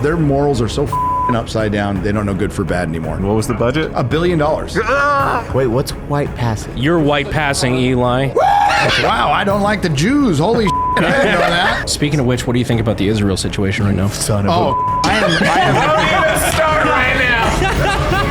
Their morals are so upside down, they don't know good for bad anymore. What was the budget? $1 billion. Wait, what's white passing? You're white passing, Eli. Wow, I don't like the Jews. Holy shit, I didn't know that. Speaking of which, what do you think about the Israel situation right now? Son of I am don't even start right now.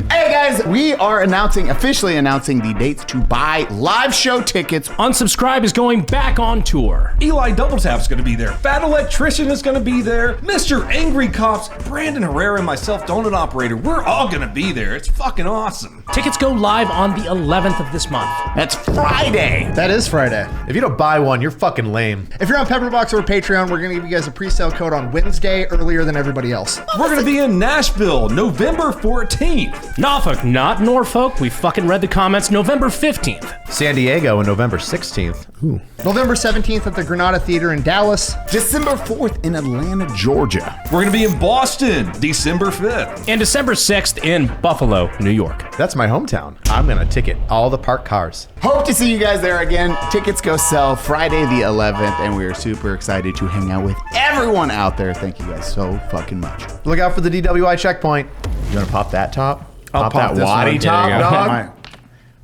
Hey guys, we are officially announcing the dates to buy live show tickets. Unsubscribe is going back on tour. Eli Double Tap's gonna be there. Fat Electrician is gonna be there. Mr. Angry Cops, Brandon Herrera, and myself, Donut Operator, we're all gonna be there. It's fucking awesome. Tickets go live on the 11th of this month. That's Friday. That is Friday. If you don't buy one, you're fucking lame. If you're on Pepperbox or Patreon, we're going to give you guys a pre-sale code on Wednesday earlier than everybody else. We're gonna be in Nashville, November 14th. Norfolk, not Norfolk. We fucking read the comments. November 15th. San Diego on November 16th. Ooh. November 17th at the Granada Theater in Dallas. December 4th in Atlanta, Georgia. We're gonna be in Boston, December 5th. And December 6th in Buffalo, New York. That's my hometown. I'm gonna ticket all the parked cars. Hope to see you guys there again. Tickets go sell Friday the 11th, and we are super excited to hang out with everyone out there. Thank you guys so fucking much. Look out for the DWI checkpoint. You wanna pop that top? I'll pop that this waddy one. top, There you go. dog. Mine.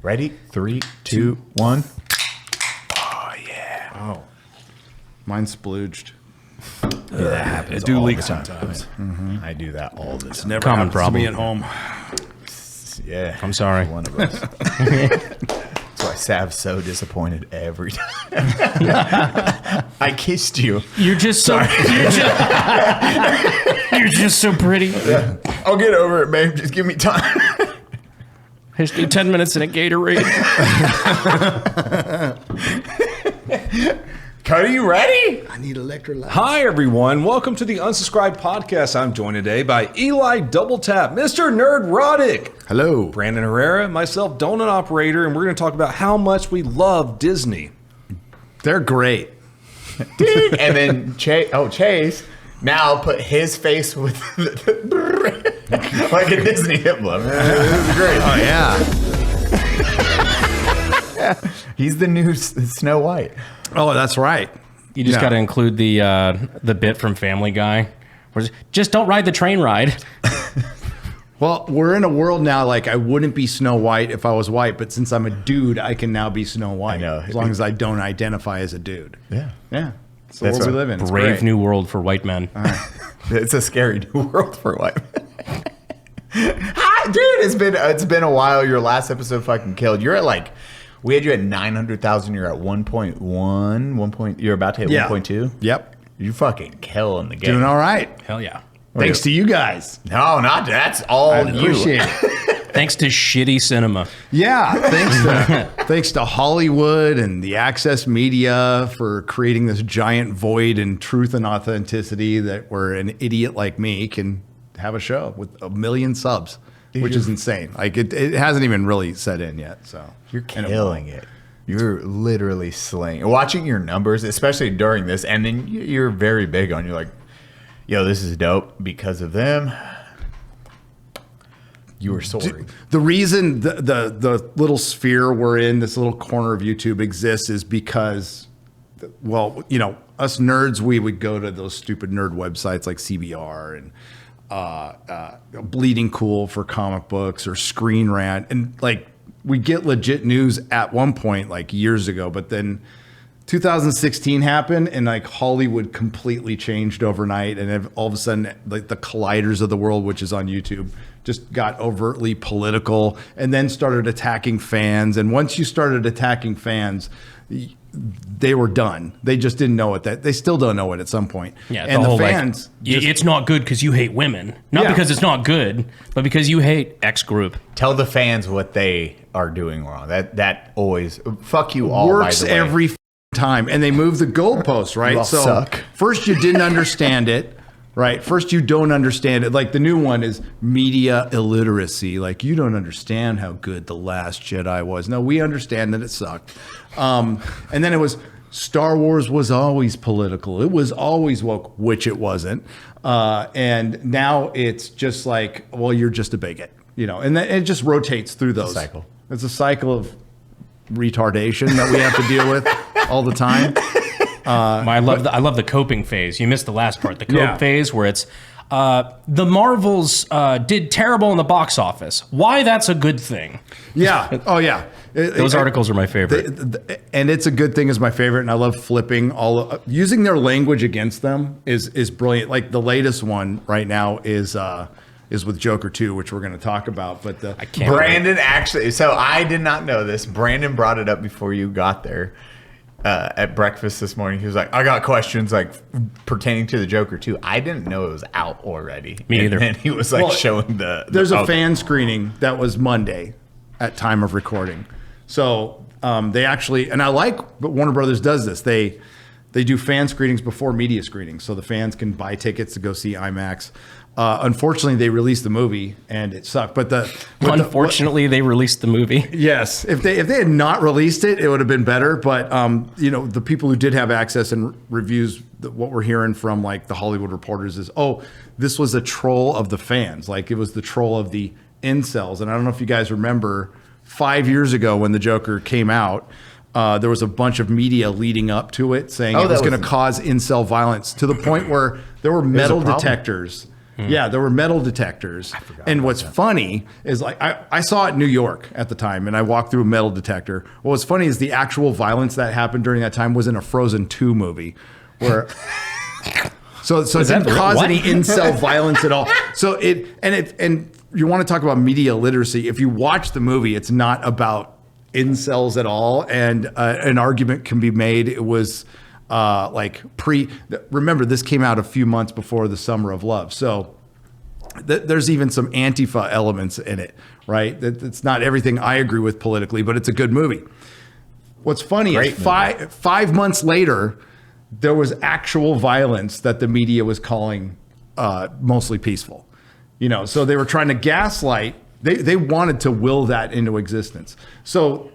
Ready? 3, 2, 1. Oh, yeah. Oh. Mine's splooged. That happens. I do all leak the time. sometimes. Mm-hmm. I do that all the time. Never Common happens problem. to me at home. Yeah. I'm sorry. One of us. That's why Sav's so disappointed every time. I kissed you. You're just so you're just so pretty. I'll get over it, babe. Just give me time. Here's 10 minutes in a Gatorade. Cody, you ready? I need electrolytes. Hi everyone, welcome to the Unsubscribed Podcast. I'm joined today by Eli Double Tap, Mr. Nerdrotic, Hello. Brandon Herrera, myself, Donut Operator, and we're going to talk about how much we love Disney. They're great. Dude. And then Chase now put his face with like a Disney emblem. This is great. Oh, yeah. He's the new Snow White. Oh, that's right. You just Yeah. got to include the bit from Family Guy. Where just don't ride the train ride. Well, we're in a world now like I wouldn't be Snow White if I was white, but since I'm a dude, I can now be Snow White. I know. As long as I don't identify as a dude. Yeah. Yeah. It's the That's world we right. live in. It's Brave great. new world for white men. It's a scary new world for white men. Hi, dude, it's been a while. Your last episode fucking killed. You're at like, we had you at 900,000. You're at 1.1. You're about to hit 1.2. Yep. You fucking killing the game. Doing all right. Hell yeah. Thanks to you guys. No, not that's all I you. appreciate it. Thanks to shitty cinema. Yeah, thanks to Hollywood and the Access Media for creating this giant void in truth and authenticity that where an idiot like me can have a show with 1 million subs, which is insane. Like it hasn't even really set in yet. So You're killing it. You're literally slaying. Watching your numbers, especially during this, and then you're very big on. You're like, yo, this is dope because of them. You were soaring. The reason the little sphere we're in, this little corner of YouTube exists is because, well, you know, us nerds, we would go to those stupid nerd websites like CBR and Bleeding Cool for comic books or Screen Rant. And like we get legit news at one point, like years ago, but then 2016 happened and like Hollywood completely changed overnight. And all of a sudden, like the Colliders of the world, which is on YouTube, just got overtly political and then started attacking fans. And once you started attacking fans, they were done. They just didn't know it. That they still don't know it at some point. Yeah, and the whole, fans, like, it's not good because you hate women. Not Yeah. because it's not good, but because you hate X group. Tell the fans what they are doing wrong. That always fuck you all. works by the way. every time. And they move the goalposts, right? You all suck. First you didn't understand it. Right. First, you don't understand it. Like the new one is media illiteracy. Like you don't understand how good The Last Jedi was. No, we understand that it sucked. And then it was Star Wars was always political. It was always woke, which it wasn't. And now it's just like, well, you're just a bigot, you know. And it just rotates through those. cycle. It's a cycle of retardation that we have to deal with all the time. I love the coping phase. You missed the last part, the cope Yeah. phase, where it's the Marvels did terrible in the box office. Why that's a good thing? Yeah. Oh, yeah. Those articles are my favorite. And it's a good thing is my favorite, and I love flipping using their language against them is brilliant. Like the latest one right now is with Joker 2, which we're going to talk about. But Brandon actually, so I did not know this. Brandon brought it up before you got there at breakfast this morning. He was like, I got questions like pertaining to the Joker 2. I didn't know it was out already. Me either. And he was like showing there's a fan screening that was Monday at time of recording. So they actually, and I like, but Warner Brothers does this. They do fan screenings before media screenings, so the fans can buy tickets to go see IMAX. Unfortunately, they released the movie and it sucked. But Unfortunately, they released the movie. yes, if they had not released it, it would have been better. But the people who did have access and reviews, what we're hearing from like the Hollywood Reporters is, this was a troll of the fans. Like it was the troll of the incels. And I don't know if you guys remember 5 years ago when the Joker came out. There was a bunch of media leading up to it saying it was going to cause incel violence to the point where there were metal detectors. Yeah, there were metal detectors. And what's funny is like I saw it in New York at the time and I walked through a metal detector. What's funny is the actual violence that happened during that time was in a Frozen 2 movie where so it didn't cause any incel violence at all. So and you want to talk about media literacy. If you watch the movie, it's not about incels at all, and an argument can be made. It was remember this came out a few months before the Summer of Love, so there's even some Antifa elements in it, right? It's not everything I agree with politically, but it's a good movie. What's funny is 5 months later, there was actual violence that the media was calling mostly peaceful. So they were trying to gaslight. They wanted to will that into existence. So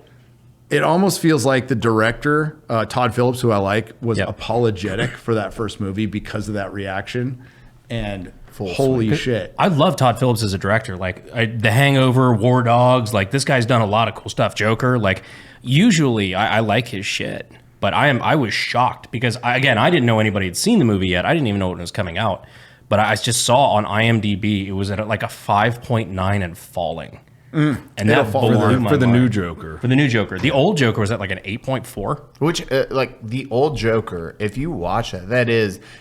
it almost feels like the director, Todd Phillips, who I like, was apologetic for that first movie because of that reaction. And holy shit. I love Todd Phillips as a director. Like The Hangover, War Dogs, like this guy's done a lot of cool stuff. Joker, like usually I like his shit. But I was shocked because I didn't know anybody had seen the movie yet. I didn't even know when it was coming out. But I just saw on IMDb it was at like a 5.9 and falling. And that blew my mind. For the new Joker. For the new Joker. The old Joker was at like an 8.4. Which, like, the old Joker, if you watch it,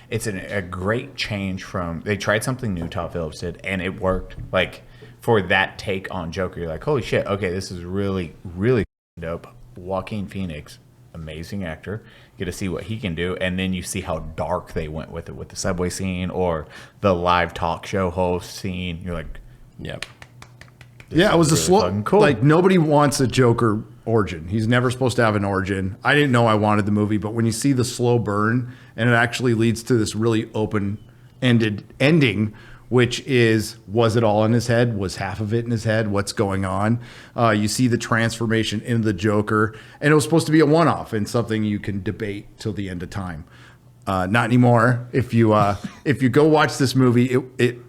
it's a great change from, they tried something new, Todd Phillips did, and it worked. Like, for that take on Joker, you're like, holy shit, okay, this is really, really dope. Joaquin Phoenix, amazing actor. You get to see what he can do, and then you see how dark they went with it, with the subway scene or the live talk show host scene. You're like, yep. Yeah, it was really a slow. fucking cool. Like nobody wants a Joker origin. He's never supposed to have an origin. I didn't know I wanted the movie, but when you see the slow burn and it actually leads to this really open-ended ending, which is, was it all in his head? Was half of it in his head? What's going on? You see the transformation into the Joker, and it was supposed to be a one-off and something you can debate till the end of time. Not anymore. If you go watch this movie, it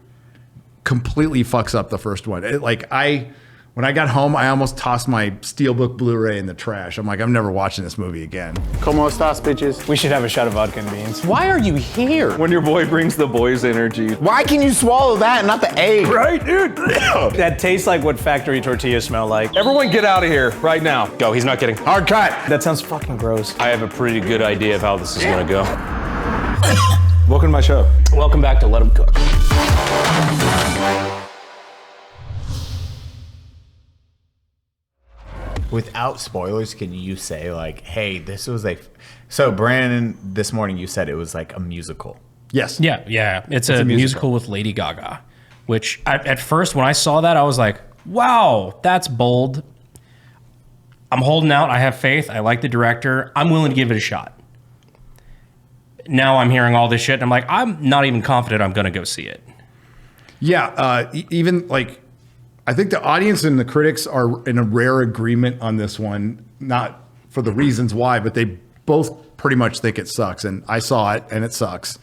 completely fucks up the first one. When I got home, I almost tossed my Steelbook Blu-ray in the trash. I'm like, I'm never watching this movie again. Como estas, bitches? We should have a shot of vodka and beans. Why are you here? When your boy brings the boys' energy. Why can you swallow that and not the egg? Right, dude? That tastes like what factory tortillas smell like. Everyone get out of here right now. Go, he's not kidding. Hard cut. That sounds fucking gross. I have a pretty good idea of how this is gonna go. Welcome to my show. Welcome back to Let 'Em Cook. without spoilers, can you say like, hey, this was a... So Brandon, this morning you said it was like a musical. Yes. Yeah. It's a musical with Lady Gaga, which at first when I saw that, I was like, wow, that's bold. I'm holding out. I have faith. I like the director. I'm willing to give it a shot. Now I'm hearing all this shit, and I'm like, I'm not even confident I'm going to go see it. Yeah. Even like, I think the audience and the critics are in a rare agreement on this one, not for the reasons why, but they both pretty much think it sucks. And I saw it and it sucks.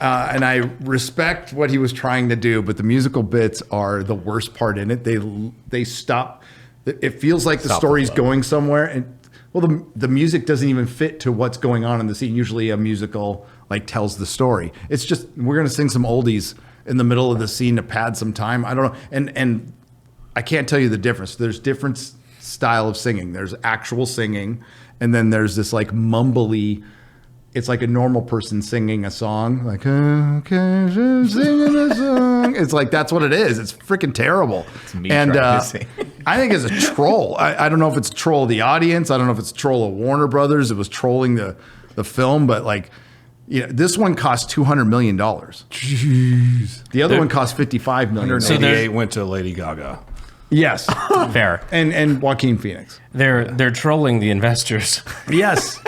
And I respect what he was trying to do, but the musical bits are the worst part in it. They stop. It feels like the story's going somewhere. And Well, the music doesn't even fit to what's going on in the scene. Usually a musical like tells the story. It's just we're gonna sing some oldies in the middle of the scene to pad some time. I don't know. And I can't tell you the difference. There's different style of singing. There's actual singing, and then there's this like mumbly. It's like a normal person singing a song, like okay, singing a song. It's like that's what it is. It's freaking terrible. It's me and trying to sing. I think it's a troll. I don't know if it's troll of the audience. I don't know if it's troll of Warner Brothers. It was trolling the film, but like, this one cost $200 million. Jeez. The other one cost $55 million. 188 went to Lady Gaga. Yes, Fair. and Joaquin Phoenix. They're trolling the investors. Yes.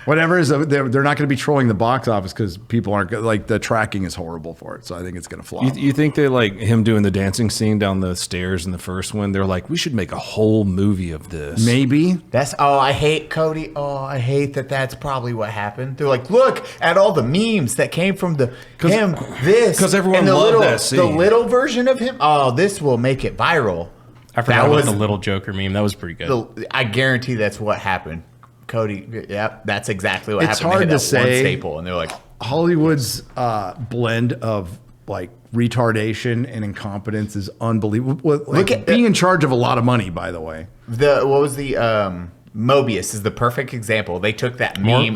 Whatever is, they're not going to be trolling the box office because people aren't like the tracking is horrible for it. So I think it's going to flop. You think they like him doing the dancing scene down the stairs in the first one? They're like, we should make a whole movie of this. Maybe. I hate Cody. Oh, I hate that that's probably what happened. They're like, look at all the memes that came from him, this. 'Cause everyone and the loved little, that scene. The little version of him. Oh, this will make it viral. I forgot about the little Joker meme. That was pretty good. I guarantee that's what happened. Cody, yep, that's exactly what It's happened. hard They hit to that one say. staple, and they're like, Hollywood's blend of like retardation and incompetence is unbelievable. Like, being in charge of a lot of money, by the way. what was the Mobius is the perfect example. They took that meme.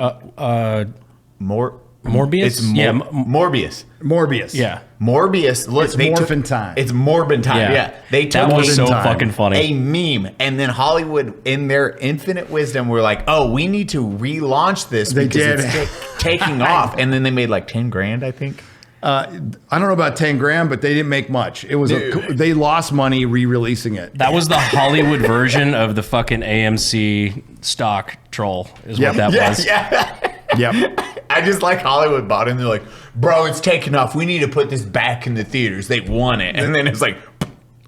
Morbius? It's Yeah, Morbius. Morbius. Yeah. Morbius. Look, It's they Morphin' time. It's Morbin time. Yeah. Yeah. They took That was so time. fucking funny. a meme, and then Hollywood, in their infinite wisdom, were like, "Oh, we need to relaunch this They because did. it's taking off." And then they made like 10 grand, I think. I don't know about 10 grand, but they didn't make much. It was they lost money re-releasing it. That was the Hollywood version of the fucking AMC stock troll, is Yep. what that was. Yeah. Yep. I just like Hollywood bought it, and they're like, "Bro, it's taking off. We need to put this back in the theaters. They want it." And then it's like,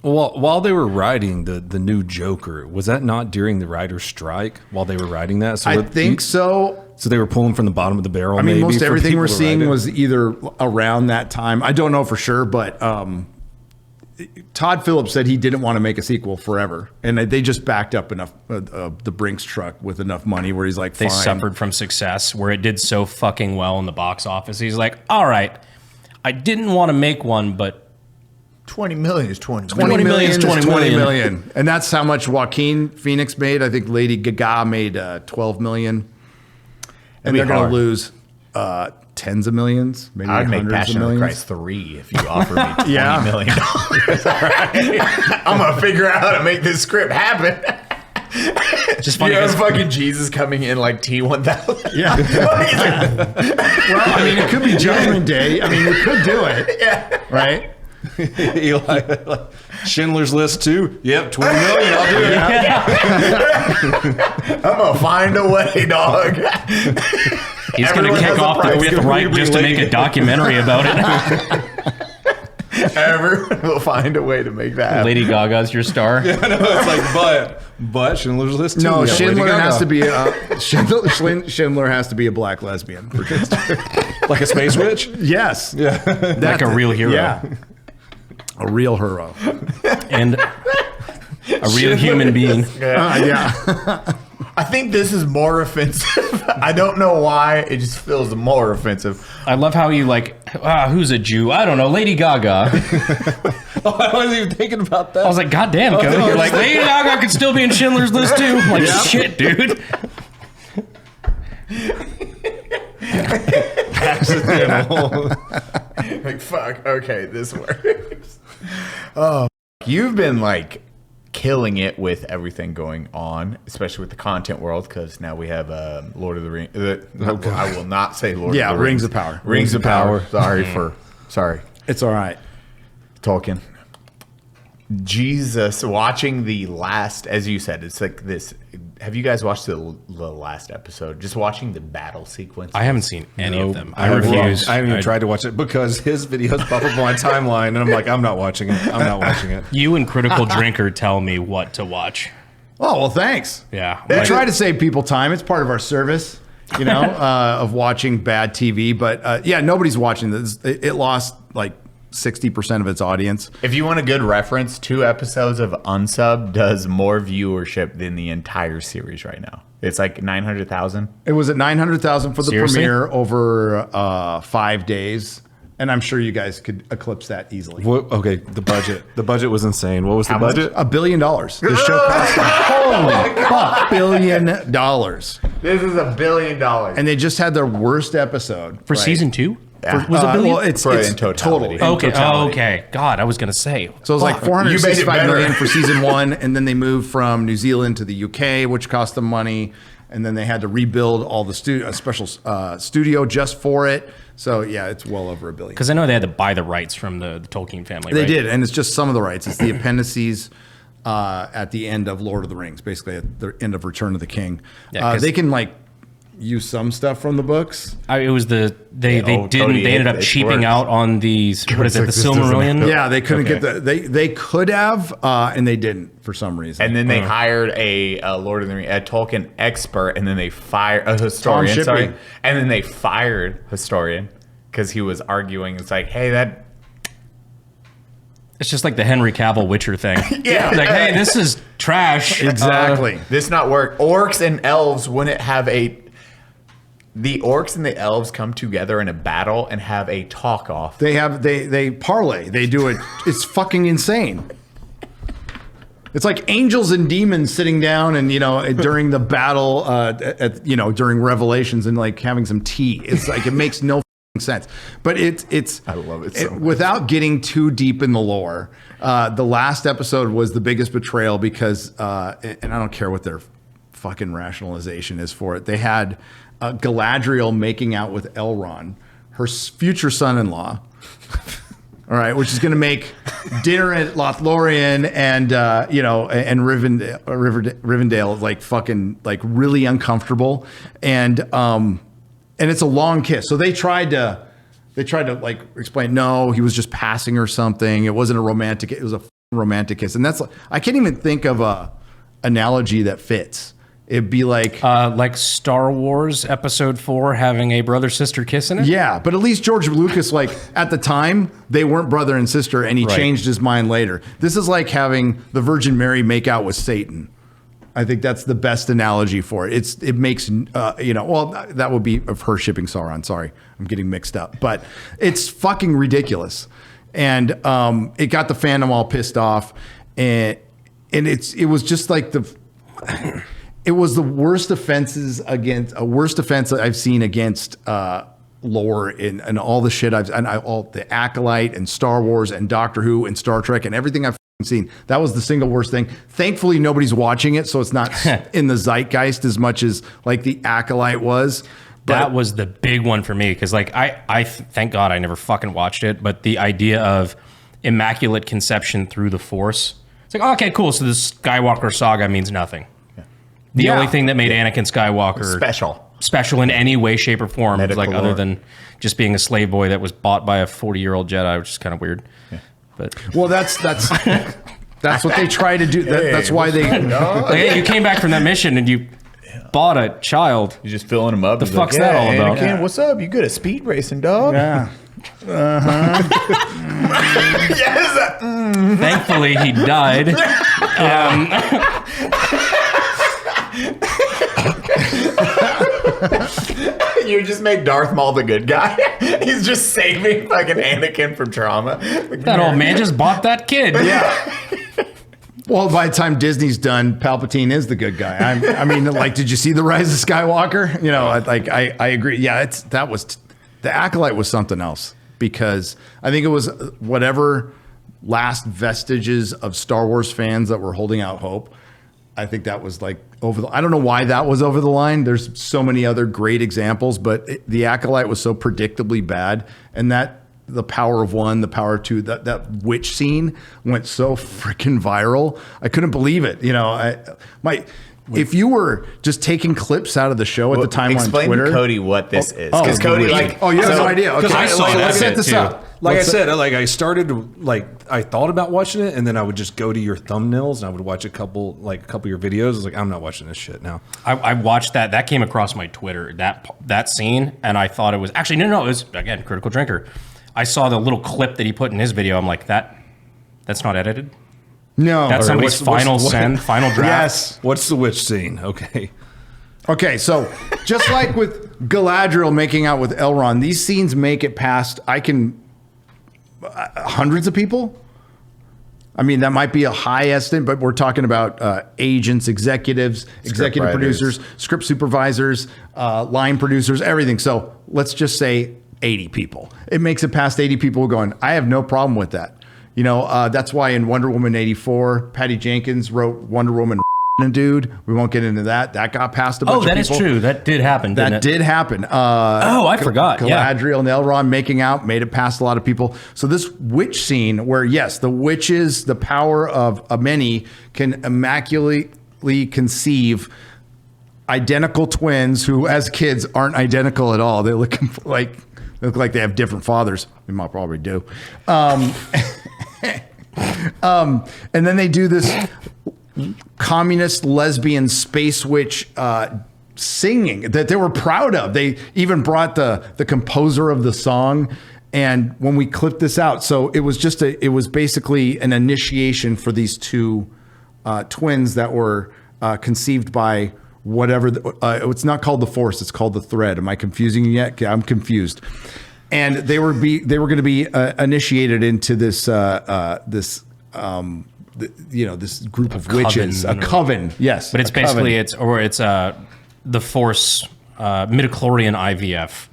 Well, while they were writing the new Joker, was that not during the writer's strike while they were writing that? So I think so. So they were pulling from the bottom of the barrel. I mean, maybe, most for everything people we're to seeing write it? was either around that time. I don't know for sure, but Todd Phillips said he didn't want to make a sequel forever, and they just backed up enough the Brinks truck with enough money where he's like, They fine. suffered from success where it did so fucking well in the box office. He's like, all right, I didn't want to make one, but 20 million is 20 20 million million is is 20 20 million. million. And that's how much Joaquin Phoenix made. I think Lady Gaga made 12 million. And they're going to lose tens of millions, maybe I'd make hundreds of Passion of the millions. Christ 3 if you offered me $20 Yeah. million. All right. I'm going to figure out how to make this script happen. just funny. You know, 'cause fucking Jesus coming in like T-1000. Yeah. Well, I mean, it could be Judgment Day. I mean, you could do it. Yeah. Right? Eli, like, Schindler's List 2. Yep, 20 million. I'll do it. I'm going to find a way, dog. He's going to Everyone kick has a off the price. fifth right just to make a documentary about it. Everyone will find a way to make that happen. Lady Gaga's your star. I know, it's like, but Schindler's List 2. No, we got Lady Schindler Gaga. has to be Schindler has to be a black lesbian. like a space witch. Yes. Yeah. Like a real hero. Yeah. A real hero. And a real human being. Yeah. I think this is more offensive. I don't know why. It just feels more offensive. I love how you like, who's a Jew? I don't know, Lady Gaga. Oh, I wasn't even thinking about that. I was like, God damn, Cody. no, You're like, Lady Gaga could still be in Schindler's List too. I'm like, Yeah. shit, dude. Like, fuck. Okay, this works. Oh, you've been like killing it with everything going on, especially with the content world, because now we have Lord of the Rings. I will not say Lord Yeah, of the Rings. Rings of Power. Rings of Power. Sorry, It's all right. Tolkien. Jesus, watching the last, as you said, it's like this. Have you guys watched the last episode? Just watching the battle sequence. I haven't seen any of them. I haven't refuse. I haven't even tried to watch it because his videos pop up on my timeline, and I'm like, I'm not watching it. I'm not watching it. You and Critical Drinker tell me what to watch. Oh, well, thanks. Yeah. We Like, try to save people time. It's part of our service, you know, of watching bad TV. But yeah, nobody's watching this. It lost like 60% of its audience. If you want a good reference, 2 episodes of Unsub does more viewership than the entire series right now. It's like 900,000. It was at 900,000 for the Seriously? premiere over 5 days. And I'm sure you guys could eclipse that easily. Okay, the budget. The budget was insane. What was the budget? $1 billion. This show cost holy fuck, $1 billion. This is $1 billion. And they just had their worst episode. For season 2? Yeah. Was it $1 billion? Well, it's in totality. total. Okay. Okay. God, I was gonna say. So it was like You made it 465 better. million for season 1, and then they moved from New Zealand to the UK, which cost them money, and then they had to rebuild all the a special studio just for it. So yeah, it's well over $1 billion. Because I know they had to buy the rights from the Tolkien family. They right? did, and it's just some of the rights. It's the appendices at the end of Lord of the Rings, basically at the end of Return of the King. Yeah, 'cause- they can like use some stuff from the books. It was they ended up it's cheaping worse. out on these. What is it? The this doesn't Silmarillion. Yeah, they couldn't get they could have, and they didn't for some reason. And then they hired a Lord of the Rings, a Tolkien expert, and then they fired a historian. Shippey. Sorry, and then they fired historian because he was arguing. It's like, hey, that It's just like the Henry Cavill Witcher thing. Yeah. Like, hey, this is trash. exactly. this not work. Orcs and elves wouldn't have the orcs and the elves come together in a battle and have a talk off. They parlay. They do it. It's fucking insane. It's like angels and demons sitting down and during the battle during Revelations and like having some tea. It's like it makes no fucking sense. But it's I love it so much. Without getting too deep in the lore. The last episode was the biggest betrayal because and I don't care what their fucking rationalization is for it. They had Galadriel making out with Elrond, her future son-in-law. All right, which is going to make dinner at Lothlorien and and Rivendell like fucking like really uncomfortable, and it's a long kiss. So they tried to like explain, no, he was just passing or something. It wasn't a romantic. It was a romantic kiss, and that's I can't even think of a analogy that fits. It'd be like Star Wars Episode 4 having a brother-sister kiss in it? yeah, but at least George Lucas, like at the time, they weren't brother and sister, and he changed his mind later. This is like having the Virgin Mary make out with Satan. I think that's the best analogy for it. It makes that would be of her shipping Sauron. Sorry, I'm getting mixed up, but it's fucking ridiculous, and it got the fandom all pissed off, and it was just like It was the worst offense that I've seen against lore and all the shit all the Acolyte and Star Wars and Doctor Who and Star Trek and everything I've seen. That was the single worst thing. Thankfully, nobody's watching it, so it's not in the zeitgeist as much as like the Acolyte was. That was the big one for me because like I thank God I never fucking watched it, but the idea of immaculate conception through the Force, it's like, okay, cool. So the Skywalker saga means nothing. The only thing that made Anakin Skywalker special in any way, shape, or form, was like other than just being a slave boy that was bought by a 40-year-old Jedi, which is kind of weird. Yeah. But well, that's what they try to do. That's why they. Like, hey, you came back from that mission and you bought a child. You're just filling them up. The fuck's that all about? Anakin, what's up? You good at speed racing, dog? Yeah. Yes. Thankfully, he died. You just made Darth Maul the good guy. He's just saving fucking Anakin from trauma. That old man just bought that kid. Yeah. Well, by the time Disney's done, Palpatine is the good guy. I mean, like, did you see The Rise of Skywalker? I agree. Yeah, the Acolyte was something else because I think it was whatever last vestiges of Star Wars fans that were holding out hope. I think that was like I don't know why that was over the line. There's so many other great examples, but the Acolyte was so predictably bad, and that the power of one, the power of two, that witch scene went so freaking viral. I couldn't believe it. If you were just taking clips out of the show at the time on Twitter. Explain to Cody what this is. Because Cody, you have no idea. Okay, I saw that let's set bit this too. up. Like I said, I started to, I thought about watching it, and then I would just go to your thumbnails and I would watch a couple of your videos. I was like, I'm not watching this shit now. I watched that. That came across my Twitter, that scene, and I thought it was actually no. It was again Critical Drinker. I saw the little clip that he put in his video. I'm like, that's not edited. No, That's somebody's final draft. Yes. What's the witch scene? Okay. Okay, so just like with Galadriel making out with Elrond, these scenes make it past. Hundreds of people. I mean, that might be a high estimate, but we're talking about agents, executives, executive producers, script supervisors, line producers, everything. So let's just say 80 people. It makes it past 80 people going, I have no problem with that. You know, that's why in Wonder Woman 84, Patty Jenkins wrote Wonder Woman a dude. We won't get into that. That got past a bunch of people. Oh, that is true. That did happen, didn't it? That did happen. I forgot. Galadriel and Elrond making out made it past a lot of people. So this witch scene where, yes, the witches, the power of many can immaculately conceive identical twins who, as kids, aren't identical at all. They look like they have different fathers. They might probably do. And then they do this communist lesbian space witch singing that they were proud of. They even brought the composer of the song. And when we clipped this out, so it was basically an initiation for these two twins that were conceived by whatever. It's not called the Force; it's called the Thread. Am I confusing you yet? I'm confused. And they were going to be initiated into this this group of witches, a coven. Yes, but it's basically the Force midichlorian IVF.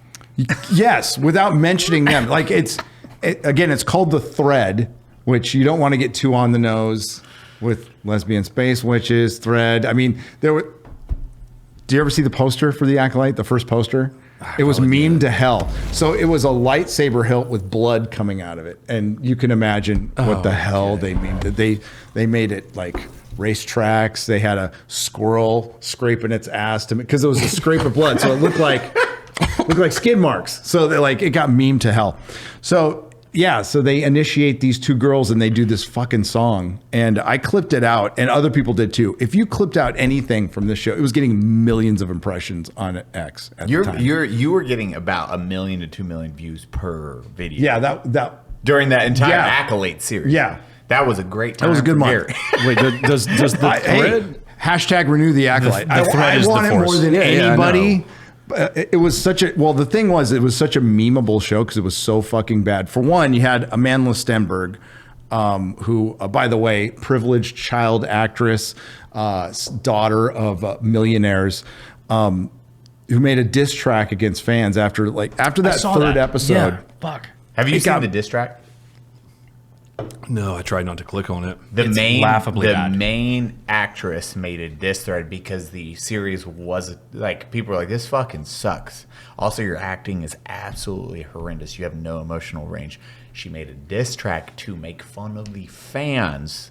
Yes, without mentioning them. Like it's called the Thread, which you don't want to get too on the nose with lesbian space witches. Thread. I mean, do you ever see the poster for the Acolyte? The first poster. It was memed to hell. So it was a lightsaber hilt with blood coming out of it, and you can imagine what the hell they memed it. They made it like racetracks. They had a squirrel scraping its ass because it was a scrape of blood, so it looked like skid marks. So it got memed to hell. So yeah, so they initiate these two girls and they do this fucking song, and I clipped it out, and other people did too. If you clipped out anything from this show, it was getting millions of impressions on X at the time. You were getting about 1 million to 2 million views per video. Yeah, that during that entire Acolyte series. Yeah, that was a great time. That was a good month. Wait, does the thread? Hashtag renew the Acolyte. The thread is the want it Force. more than anybody. Yeah, It was the thing was, it was such a memeable show because it was so fucking bad. For one, you had Amanda Stenberg, who, by the way, privileged child actress, daughter of millionaires, who made a diss track against fans after that third episode. Yeah, fuck. Have you seen the diss track? No, I tried not to click on it. The laughably bad. main actress made a diss thread because the series was like, people were like, this fucking sucks. Also, your acting is absolutely horrendous. You have no emotional range. She made a diss track to make fun of the fans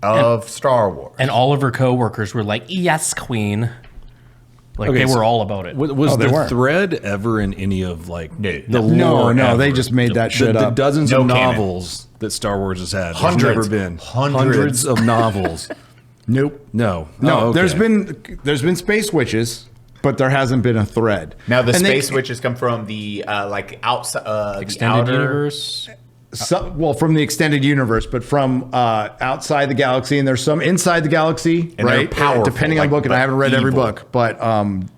of Star Wars. And all of her coworkers were like, yes, queen. Like, Okay, they so were all about it. Was they the weren't. thread ever in any of like the No, lore? they ever? just made that shit the up. dozens No of canon. novels that Star Wars has had. Hundreds. There's never been Hundreds. of novels. Nope. No, No, Oh, okay. there's been space witches, but there hasn't been a thread. Now, the And space witches come from the outside Extended universe. from the extended universe, but from outside the galaxy, and there's some inside the galaxy, And they're right? powerful, Depending on like, book, and I but haven't read every evil. book, but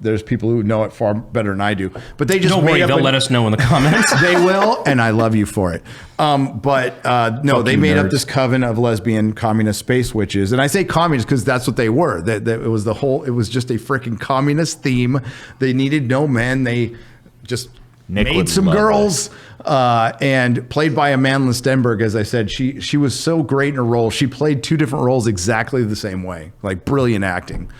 there's people who know it far better than I do. But they just Don't made worry, up they'll let us know in the comments. They will, and I love you for it. No, they made up this coven of lesbian communist space witches, and I say communist because that's what they were. That it was it was just a freaking communist theme. They needed no men. They just Nick made would some love girls, and played by Amanda Stenberg. As I said, she was so great in her role. She played two different roles exactly the same way, like brilliant acting.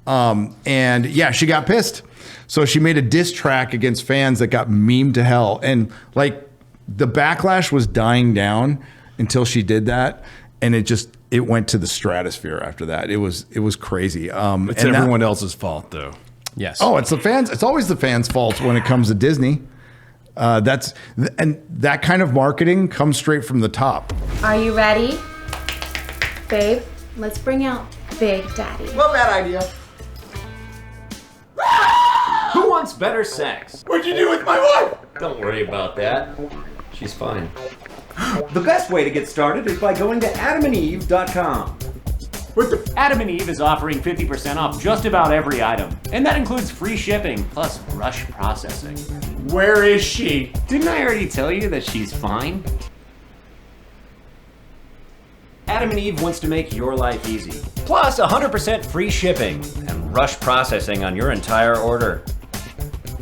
And yeah, she got pissed. So she made a diss track against fans that got memed to hell. And like the backlash was dying down until she did that. And it went to the stratosphere after that. It was crazy. It's everyone else's fault though. Yes. Oh, it's the fans. It's always the fans' fault when it comes to Disney. And that kind of marketing comes straight from the top. Are you ready? Babe, let's bring out Big Daddy. Not a bad idea. Who wants better sex? What'd you do with my wife? Don't worry about that. She's fine. The best way to get started is by going to adamandeve.com. Adam and Eve is offering 50% off just about every item, and that includes free shipping plus rush processing. Where is she? Didn't I already tell you that she's fine? Adam and Eve wants to make your life easy. Plus 100% free shipping and rush processing on your entire order.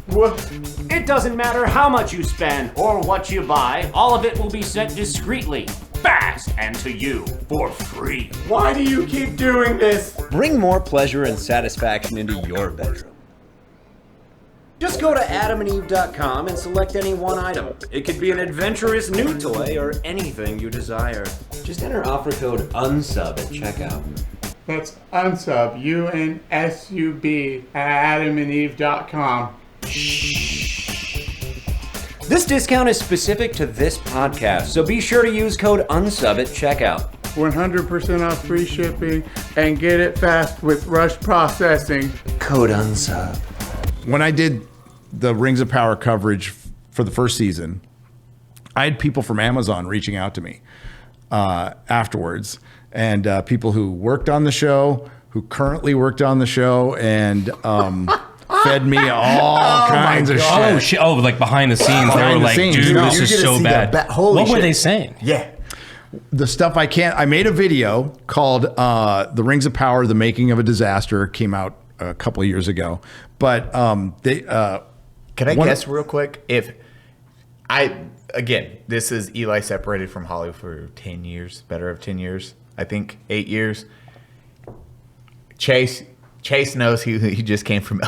It doesn't matter how much you spend or what you buy, all of it will be sent discreetly, fast, and to you for free. Why do you keep doing this? Bring more pleasure and satisfaction into your bedroom. Just go to adamandeve.com and select any one item. It could be an adventurous new toy or anything you desire. Just enter offer code UNSUB at checkout. That's unsub, UNSUB, at adamandeve.com. This discount is specific to this podcast, so be sure to use code UNSUB at checkout. 100% off free shipping and get it fast with rush processing. Code UNSUB. When I did the Rings of Power coverage for the first season, I had people from Amazon reaching out to me afterwards, and people who worked on the show, who currently worked on the show, and fed me all kinds of shit. Oh shit! Oh, like behind the scenes, they were like, "Dude, this is so bad." What were they saying? Yeah. The stuff I can't. I made a video called "The Rings of Power: The Making of a Disaster." It came out a couple of years ago, but they. Can I guess real quick? This is Eli separated from Holly for 10 years, better of 10 years, I think 8 years. Chase knows he just came from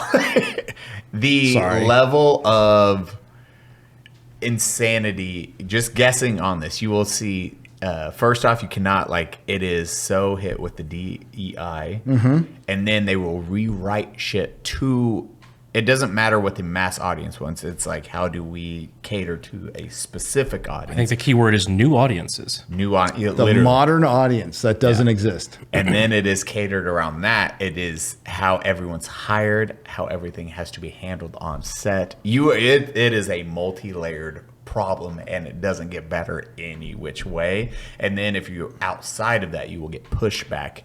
the level of insanity, just guessing on this, you will see, first off, you cannot, it is so hit with the DEI, and then they will rewrite shit to, it doesn't matter what the mass audience wants. It's like, how do we cater to a specific audience? I think the key word is new audiences. The modern audience that doesn't exist. And then it is catered around that. It is how everyone's hired, how everything has to be handled on set. It is a multi-layered problem, and it doesn't get better any which way. And then if you're outside of that, you will get pushback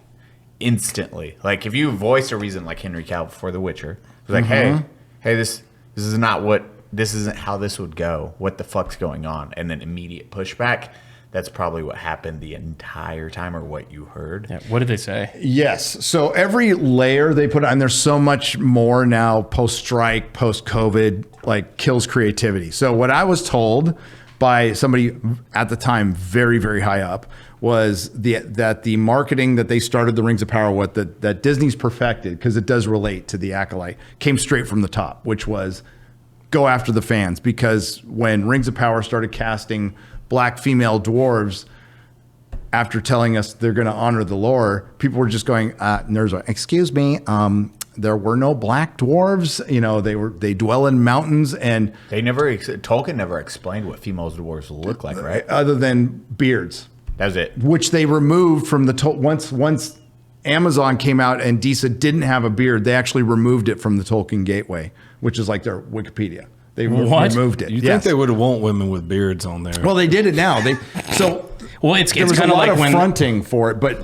instantly. Like if you voice a reason like Henry Cavill for The Witcher, it's like, hey, this isn't how this would go. What the fuck's going on? And then immediate pushback. That's probably what happened the entire time, or what you heard. Yeah, what did they say? Yes. So every layer they put on, there's so much more now post-strike, post-COVID, kills creativity. So what I was told by somebody at the time very, very high up was that the marketing that they started the Rings of Power with, that Disney's perfected, because it does relate to the Acolyte, came straight from the top, which was go after the fans. Because when Rings of Power started casting black female dwarves, after telling us they're going to honor the lore, people were just going, Nerdrotic, excuse me, there were no black dwarves. They dwell in mountains, and Tolkien never explained what female dwarves look like, right? Other than beards. That was it. Which they removed from the once Amazon came out and Disa didn't have a beard, they actually removed it from the Tolkien Gateway, which is like their Wikipedia. They removed it. You think they would have want women with beards on there? Well, they did it now. Well, it's there was kind a lot of of fronting for it, but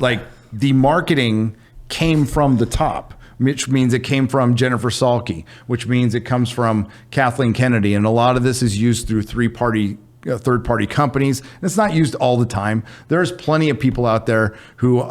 the marketing came from the top, which means it came from Jennifer Salke, which means it comes from Kathleen Kennedy, and a lot of this is used through third-party companies. And it's not used all the time. There's plenty of people out there who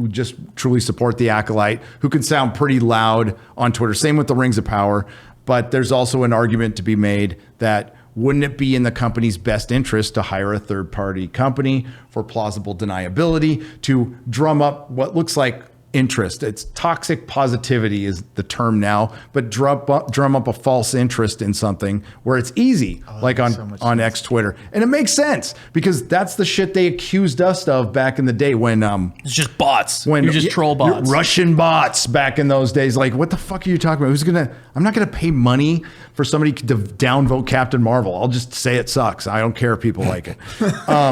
just truly support the Acolyte, who can sound pretty loud on Twitter. Same with the Rings of Power. But there's also an argument to be made that wouldn't it be in the company's best interest to hire a third-party company for plausible deniability to drum up what looks like interest? It's toxic positivity is the term now, but drum up a false interest in something where it's easy, on X Twitter. And it makes sense because that's the shit they accused us of back in the day when it's just bots. When you just troll bots. Russian bots back in those days. Like, what the fuck are you talking about? I'm not gonna pay money for somebody to downvote Captain Marvel. I'll just say it sucks. I don't care if people like it.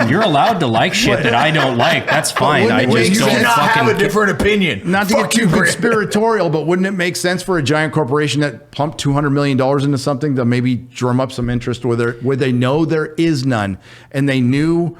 You're allowed to like shit that I don't like. That's fine. I just you don't cannot have a different opinion. million. Not to get too conspiratorial, but wouldn't it make sense for a giant corporation that pumped $200 million into something to maybe drum up some interest where they know there is none, and they knew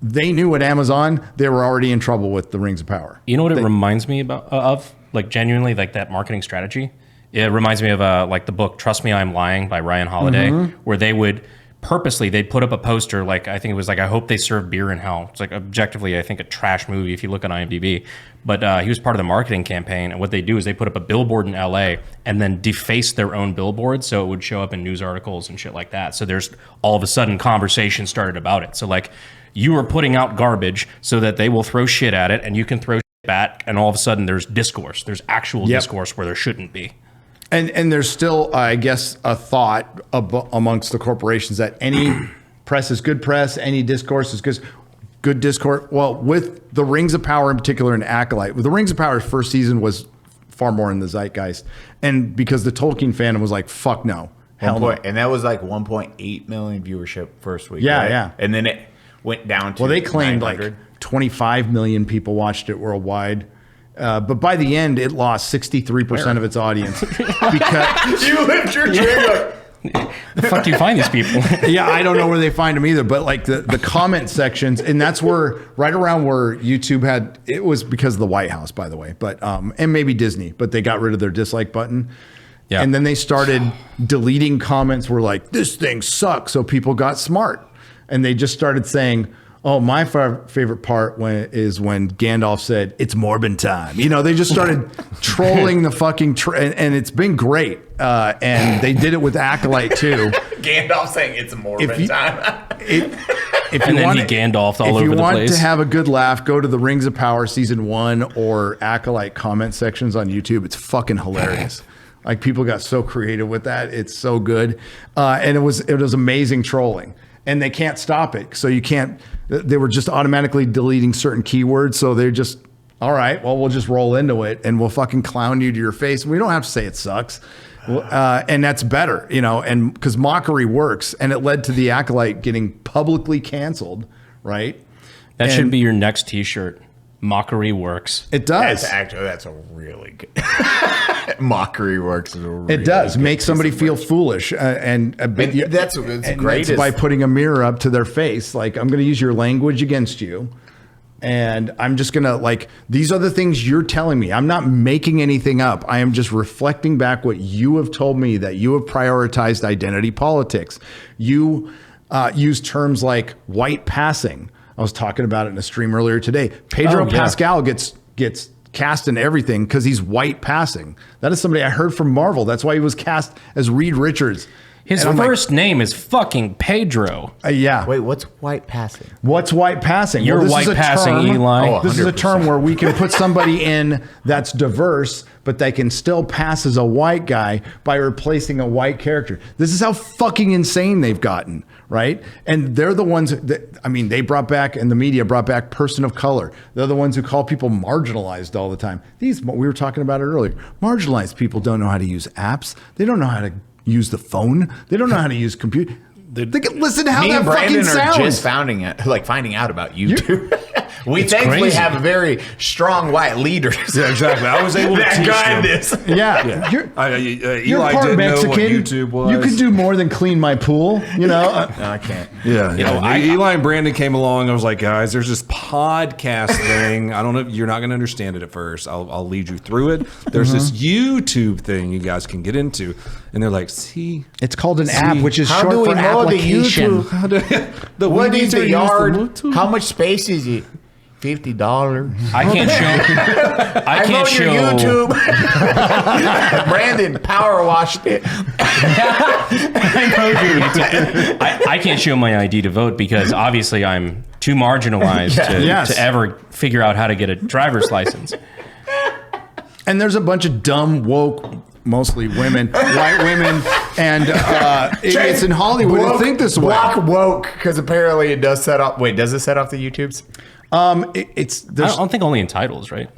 at Amazon they were already in trouble with the Rings of Power. You know what it reminds me of? Like genuinely, like that marketing strategy. It reminds me of like the book "Trust Me, I'm Lying" by Ryan Holiday, where they would they'd put up a poster, like I think it was like, I hope they serve beer in hell. It's like objectively, I think a trash movie if you look on IMDb. But he was part of the marketing campaign, and what they do is they put up a billboard in LA and then deface their own billboard so it would show up in news articles and shit like that. So there's all of a sudden conversation started about it. So like you are putting out garbage so that they will throw shit at it and you can throw shit back, and all of a sudden there's discourse. There's actual discourse where there shouldn't be. And there's still, I guess, a thought amongst the corporations that any press is good press, any discourse is good discourse. Well, with the Rings of Power in particular and Acolyte, the Rings of Power's first season was far more in the zeitgeist. And because the Tolkien fandom was like, fuck no. Hell no. And that was like 1.8 million viewership first week. Yeah, right? yeah. And then it went down to they claimed 900. like 25 million people watched it worldwide. But by the end, it lost 63% of its audience. Because you lived your dream. The fuck do you find these people? Yeah, I don't know where they find them either. But like the comment sections, and that's where right around where YouTube had, it was because of the White House, by the way, but and maybe Disney, but they got rid of their dislike button. Yeah. And then they started deleting comments where like, this thing sucks. So people got smart, and they just started saying, oh, my favorite part is when Gandalf said, "It's Morbin time." You know, they just started trolling the fucking and it's been great. And they did it with Acolyte too. Gandalf saying it's Morbin time. If you want Gandalf all over the place. If you want to have a good laugh, go to the Rings of Power season 1 or Acolyte comment sections on YouTube. It's fucking hilarious. Like people got so creative with that. It's so good. And it was amazing trolling. And they can't stop it. So you can't, they were just automatically deleting certain keywords. So they're just, all right, well, we'll just roll into it and we'll fucking clown you to your face. We don't have to say it sucks. And that's better, you know, and because mockery works, and it led to the Acolyte getting publicly canceled, right? That should be your next t-shirt. Mockery works. It does. That's a really good. Mockery works. It does make somebody feel foolish, and that's great. That's by putting a mirror up to their face, like, I'm going to use your language against you, and I'm just going to, like, these are the things you're telling me. I'm not making anything up. I am just reflecting back what you have told me, that you have prioritized identity politics. You use terms like white passing. I was talking about it in a stream earlier today. Pedro Pascal gets cast in everything because he's white passing. That is somebody I heard from Marvel. That's why he was cast as Reed Richards. His first name is fucking Pedro. Yeah. Wait, what's white passing? What's white passing? You're white passing, Eli. This is a term where we can put somebody in that's diverse, but they can still pass as a white guy by replacing a white character. This is how fucking insane they've gotten, right? And they're the ones that, I mean, they brought back, and the media brought back, person of color. They're the ones who call people marginalized all the time. We were talking about it earlier. Marginalized people don't know how to use apps. They don't know how to use the phone. They don't know how to use computer. They can listen to how that fucking sounds. Are just finding out about YouTube. We thankfully have a very strong white leaders. Yeah, exactly. I was able to teach them. This. Yeah. You're Eli part didn't Mexican. know what YouTube was. You can do more than clean my pool, you know? No, I can't. Yeah. Eli and Brandon came along. I was like, guys, there's this podcast thing. I don't know. You're not going to understand it at first. I'll lead you through it. There's this YouTube thing you guys can get into. And they're like, see? It's called an app, which is short for application. What is the yard? How much space is it? $50. I can't show. I can't show your YouTube. Brandon power washed it. I can't show my ID to vote because obviously I'm too marginalized to ever figure out how to get a driver's license. And there's a bunch of dumb, woke, mostly women, white women, and idiots in Hollywood who think this way. Block woke, because apparently it does set off. Wait, does it set off the YouTubes? I don't think only in titles, right?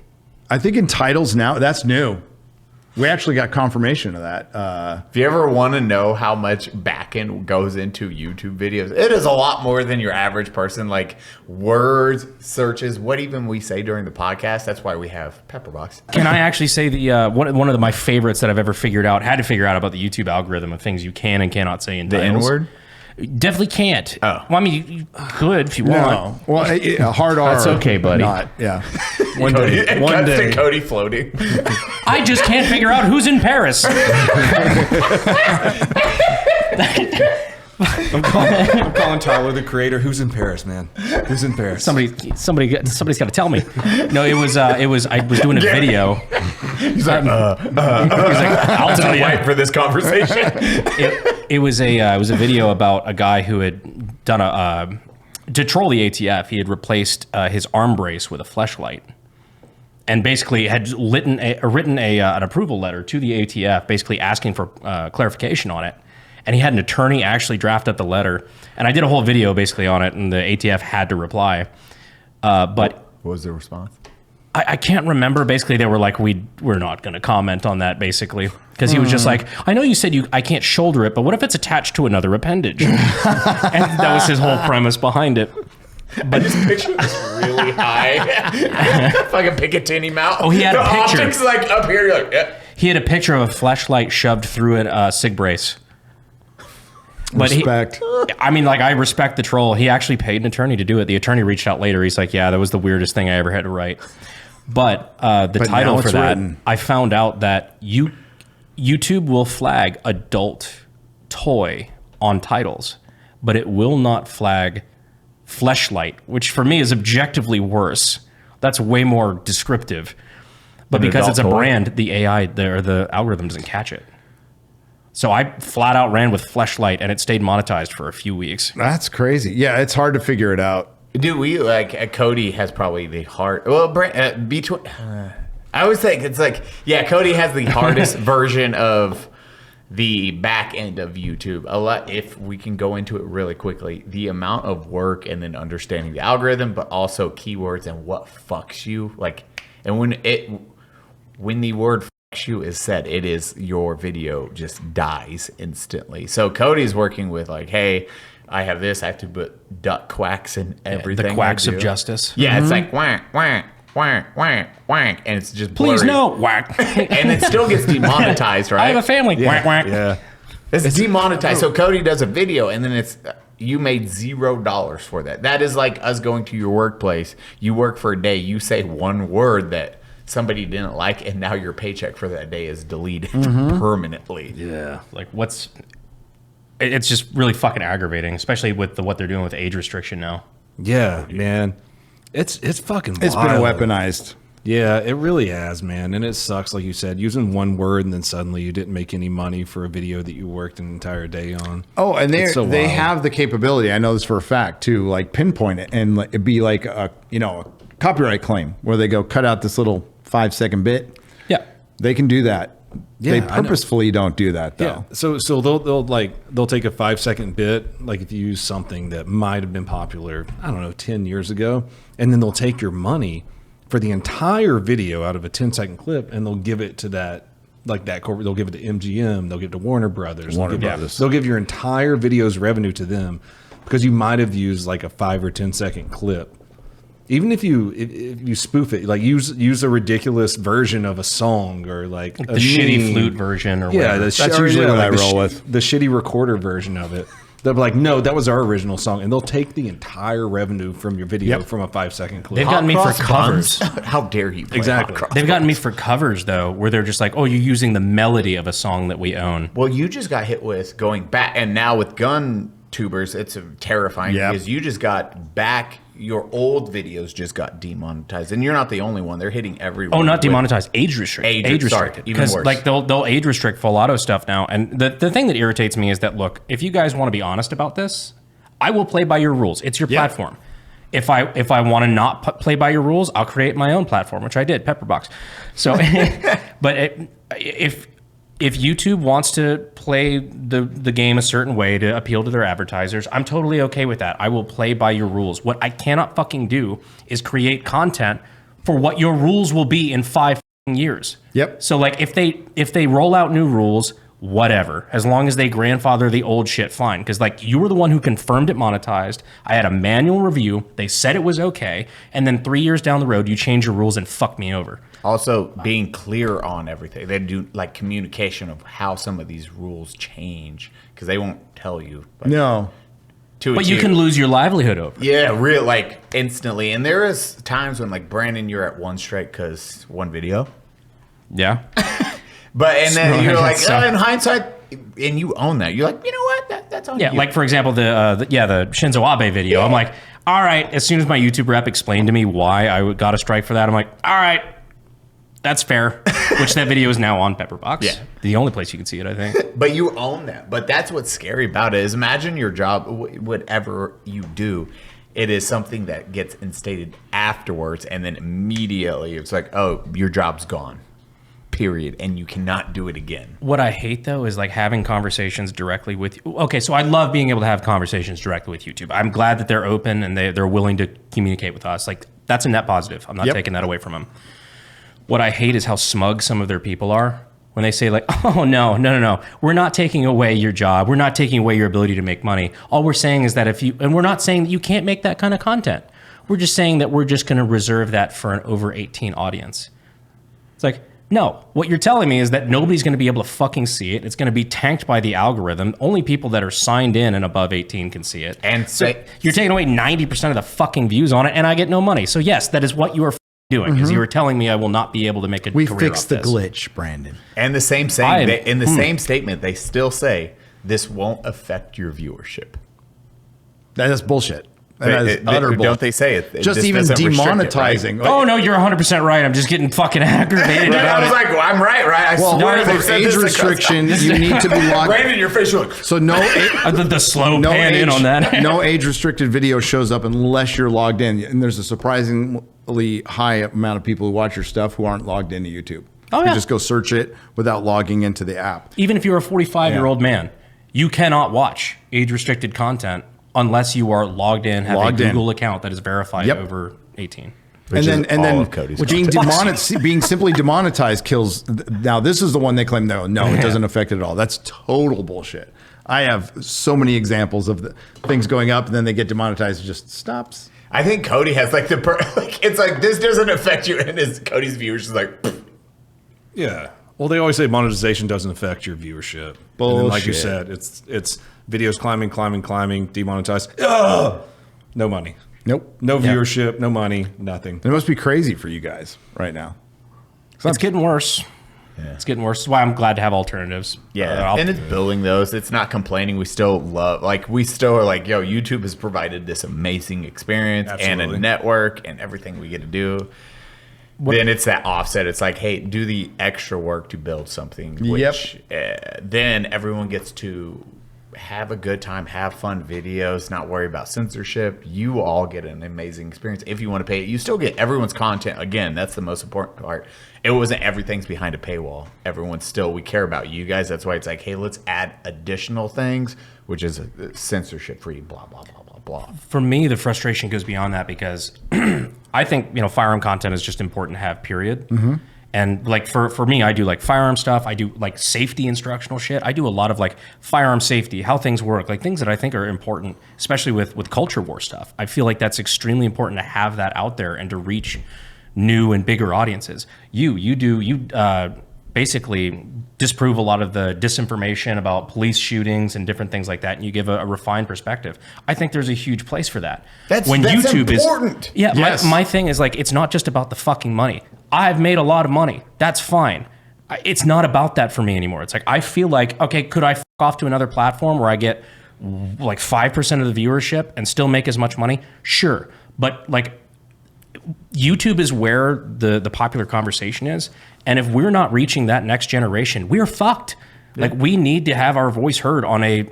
I think in titles now, that's new. We actually got confirmation of that. If you ever want to know how much backend goes into YouTube videos, it is a lot more than your average person. Like words, searches, what even we say during the podcast. That's why we have Pepperbox. Can I actually say the one of my favorites that I've ever had to figure out about the YouTube algorithm of things you can and cannot say in The titles? N-word? Definitely can't. Oh. Well, I mean, you could if you want. Well, a hard R. That's okay, buddy. Not, yeah. One day. One day. Cody floating. I just can't figure out who's in Paris. I'm calling Tyler the creator. Who's in Paris, man? Who's in Paris? Somebody's got to tell me. No, it was I was doing a video. He's like, I'll tell you. Wait for this conversation. It was a video about a guy who had done to troll the ATF. He had replaced his arm brace with a fleshlight, and basically had written an approval letter to the ATF, basically asking for clarification on it. And he had an attorney actually draft up the letter, and I did a whole video basically on it, and the ATF had to reply. But what was the response? I can't remember. Basically, they were like, we're not going to comment on that, basically. Because he was just like, I know you said I can't shoulder it, but what if it's attached to another appendage? And that was his whole premise behind it. But I just picture this really high, fucking Picatinny mount. Oh, he had a picture. The optics like up here, you're like, yeah. He had a picture of a fleshlight shoved through a sig brace. But Respect. I respect the troll. He actually paid an attorney to do it. The attorney reached out later. He's like, yeah, that was the weirdest thing I ever had to write. But the title for that, I found out that YouTube will flag adult toy on titles, but it will not flag fleshlight, which for me is objectively worse. That's way more descriptive. But because it's a brand, the AI, the algorithm doesn't catch it. So I flat out ran with fleshlight, and it stayed monetized for a few weeks. That's crazy. Yeah, it's hard to figure it out. Dude, we Cody has probably the hard. Well, between I always think it's like, yeah, Cody has the hardest version of the back end of YouTube. A lot, if we can go into it really quickly, the amount of work and then understanding the algorithm, but also keywords and what fucks you. Like, and when the word you is said, it is your video just dies instantly. So Cody's working with like, hey, I have this, I have to put duck quacks and everything. The quacks of justice. Yeah, it's like whack, whack, whack, whack, whack, and it's just blurry. Please no, whack. And it still gets demonetized, right? I have a family. Yeah. Whack, whack. Yeah. It's demonetized. So Cody does a video, and then it's you made $0 for that. That is like us going to your workplace. You work for a day, you say one word that somebody didn't like, and now your paycheck for that day is deleted permanently. Yeah. Like it's just really fucking aggravating, especially with what they're doing with age restriction now. Yeah, man. It's fucking wild. It's been weaponized. Yeah, it really has, man. And it sucks, like you said, using one word and then suddenly you didn't make any money for a video that you worked an entire day on. Oh, and they have the capability, I know this for a fact, to like pinpoint it and it'd be like a copyright claim where they go cut out this little 5-second bit. Yeah. They can do that. Yeah, they purposefully don't do that though. Yeah. So they'll take a 5-second bit, like if you use something that might have been popular, I don't know, 10 years ago, and then they'll take your money for the entire video out of a 10-second clip, and they'll give it to that corporate. They'll give it to MGM. They'll give it to Warner Brothers. They'll give your entire video's revenue to them because you might have used like a 5 or 10-second clip. Even if you spoof it, like use a ridiculous version of a song or like the shitty flute version or whatever. That's usually what I roll with. The shitty recorder version of it. They'll be like, no, that was our original song. And they'll take the entire revenue from your video from a 5-second clip. They've gotten me for covers. How dare you? Exactly. They've gotten me for covers, though, where they're just like, oh, you're using the melody of a song that we own. Well, you just got hit with going back. And now with gun tubers, it's terrifying because you just got back. Your old videos just got demonetized, and you're not the only one. They're hitting everyone. Oh, not demonetized, age restricted. Age restricted, because like they'll age restrict full auto stuff now. And the thing that irritates me is that look, if you guys want to be honest about this, I will play by your rules. It's your platform. If I want to not play by your rules, I'll create my own platform, which I did, Pepperbox. So, but if YouTube wants to play the game a certain way to appeal to their advertisers, I'm totally okay with that. I will play by your rules. What I cannot fucking do is create content for what your rules will be in 5 years. Yep. So like if they roll out new rules, whatever, as long as they grandfather the old shit, fine. Because like you were the one who confirmed it monetized. I had a manual review. They said it was okay, and then 3 years down the road, you change your rules and fuck me over. Also, being clear on everything. They do like communication of how some of these rules change because they won't tell you. Like, No. But you can lose your livelihood over it. Yeah, real like instantly. And there is times when like Brandon, you're at one strike because one video. Yeah. But and then you're like, So- in hindsight, and you own that. You're like, you know what? That's on you. Yeah, like for example, the Shinzo Abe video. I'm like, all right. As soon as my YouTube rep explained to me why I got a strike for that, I'm like, all right, that's fair. Which that video is now on Pepperbox. Yeah, the only place you can see it, I think. But you own that. But that's what's scary about it. Is imagine your job, whatever you do, it is something that gets instated afterwards, and then immediately it's like, oh, your job's gone. Period, and you cannot do it again. What I hate though is like having conversations directly with. Okay, so I love being able to have conversations directly with YouTube. I'm glad that they're open and they're willing to communicate with us. Like that's a net positive. I'm not taking that away from them. What I hate is how smug some of their people are when they say like, "Oh no, we're not taking away your job. We're not taking away your ability to make money. All we're saying is that if you and we're not saying that you can't make that kind of content. We're just saying that we're just going to reserve that for an over 18 audience." It's like. No, what you're telling me is that nobody's going to be able to fucking see it. It's going to be tanked by the algorithm. Only people that are signed in and above 18 can see it. And so you're taking away 90% of the fucking views on it, and I get no money. So yes, that is what you are doing. Because you were telling me I will not be able to make a We career fixed the off this. glitch, Brandon. And the same saying, in the same statement, they still say this won't affect your viewership. That is bullshit. That is utter bullshit. Don't they say it? Just this even doesn't restrict it, demonetizing. right? Oh no, you're 100% right. I'm just getting fucking aggravated I about was it. like, well, I'm right. I Well, swear for they said age this restriction, you need to be logged. Brandon, your face look. So no, the slow pan in on that. No age restricted video shows up unless you're logged in, and there's a surprisingly high amount of people who watch your stuff who aren't logged into YouTube. Oh, You yeah. just go search it without logging into the app. Even if you're a 45-year-old man, you cannot watch age-restricted content unless you are logged in, have Logged a in. Google account that is verified Yep. over 18. And then being simply demonetized kills. Now this is the one they claim no, it doesn't affect it at all. That's total bullshit. I have so many examples of the things going up and then they get demonetized. It just stops. I think Cody has like it's like this doesn't affect you, and Cody's viewers is like, pfft. Yeah. Well, they always say monetization doesn't affect your viewership. And then, like you said, it's videos climbing, demonetized. Ugh! No money. Nope. No viewership, no money, nothing. It must be crazy for you guys right now. It's getting worse. Yeah. It's getting worse. That's why I'm glad to have alternatives. Yeah, and it's building those. It's not complaining. We still love, we still are like, yo, YouTube has provided this amazing experience and a network and everything we get to do. Then it's that offset. It's like, hey, do the extra work to build something, which then everyone gets to have a good time, have fun videos, not worry about censorship. You all get an amazing experience. If you want to pay it, you still get everyone's content. Again, that's the most important part. It wasn't everything's behind a paywall. Everyone's still, we care about you guys. That's why it's like, hey, let's add additional things, which is censorship free, blah, blah, blah, blah, blah. For me, the frustration goes beyond that because I think, firearm content is just important to have, period. Mm-hmm. And like for me, I do like firearm stuff. I do like safety instructional shit. I do a lot of like firearm safety, how things work, like things that I think are important, especially with culture war stuff. I feel like that's extremely important to have that out there and to reach new and bigger audiences. You basically disprove a lot of the disinformation about police shootings and different things like that, and you give a refined perspective. I think there's a huge place for that. That's YouTube important. My thing is like, it's not just about the fucking money. I've made a lot of money. That's fine. It's not about that for me anymore. It's like, I feel like, okay, could I off to another platform where I get like 5% of the viewership and still make as much money? Sure. But like, YouTube is where the popular conversation is. And if we're not reaching that next generation, we're fucked. Like, we need to have our voice heard on a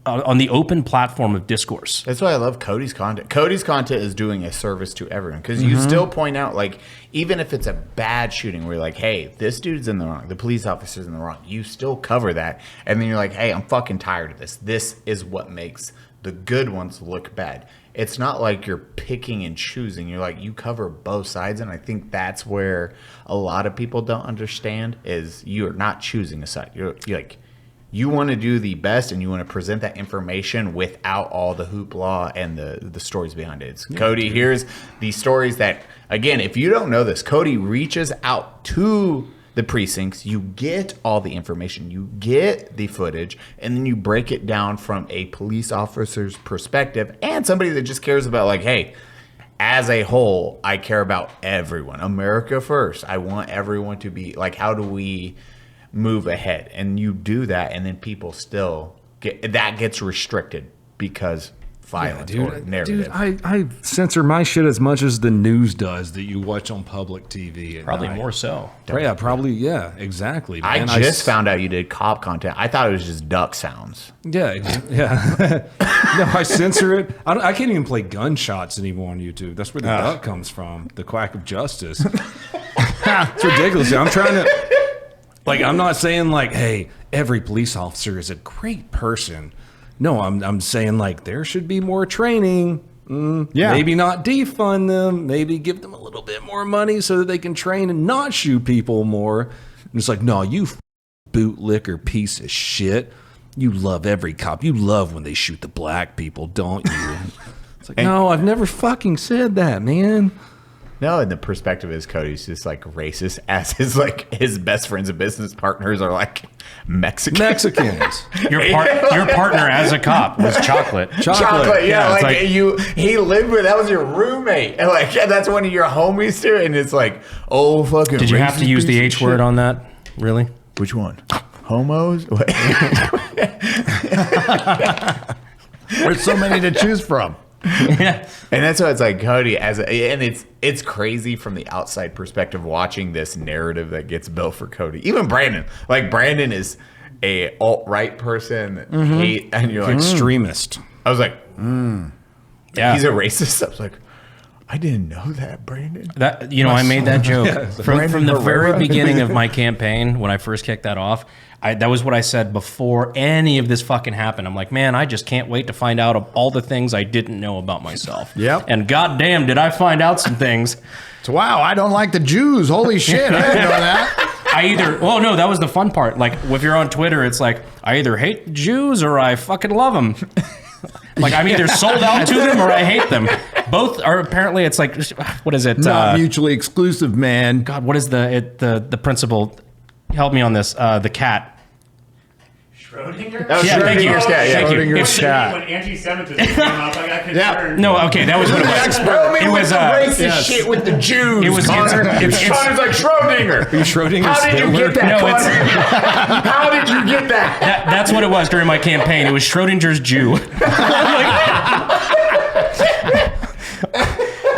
on the open platform of discourse. That's why I love Cody's content. Cody's content is doing a service to everyone because you still point out, like, even if it's a bad shooting where you're like, hey, this dude's in the wrong, the police officer's in the wrong, you still cover that. And then you're like, hey, I'm fucking tired of this. This is what makes the good ones look bad. It's not like you're picking and choosing. You're like, you cover both sides. And I think that's where a lot of people don't understand is you're not choosing a side. You're like, you want to do the best and you want to present that information without all the hoopla and the stories behind it. Cody, here's the stories that, again, if you don't know this, Cody reaches out to the precincts, you get all the information, you get the footage, and then you break it down from a police officer's perspective and somebody that just cares about, like, hey, as a whole, I care about everyone. America first. I want everyone to be, like, how do we move ahead? And you do that, and then people still gets restricted because violence or narrative. Dude, I censor my shit as much as the news does that you watch on public TV. Probably more so. Yeah, probably. Yeah, exactly. Man. I just found out you did cop content. I thought it was just duck sounds. Yeah. No, I censor it. I can't even play gunshots anymore on YouTube. That's where the duck comes from. The quack of justice. It's ridiculous. I'm trying to... Like, I'm not saying, like, hey, every police officer is a great person. No, I'm saying, like, there should be more training. Maybe not defund them. Maybe give them a little bit more money so that they can train and not shoot people more. And it's like, no, you bootlicker piece of shit. You love every cop. You love when they shoot the black people, don't you? It's like, no, I've never fucking said that, man. No, and the perspective is Cody's just like racist as his best friends and business partners are like Mexicans. Your partner as a cop was chocolate. Chocolate, yeah. He lived with, that was your roommate. And like, that's one of your homies too. And it's like, oh, fucking. Did you have to use the H word on that? Really? Which one? Homos? There's so many to choose from. Yeah. And that's why it's like Cody and it's crazy from the outside perspective watching this narrative that gets built for Cody. Even Brandon. Like, Brandon is a alt-right person, hate, and you're like extremist. I was like, yeah, he's a racist. I was like, I didn't know that, Brandon. That, you know, I made that joke from the very beginning of my campaign when I first kicked that off. That was what I said before any of this fucking happened. I'm like, man, I just can't wait to find out of all the things I didn't know about myself. Yep. And goddamn, did I find out some things. So, wow, I don't like the Jews. Holy shit, I didn't know that. Well, no, that was the fun part. Like, if you're on Twitter, it's like, I either hate Jews or I fucking love them. Like, I'm either sold out to them or I hate them. Both are apparently, it's like, what is it? Not mutually exclusive, man. God, what is the principle? Help me on this. The cat. Schrodinger? Oh, yeah, thank you. Schrodinger's cat. When anti-Semitism came up, I got concerned. No, okay, that was what it was. It was racist shit with the Jews. It was Connor's like Schrodinger. Schrodinger's How did you get that? Hitler? How did you get that? That's what it was during my campaign. It was Schrodinger's Jew.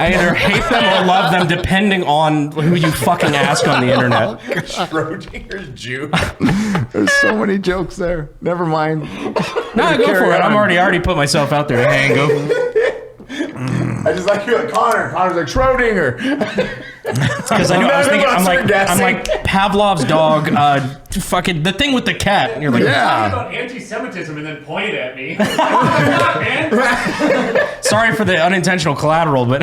I either hate them or love them, depending on who you fucking ask on the internet. Schrodinger's Jew. There's so many jokes there. Never mind. No, go for it. I'm already put myself out there. Hey, go. I just like you, like Connor. Connor's like Schrodinger. Because I was thinking, I'm like Pavlov's dog. Fucking the thing with the cat. And you're like, yeah. About anti-Semitism and then pointed at me. Oh, man. Sorry for the unintentional collateral, but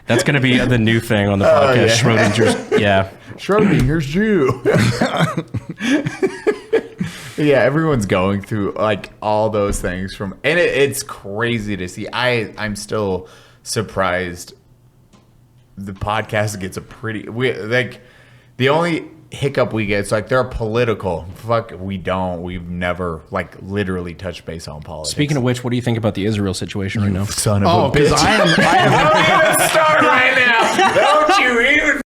that's going to be the new thing on the podcast. Schrodinger's Jew. Yeah, everyone's going through like all those things and it's crazy to see. I'm still surprised. The podcast gets the only hiccup we get is like they're political. Fuck, we've never like literally touched base on politics. Speaking of which, what do you think about the Israel situation right now? Son of a bitch. Don't even start right now. Don't you even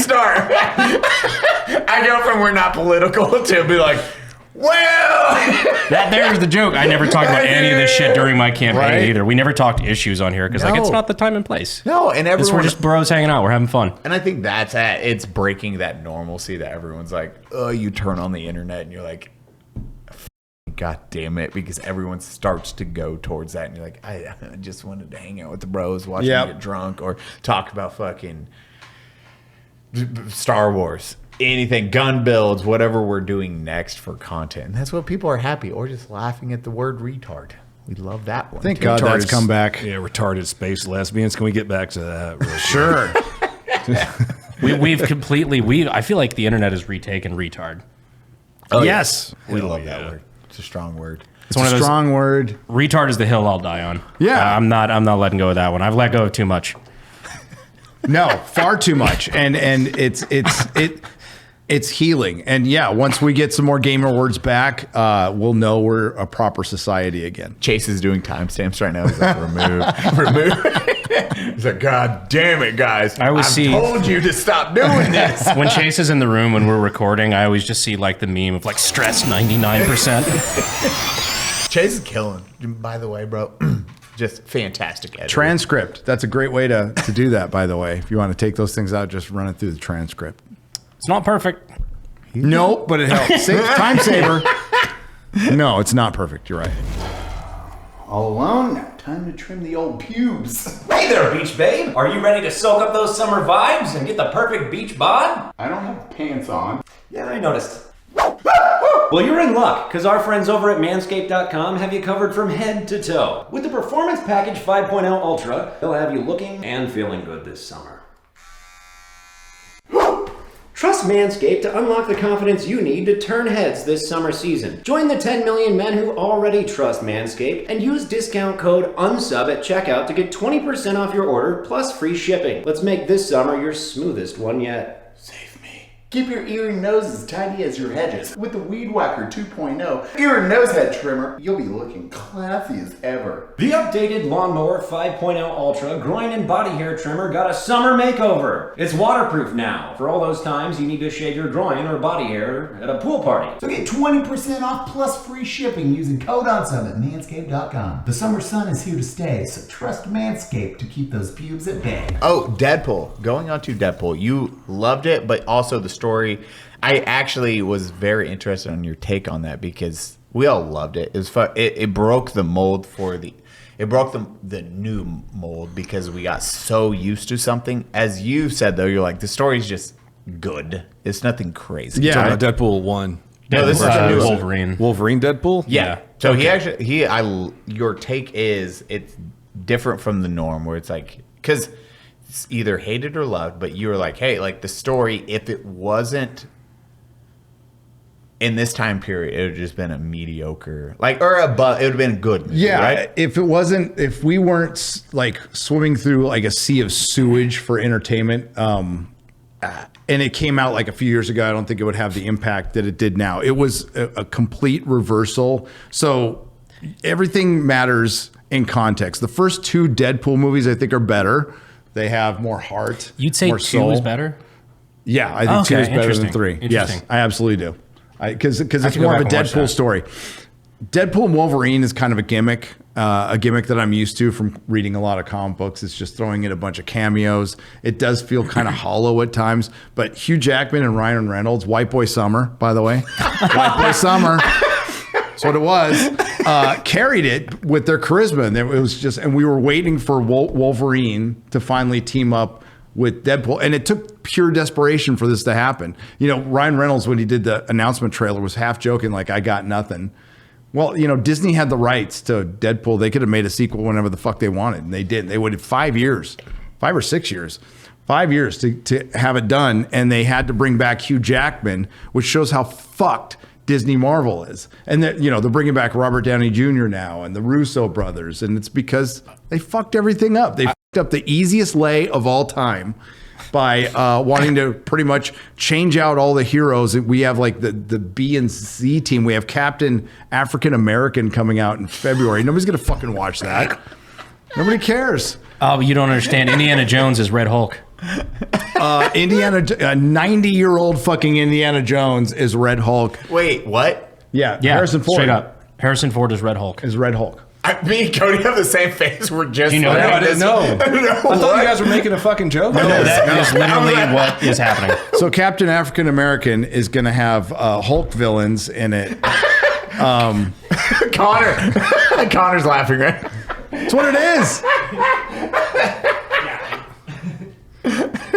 start. I go from we're not political to be like, well, There's the joke. I never talked about any of this shit during my campaign either. We never talked issues on here because like it's not the time and place. No, and everyone, we're just bros hanging out. We're having fun. And I think it's breaking that normalcy that everyone's like, oh, you turn on the internet and you're like, God damn it, because everyone starts to go towards that and you're like, I just wanted to hang out with the bros, watch them get drunk or talk about fucking Star Wars, anything, gun builds, whatever we're doing next for content. And that's what people are happy, or just laughing at the word retard. We love that one. Thank God that's come back. Yeah, retarded space lesbians. Can we get back to that? Really Sure. We've completely, I feel like the internet has retaken retard. Oh, yes. We love that word. It's a strong word. It's one of those, strong word. Retard is the hill I'll die on. Yeah. I'm not letting go of that one. I've let go of too much. No, far too much. And it's healing. And yeah, once we get some more gamer words back, we'll know we're a proper society again. Chase is doing timestamps right now. He's like, remove. He's like, God damn it, guys. I told you to stop doing this. When Chase is in the room when we're recording, I always just see like the meme of like stress 99%. Chase is killing. By the way, bro. Just fantastic editor. Transcript. That's a great way to do that, by the way. If you want to take those things out, just run it through the transcript. It's not perfect. No, but it helps. Time saver. No, it's not perfect. You're right. All alone? Now time to trim the old pubes. Hey there, beach babe. Are you ready to soak up those summer vibes and get the perfect beach bod? I don't have pants on. Yeah, I noticed. Well, you're in luck, because our friends over at MANSCAPED.com have you covered from head to toe. With the Performance Package 5.0 Ultra, they'll have you looking and feeling good this summer. Trust Manscaped to unlock the confidence you need to turn heads this summer season. Join the 10 million men who already trust Manscaped and use discount code UNSUB at checkout to get 20% off your order plus free shipping. Let's make this summer your smoothest one yet. Keep your ear and nose as tidy as your hedges. With the Weed Whacker 2.0 ear and nose head trimmer, you'll be looking classy as ever. The updated Lawnmower 5.0 Ultra groin and body hair trimmer got a summer makeover. It's waterproof now for all those times you need to shave your groin or body hair at a pool party. So get 20% off plus free shipping using code UNSUB at manscaped.com. The summer sun is here to stay, so trust Manscaped to keep those pubes at bay. Oh, Deadpool. Going on to Deadpool. You loved it, but also the story. I actually was very interested in your take on that because we all loved it. It was fun. It broke the mold it broke the new mold because we got so used to something. As you said though, you're like, the story's just good. It's nothing crazy. Yeah, talking about Deadpool 1. No, this is a new Wolverine. Wolverine Deadpool? Yeah. So okay. Your take is it's different from the norm where it's like, because it's either hated or loved, but you were like, hey, like the story, if it wasn't in this time period, it would have just been a mediocre, like, or above, it would have been good movie, yeah, right? If we weren't like swimming through like a sea of sewage for entertainment, and it came out like a few years ago, I don't think it would have the impact that it did now. It was a complete reversal. So everything matters in context. The first two Deadpool movies I think are better. They have more heart. You'd say more 2 soul. is better? Yeah, I think 2 is better than 3. Yes, I absolutely do. Because it's more of a Deadpool story. Deadpool and Wolverine is kind of a gimmick that I'm used to from reading a lot of comic books. It's just throwing in a bunch of cameos. It does feel kind of hollow at times. But Hugh Jackman and Ryan Reynolds, White Boy Summer, by the way. White Boy Summer. That's what it was. Carried it with their charisma. And it was just, and we were waiting for Wolverine to finally team up with Deadpool. And it took pure desperation for this to happen. You know, Ryan Reynolds, when he did the announcement trailer, was half joking, like, I got nothing. Well, you know, Disney had the rights to Deadpool. They could have made a sequel whenever the fuck they wanted. And they didn't. They waited 5 years, 5 or 6 years. 5 years to have it done. And they had to bring back Hugh Jackman, which shows how fucked Disney Marvel is. And that, you know, they're bringing back Robert Downey Jr. now and the Russo brothers. And it's because they fucked everything up. They fucked up the easiest lay of all time by wanting to pretty much change out all the heroes. We have like the B and Z team. We have Captain African American coming out in February. Nobody's going to fucking watch that. Nobody cares. Oh, but you don't understand. Indiana Jones is Red Hulk. A 90-year-old fucking Indiana Jones is Red Hulk. Wait, what? Yeah, Yeah, Harrison Ford. straight up. Harrison Ford is Red Hulk. Me and Cody have the same face. We're just. You know like, that? I didn't know. I thought you guys were making a fucking joke. No, that is literally what is happening. So Captain African American is going to have Hulk villains in it. Connor's laughing, right? That's what it is.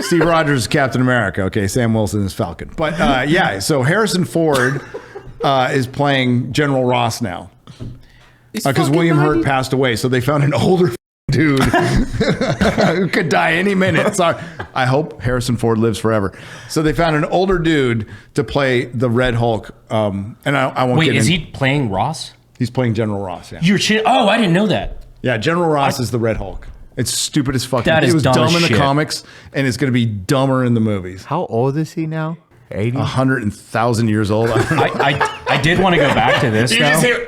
Steve Rogers is Captain America. Okay, Sam Wilson is Falcon. But yeah, so Harrison Ford is playing General Ross now. Because William Hurt passed away, so they found an older dude who could die any minute. So I hope Harrison Ford lives forever. So they found an older dude to play the Red Hulk. And I won't Wait, get is he playing Ross? He's playing General Ross, yeah. You're Oh, I didn't know that. Yeah, General Ross is the Red Hulk. It's stupid as fuck. That is it was dumb dumb as in the shit. comics, and it's going to be dumber in the movies. How old is he now? 80? 100,000 years old. I did want to go back to this, though.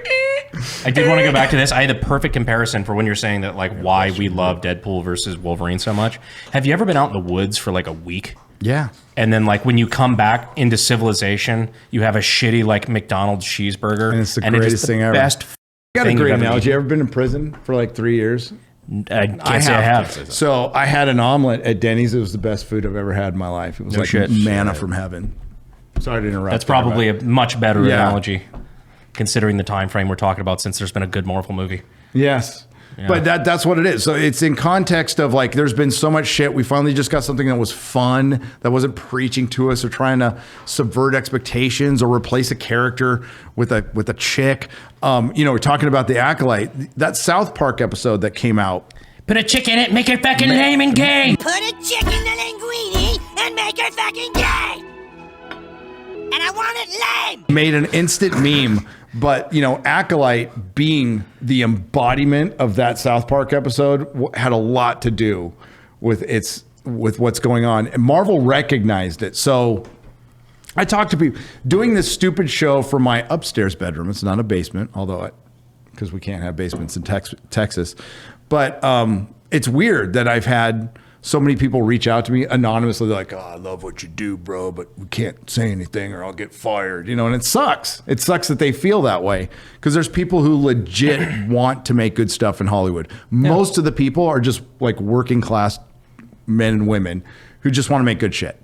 I did want to go back to this. I had the perfect comparison for when you're saying that, like, why we love Deadpool versus Wolverine so much. Have you ever been out in the woods for like a week? Yeah. And then, like, when you come back into civilization, you have a shitty, like, McDonald's cheeseburger. And it's the greatest thing ever. Best I got a thing great you've ever analogy. eaten. You ever been in prison for like 3 years? I can't say I have. So I had an omelet at Denny's. It was the best food I've ever had in my life. It was No like shit. manna from heaven. Sorry to interrupt. That's probably a much better Yeah. analogy, considering the time frame we're talking about, since there's been a good Marvel movie. Yes. Yeah. But that's what it is. So it's in context of like, there's been so much shit. We finally just got something that was fun, that wasn't preaching to us or trying to subvert expectations or replace a character with a chick. We're talking about the Acolyte, that South Park episode that came out. Put a chick in it, make her fucking lame and gay. Put a chick in the linguine and make her fucking gay. And I want it lame. Made an instant meme, but Acolyte being the embodiment of that South Park episode had a lot to do with what's going on. And Marvel recognized it. So I talked to people doing this stupid show from my upstairs bedroom. It's not a basement, although because we can't have basements in Texas. But it's weird that I've had so many people reach out to me anonymously. They're like, "Oh, I love what you do, bro, but we can't say anything or I'll get fired." And it sucks. It sucks that they feel that way because there's people who legit want to make good stuff in Hollywood. Most of the people are just like working class men and women who just want to make good shit.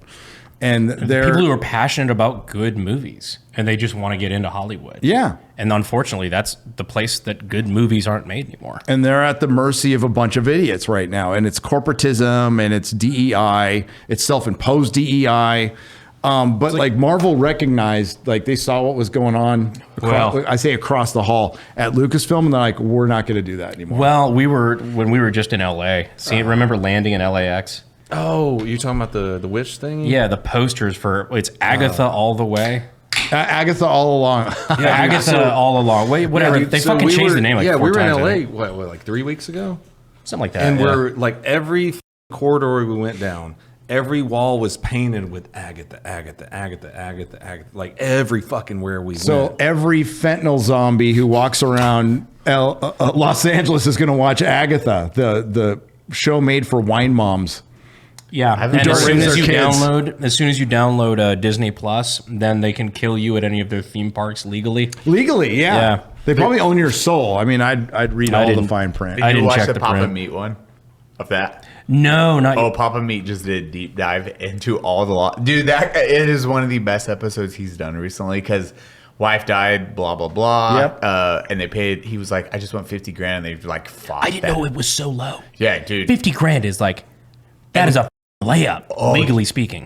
And they're people who are passionate about good movies and they just want to get into Hollywood. Yeah. And unfortunately, that's the place that good movies aren't made anymore. And they're at the mercy of a bunch of idiots right now. And it's corporatism and it's DEI. It's self-imposed DEI. But like Marvel recognized, like they saw what was going on. Across the hall at Lucasfilm, and they're like, "We're not going to do that anymore." Well, when we were just in LA. Remember landing in LAX? Oh, you're talking about the witch thing? Yeah, the posters for it's Agatha all the way. Agatha all along. Yeah, Agatha all along. Wait, whatever. Yeah, dude, they so fucking changed the name like 4 we were times. in LA, what, like 3 weeks ago? Something like that. And we're like every corridor we went down, every wall was painted with Agatha, Agatha, Agatha, Agatha, Agatha. Like every fucking where we So went. every fentanyl zombie who walks around Los Angeles is going to watch Agatha, the show made for wine moms. Yeah, and as soon as you download Disney Plus, then they can kill you at any of their theme parks legally. Legally, yeah. They probably own your soul. I mean, I'd read all the fine print. Did you watch the Papa Meat one of that? No, not. Oh, Papa Meat just did a deep dive into all the dude. That it is one of the best episodes he's done recently because wife died, blah blah blah. Yep. And they paid. He was like, I just want $50,000. And they like fought. I didn't know it was so low. Yeah, dude. $50,000 is like that is a layup, legally speaking.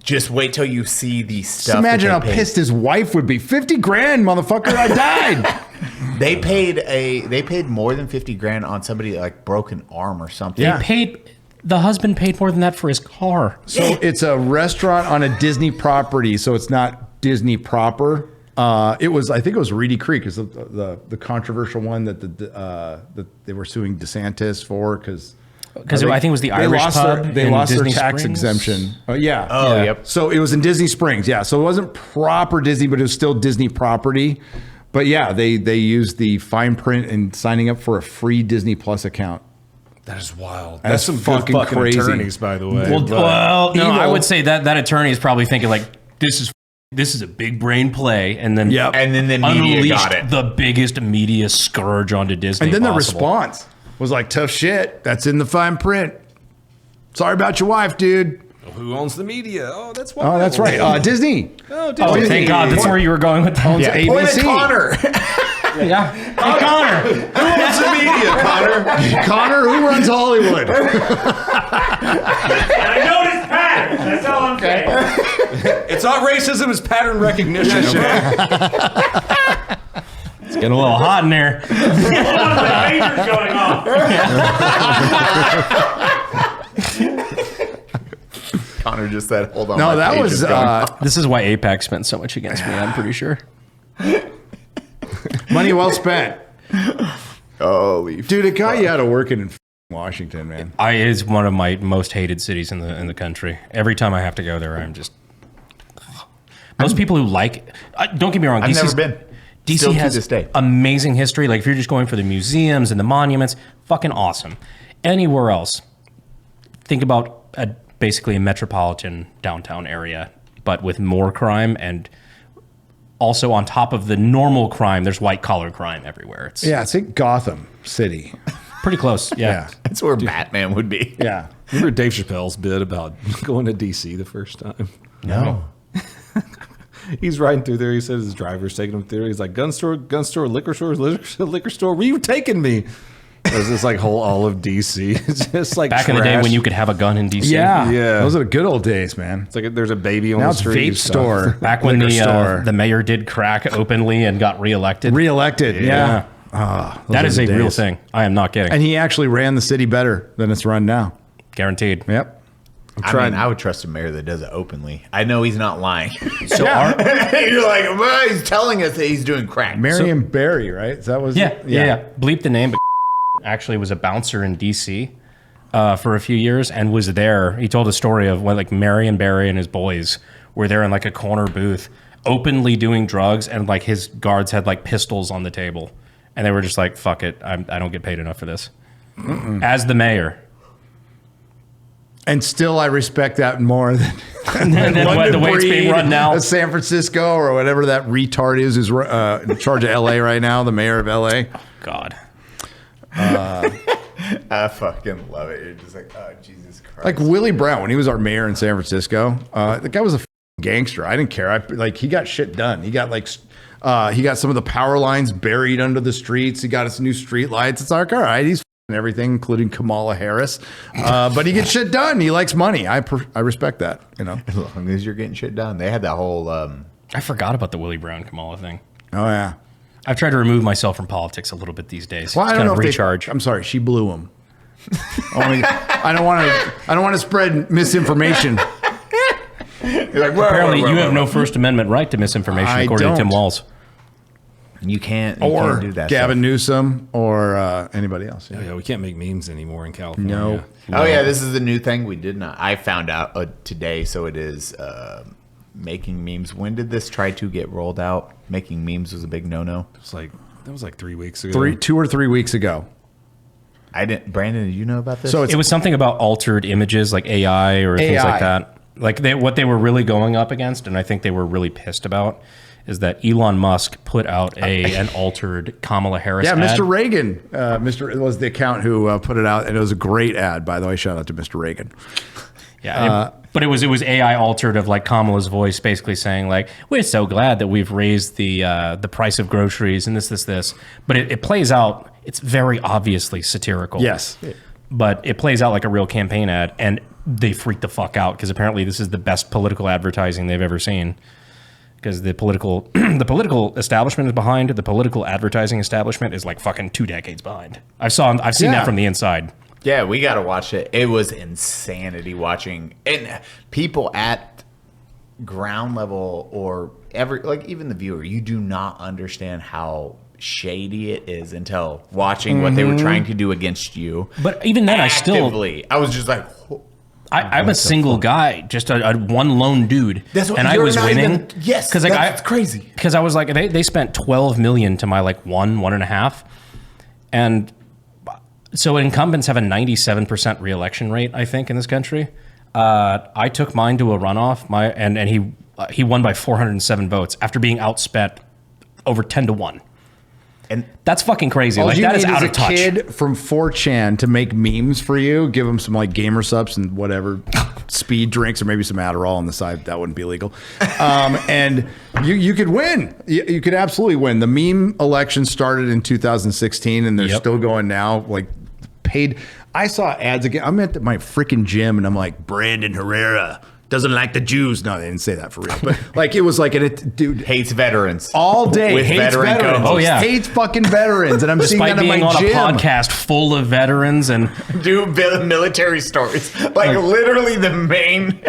Just wait till you see the stuff. Just imagine how that they paid. pissed his wife would be. $50,000, motherfucker! I died. They paid more than $50,000 on somebody that, like broke an arm or something. Yeah. The husband paid more than that for his car. So it's a restaurant on a Disney property, so it's not Disney proper. I think it was Reedy Creek is the controversial one that they were suing DeSantis for because I think it was the Irish pub. They in lost Disney their tax Springs? exemption. Yeah. Oh, yep. So it was in Disney Springs. Yeah. So it wasn't proper Disney, but it was still Disney property. But yeah, they used the fine print and signing up for a free Disney Plus account. That is wild. That's some fucking good fucking crazy. attorneys, by the way. Well, no, I would say that attorney is probably thinking like, this is this is a big brain play, and then and then the media got it. The biggest media scourge onto Disney. And then the possible. response was like, tough shit. That's in the fine print. Sorry about your wife, dude. Who owns the media? Oh, that's why. Oh, that's right. Disney. Oh, Oh, Disney. thank God. That's where you were going with that. Owns ABC. Point at Connor. Yeah. Hey, Connor. Who owns the media, Connor? Connor, who runs Hollywood? I noticed patterns. That's all I'm saying. It's not racism, it's pattern recognition. Okay? It's getting a little hot in there. The pager's going off. Connor just said, hold on. No, my that page was is going off. This is why Apex spent so much against me, I'm pretty sure. Money well spent. Holy Dude, it got you out of working in Washington, man. It's one of my most hated cities in the country. Every time I have to go there, I'm just... Most people who like... don't get me wrong. I've never been. Still DC to has this day. amazing history. Like, if you're just going for the museums and the monuments, fucking awesome. Anywhere else, think about basically a metropolitan downtown area, but with more crime, and also on top of the normal crime, there's white-collar crime everywhere. It's It's in Gotham City. pretty close, yeah. That's where Batman would be. Yeah. Remember Dave Chappelle's bit about going to DC the first time? No. He's riding through there. He said his driver's taking him through. He's like, gun store, liquor store, liquor store. Where you taking me? There's this like whole all of DC. It's just like Back in the day when you could have a gun in DC. Yeah. Yeah. Those are the good old days, man. It's like there's a baby on Now the it's street. vape store. Back when liquor store. the mayor did crack openly and got reelected. Reelected, yeah. Those That are is the a real days. thing. I am not kidding. And he actually ran the city better than it's run now. Guaranteed. Yep. I would trust a mayor that does it openly. I know he's not lying. So You're like, well, he's telling us that he's doing crack. Marion Barry, right? That was yeah. Bleep the name, but actually was a bouncer in DC for a few years and was there. He told a story of when like Marion Barry and his boys were there in like a corner booth openly doing drugs, and like his guards had like pistols on the table, and they were just like, fuck it, I don't get paid enough for this. As the mayor. And still, I respect that more than the way it's being run now. San Francisco or whatever that retard is who's in charge of LA right now, the mayor of LA. God. I fucking love it. You're just like, oh, Jesus Christ. Like Willie Brown, when he was our mayor in San Francisco, the guy was a gangster. I didn't care. He got shit done. He got he got some of the power lines buried under the streets. He got us new street lights. It's like, all right, he's everything, including Kamala Harris. But he gets shit done. He likes money. I respect that, you know. As long as you're getting shit done. They had that whole... I forgot about the Willie Brown Kamala thing. Oh, yeah. I've tried to remove myself from politics a little bit these days. Well, I don't kind know of if recharge. I'm sorry, she blew him. I don't want to spread misinformation. You're like, Apparently, you have no First Amendment right to misinformation, I according to Tim don't. Walls. You can't Or do that Gavin Newsom or anybody else. Yeah, we can't make memes anymore in California. No. Oh, yeah, this is the new thing we did not... I found out today, so it is making memes. When did this try to get rolled out? Making memes was a big no-no. That was like 3 weeks ago. 2 or 3 weeks ago. I didn't... Brandon, did you know about this? So It was something about altered images, like AI or things like that. Like what they were really going up against, and I think they were really pissed about, is that Elon Musk put out an altered Kamala Harris Yeah, ad. Mr. Reagan. It was the account who put it out, and it was a great ad, by the way. Shout out to Mr. Reagan. Yeah, but it was AI altered of like Kamala's voice, basically saying like, "We're so glad that we've raised the price of groceries and this." But it plays out. It's very obviously satirical. Yes, but it plays out like a real campaign ad, and they freak the fuck out because apparently this is the best political advertising they've ever seen. Because the political establishment is behind. The political advertising establishment is like fucking 2 decades behind. I've seen that from the inside. Yeah, we got to watch it. It was insanity watching. And people at ground level or even the viewer, you do not understand how shady it is until watching what they were trying to do against you. But even then, I was just like... I'm a single guy, just a one lone dude, That's and I was winning. Yes, because that's crazy. Because I was like, they spent $12 million to my like 1.5, and so incumbents have a 97% reelection rate, I think, in this country. I took mine to a runoff, and he he won by 407 votes after being outspent over 10-1. And that's fucking crazy. All Like you that is need out is of a touch. kid from 4chan to make memes for you. Give them some like gamer subs and whatever speed drinks or maybe some Adderall on the side. That wouldn't be illegal. And you could win. You could absolutely win. The meme election started in 2016 and they're still going now. Like paid. I saw ads again. I'm at my freaking gym and I'm like, Brandon Herrera doesn't like the Jews. No, they didn't say that for real. But like it was like, dude hates veterans all day. with Hates veteran veterans. co-hosts. Oh, yeah. Hates fucking veterans. And I'm seeing Despite that in being my on gym. a podcast full of veterans and do military stories, like literally the main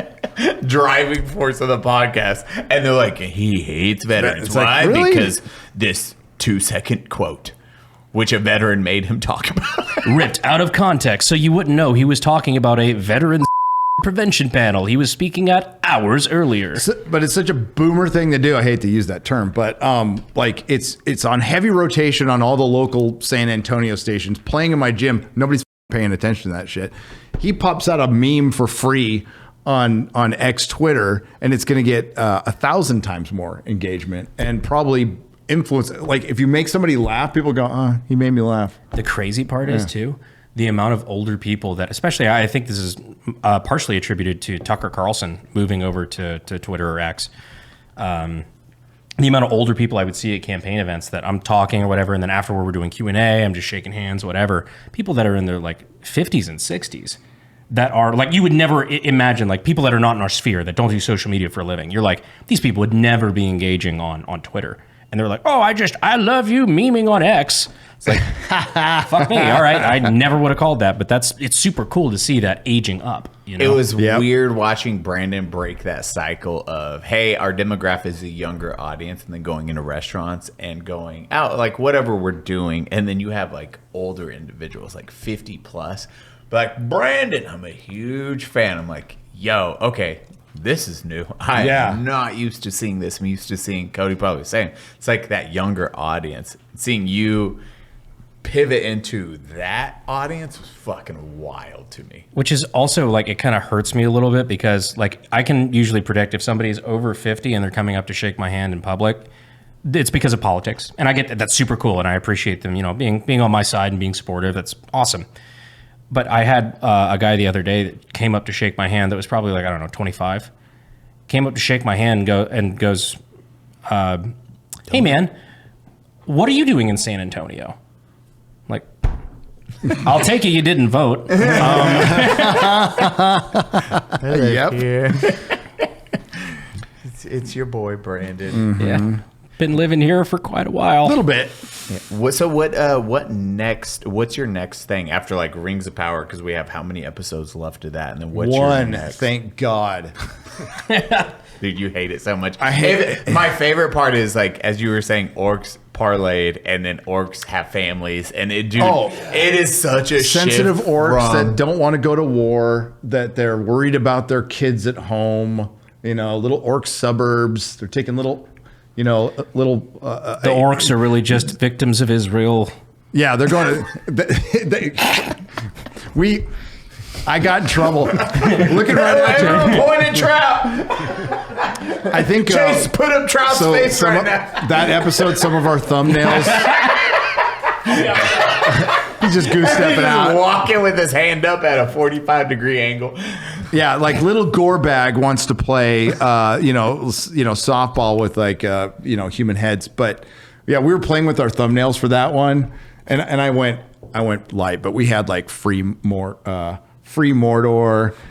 driving force of the podcast, and they're like, he hates veterans. It's Why? like, really? Because this 2-second quote, which a veteran made him talk about, ripped out of context, so you wouldn't know he was talking about a veterans prevention panel he was speaking at hours earlier. But it's such a boomer thing to do. I hate to use that term, but like it's on heavy rotation on all the local San Antonio stations, playing in my gym. Nobody's paying attention to that shit. He pops out a meme for free on X Twitter, and it's going to get 1,000 times more engagement and probably influence. Like if you make somebody laugh, people go, he made me laugh. The crazy part is too, the amount of older people that, especially, I think this is partially attributed to Tucker Carlson moving over to Twitter or X. The amount of older people I would see at campaign events that I'm talking or whatever, and then afterward we're doing Q&A, I'm just shaking hands, whatever. People that are in their like 50s and 60s that are like, you would never imagine, like people that are not in our sphere, that don't do social media for a living. You're like, these people would never be engaging on Twitter. And they're like, I love you memeing on X. It's like, fuck me. All right. I never would have called that, but it's super cool to see that aging up. You know? It was weird watching Brandon break that cycle of, hey, our demographic is a younger audience, and then going into restaurants and going out, like whatever we're doing. And then you have like older individuals, like 50 plus. But like, Brandon, I'm a huge fan. I'm like, yo, okay, this is new. I am not used to seeing this. I'm used to seeing Cody probably saying it's like that younger audience. Seeing you pivot into that audience was fucking wild to me. Which is also like, it kind of hurts me a little bit because like I can usually predict if somebody's over 50 and they're coming up to shake my hand in public, it's because of politics. And I get that. That's super cool. And I appreciate them, being on my side and being supportive. That's awesome. But I had a guy the other day that came up to shake my hand that was probably like, I don't know, 25. Came up to shake my hand and goes, hey man, what are you doing in San Antonio? Like, I'll take it you didn't vote. Yep. It's your boy, Brandon. Mm-hmm. Yeah. Been living here for quite a while. A little bit. Yeah. So what next? What's your next thing after like Rings of Power? Because we have how many episodes left of that? And then what's your next? Thank God. Dude, you hate it so much. I hate it. My favorite part is like, as you were saying, orcs parlayed, and then orcs have families, and it is such a sensitive shift orcs from, that don't want to go to war, that they're worried about their kids at home. Little orc suburbs. They're taking little. The orcs are really just victims of Israel. Yeah, they're going to. I got in trouble. Looking right at you. Pointed trap. I think Chase put up Trout's face right now. That episode, some of our thumbnails. He's just goose stepping out, walking with his hand up at a 45-degree angle. Yeah, like little Gorebag wants to play, softball with like, human heads. But yeah, we were playing with our thumbnails for that one, and I went light, but we had like free Mordor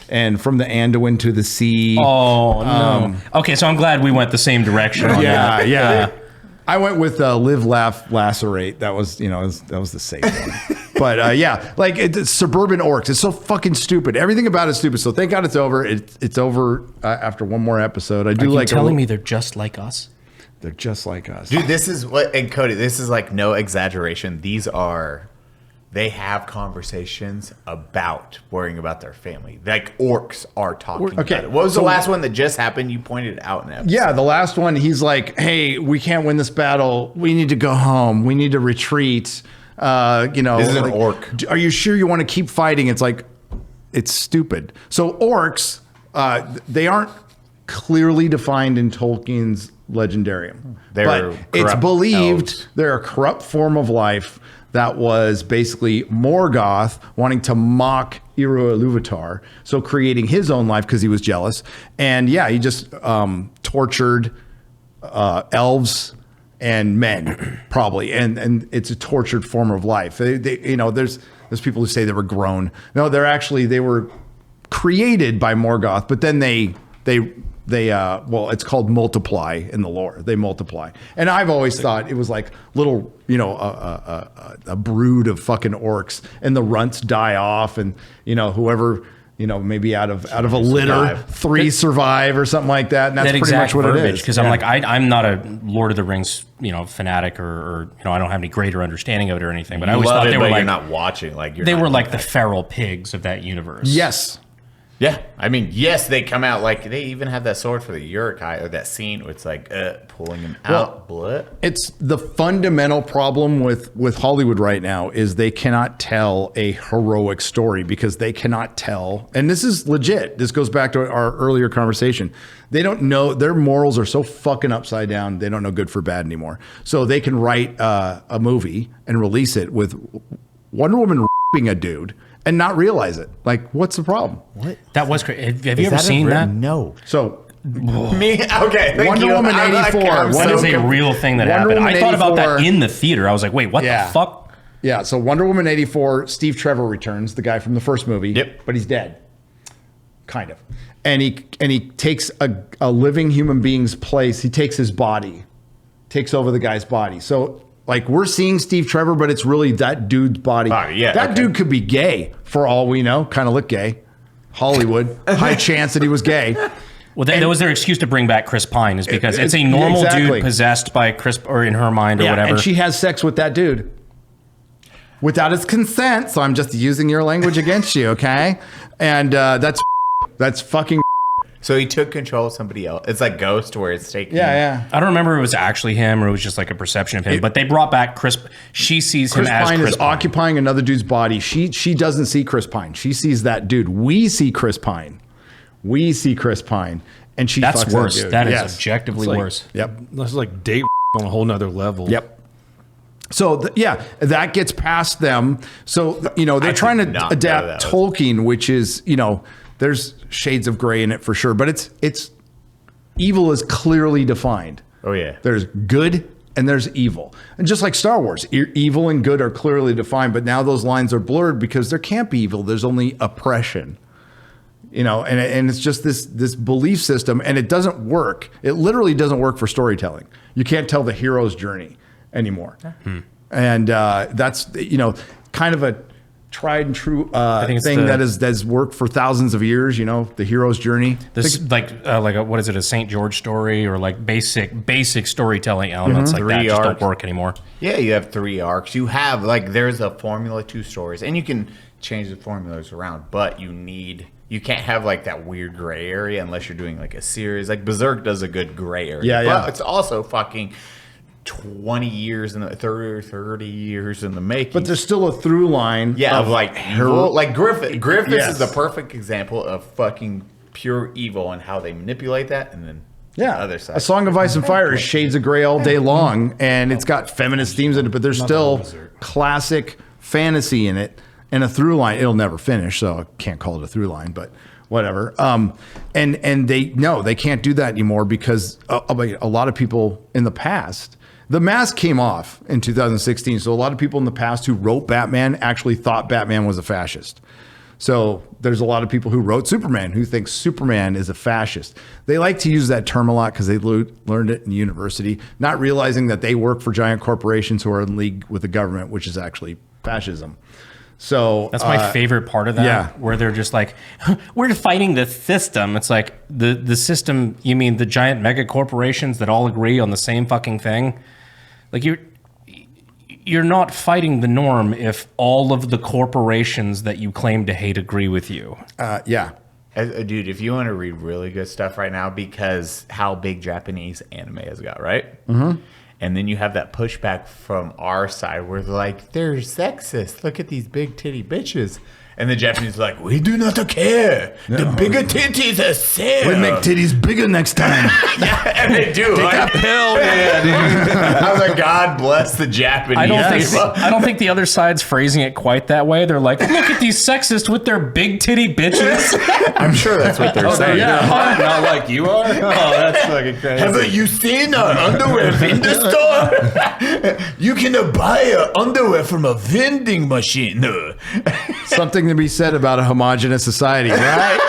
and From the Anduin to the Sea. Oh no. Okay, so I'm glad we went the same direction. On that. Yeah. I went with Live, Laugh, Lacerate. That was, that was the safe one. But like it's suburban orcs. It's so fucking stupid. Everything about it's stupid. So thank God it's over. It's over after one more episode. Are you telling me they're just like us? They're just like us, dude. This is what, and Cody, this is like no exaggeration. They have conversations about worrying about their family. Like orcs are talking about it. What was the last one that just happened? You pointed it out in episode. Yeah, the last one, he's like, hey, we can't win this battle. We need to go home. We need to retreat. This is an orc. Are you sure you want to keep fighting? It's like, it's stupid. So orcs, they aren't clearly defined in Tolkien's Legendarium. They're But it's corrupt believed elves. they're a corrupt form of life that was basically Morgoth wanting to mock Ilúvatar, so creating his own life because he was jealous. And yeah, he just tortured elves and men, probably, and it's a tortured form of life. There's people who say they were grown. No, they were created by Morgoth, but then they it's called multiply in the lore. They multiply, and I've always thought it was like little, a brood of fucking orcs, and the runts die off, and whoever. Maybe out of a litter, 3 survive or something like that. And that's pretty much what it is. Because I'm like, I'm not a Lord of the Rings, fanatic, or I don't have any greater understanding of it or anything. But I always thought they were like, you're not watching. They were like the feral pigs of that universe. Yes. Yeah, I mean, yes, they come out like they even have that sword for the Uruk-hai, or that scene where it's like pulling him out. Blood. It's the fundamental problem with Hollywood right now is they cannot tell a heroic story because they cannot tell, and this is legit. This goes back to our earlier conversation. They don't know, their morals are so fucking upside down. They don't know good for bad anymore. So they can write a movie and release it with Wonder Woman raping a dude and not realize it. Like, what's the problem? What? That was crazy. Have you ever seen that? No. So, me? Okay. Thank Wonder you. Woman 84. That is a real thing that Wonder happened. Woman I thought about that 84. in the theater. I was like, wait, what the fuck? Yeah, so Wonder Woman 84, Steve Trevor returns, the guy from the first movie. Yep. But he's dead. Kind of. And he takes a living human being's place. He takes his body. Takes over the guy's body. So, like, we're seeing Steve Trevor, but it's really that dude's body. That dude could be gay, for all we know. Kind of look gay. Hollywood. High chance that he was gay. Well, that was their excuse to bring back Chris Pine, is because it's a normal dude possessed by Chris, or in her mind, or whatever. And she has sex with that dude without his consent. So I'm just using your language against you, okay? And that's fucking. So he took control of somebody else. It's like Ghost, where it's taking. Yeah. I don't remember if it was actually him or it was just like a perception of him. But they brought back Chris. She sees him as Pine Chris is Pine. occupying another dude's body. She doesn't see Chris Pine. She sees that dude. We see Chris Pine. And she That's fucks worse. That, dude. That is objectively worse. Yep. That's like date on a whole nother level. Yep. So that gets past them. So they're trying to adapt Tolkien, which is there's shades of gray in it for sure, but it's evil is clearly defined. Oh yeah. There's good and there's evil, and just like Star Wars, evil and good are clearly defined. But now those lines are blurred because there can't be evil. There's only oppression. And it's just this belief system, and it doesn't work. It literally doesn't work for storytelling. You can't tell the hero's journey anymore. And that's kind of a tried and true thing that has worked for thousands of years. The hero's journey. This what is it, a St. George story, or like basic storytelling elements like that just don't work anymore. Yeah, you have 3 arcs. You have there's a formula, 2 stories, and you can change the formulas around, but you can't have that weird gray area unless you're doing a series. Like Berserk does a good gray area. But it's also fucking 20 years in the 30 years in the making. But there's still a through line. Yeah, of evil. Like Griffith. Griffith Yes. is the perfect example of fucking pure evil and how they manipulate that, and then the other side. A Song of Ice and Fire is shades of gray all day long, and it's got feminist themes in it, but there's still classic fantasy in it. And a through line, it'll never finish, so I can't call it a through line, but whatever. And they can't do that anymore because a lot of people in the past, the mask came off in 2016, so a lot of people in the past who wrote Batman actually thought Batman was a fascist. So there's a lot of people who wrote Superman who think Superman is a fascist. They like to use that term a lot because they learned it in university, not realizing that they work for giant corporations who are in league with the government, which is actually fascism. So that's my favorite part of that. Yeah. Where they're just like, we're fighting the system. It's like the system. You mean the giant mega corporations that all agree on the same fucking thing? Like you're not fighting the norm if all of the corporations that you claim to hate agree with you. Yeah. Dude, if you want to read really good stuff right now, because how big Japanese anime has got, right? Mm-hmm. And then you have that pushback from our side where they're like, they're sexist. Look at these big titty bitches. And the Japanese are like, we do not care. The bigger titties are sale. We make titties bigger next time. Yeah, and they do. Like, Hell yeah, dude. I was like, God bless the Japanese. I don't think the other side's phrasing it quite that way. They're like, look at these sexists with their big titty bitches. I'm sure that's what they're saying. Yeah, not like you are. Oh, that's fucking crazy. Haven't you seen our underwear vendor store? You can buy underwear from a vending machine. Something to be said about a homogenous society, right?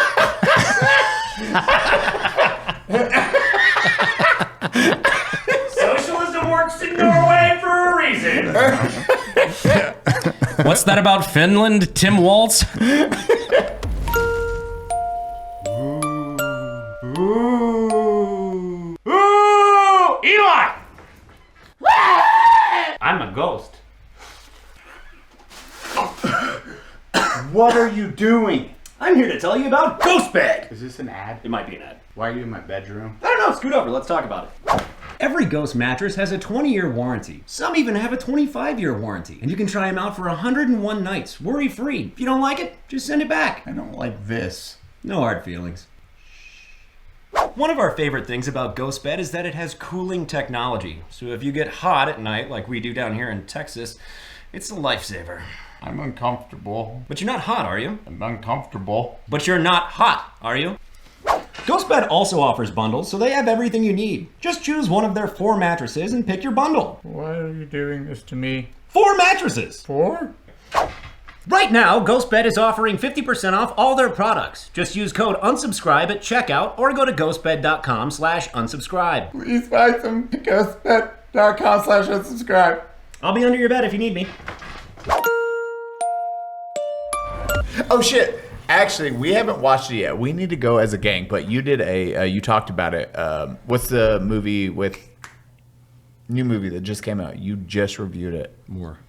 Socialism works in Norway for a reason. What's that about Finland, Tim Waltz? Ooh, Eli! I'm a ghost. What are you doing? I'm here to tell you about GHOSTBED. Is this an ad? It might be an ad. Why are you in my bedroom? I don't know. Scoot over. Let's talk about it. Every Ghost mattress has a 20-year warranty. Some even have a 25-year warranty. And you can try them out for 101 nights, worry-free. If you don't like it, just send it back. I don't like this. No hard feelings. One of our favorite things about GHOSTBED is that it has cooling technology. So if you get hot at night, like we do down here in Texas, it's a lifesaver. I'm uncomfortable. But you're not hot, are you? I'm uncomfortable. But you're not hot, are you? GHOSTBED also offers bundles, so they have everything you need. Just choose one of their 4 mattresses and pick your bundle. Why are you doing this to me? 4 mattresses! 4? Right now, GHOSTBED is offering 50% off all their products. Just use code UNSUBSCRIBE at checkout or go to ghostbed.com/unsubscribe. Please buy some ghostbed.com/unsubscribe. I'll be under your bed if you need me. Oh shit! Actually, we haven't watched it yet. We need to go as a gang. But you did you talked about it. What's the movie with new movie that just came out? You just reviewed it. More.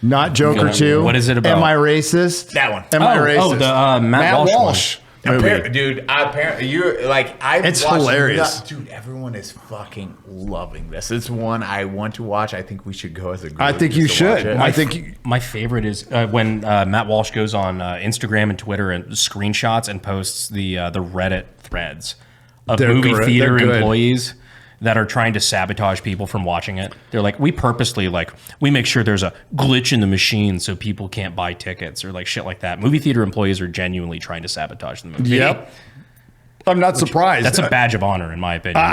Not Joker 2. What is it about? Am I racist? That one. Am I racist? Oh, the Matt Walsh movie. Dude, apparently you're like It's hilarious. Dude, everyone is fucking loving this. It's one I want to watch. I think we should go as a group. I think you should. I think my favorite is when Matt Walsh goes on Instagram and Twitter and screenshots and posts the Reddit threads of movie theater employees that are trying to sabotage people from watching it. They're like, we purposely we make sure there's a glitch in the machine so people can't buy tickets or like shit like that. Movie theater employees are genuinely trying to sabotage the movie. Yep. I'm not surprised. That's a badge of honor, in my opinion.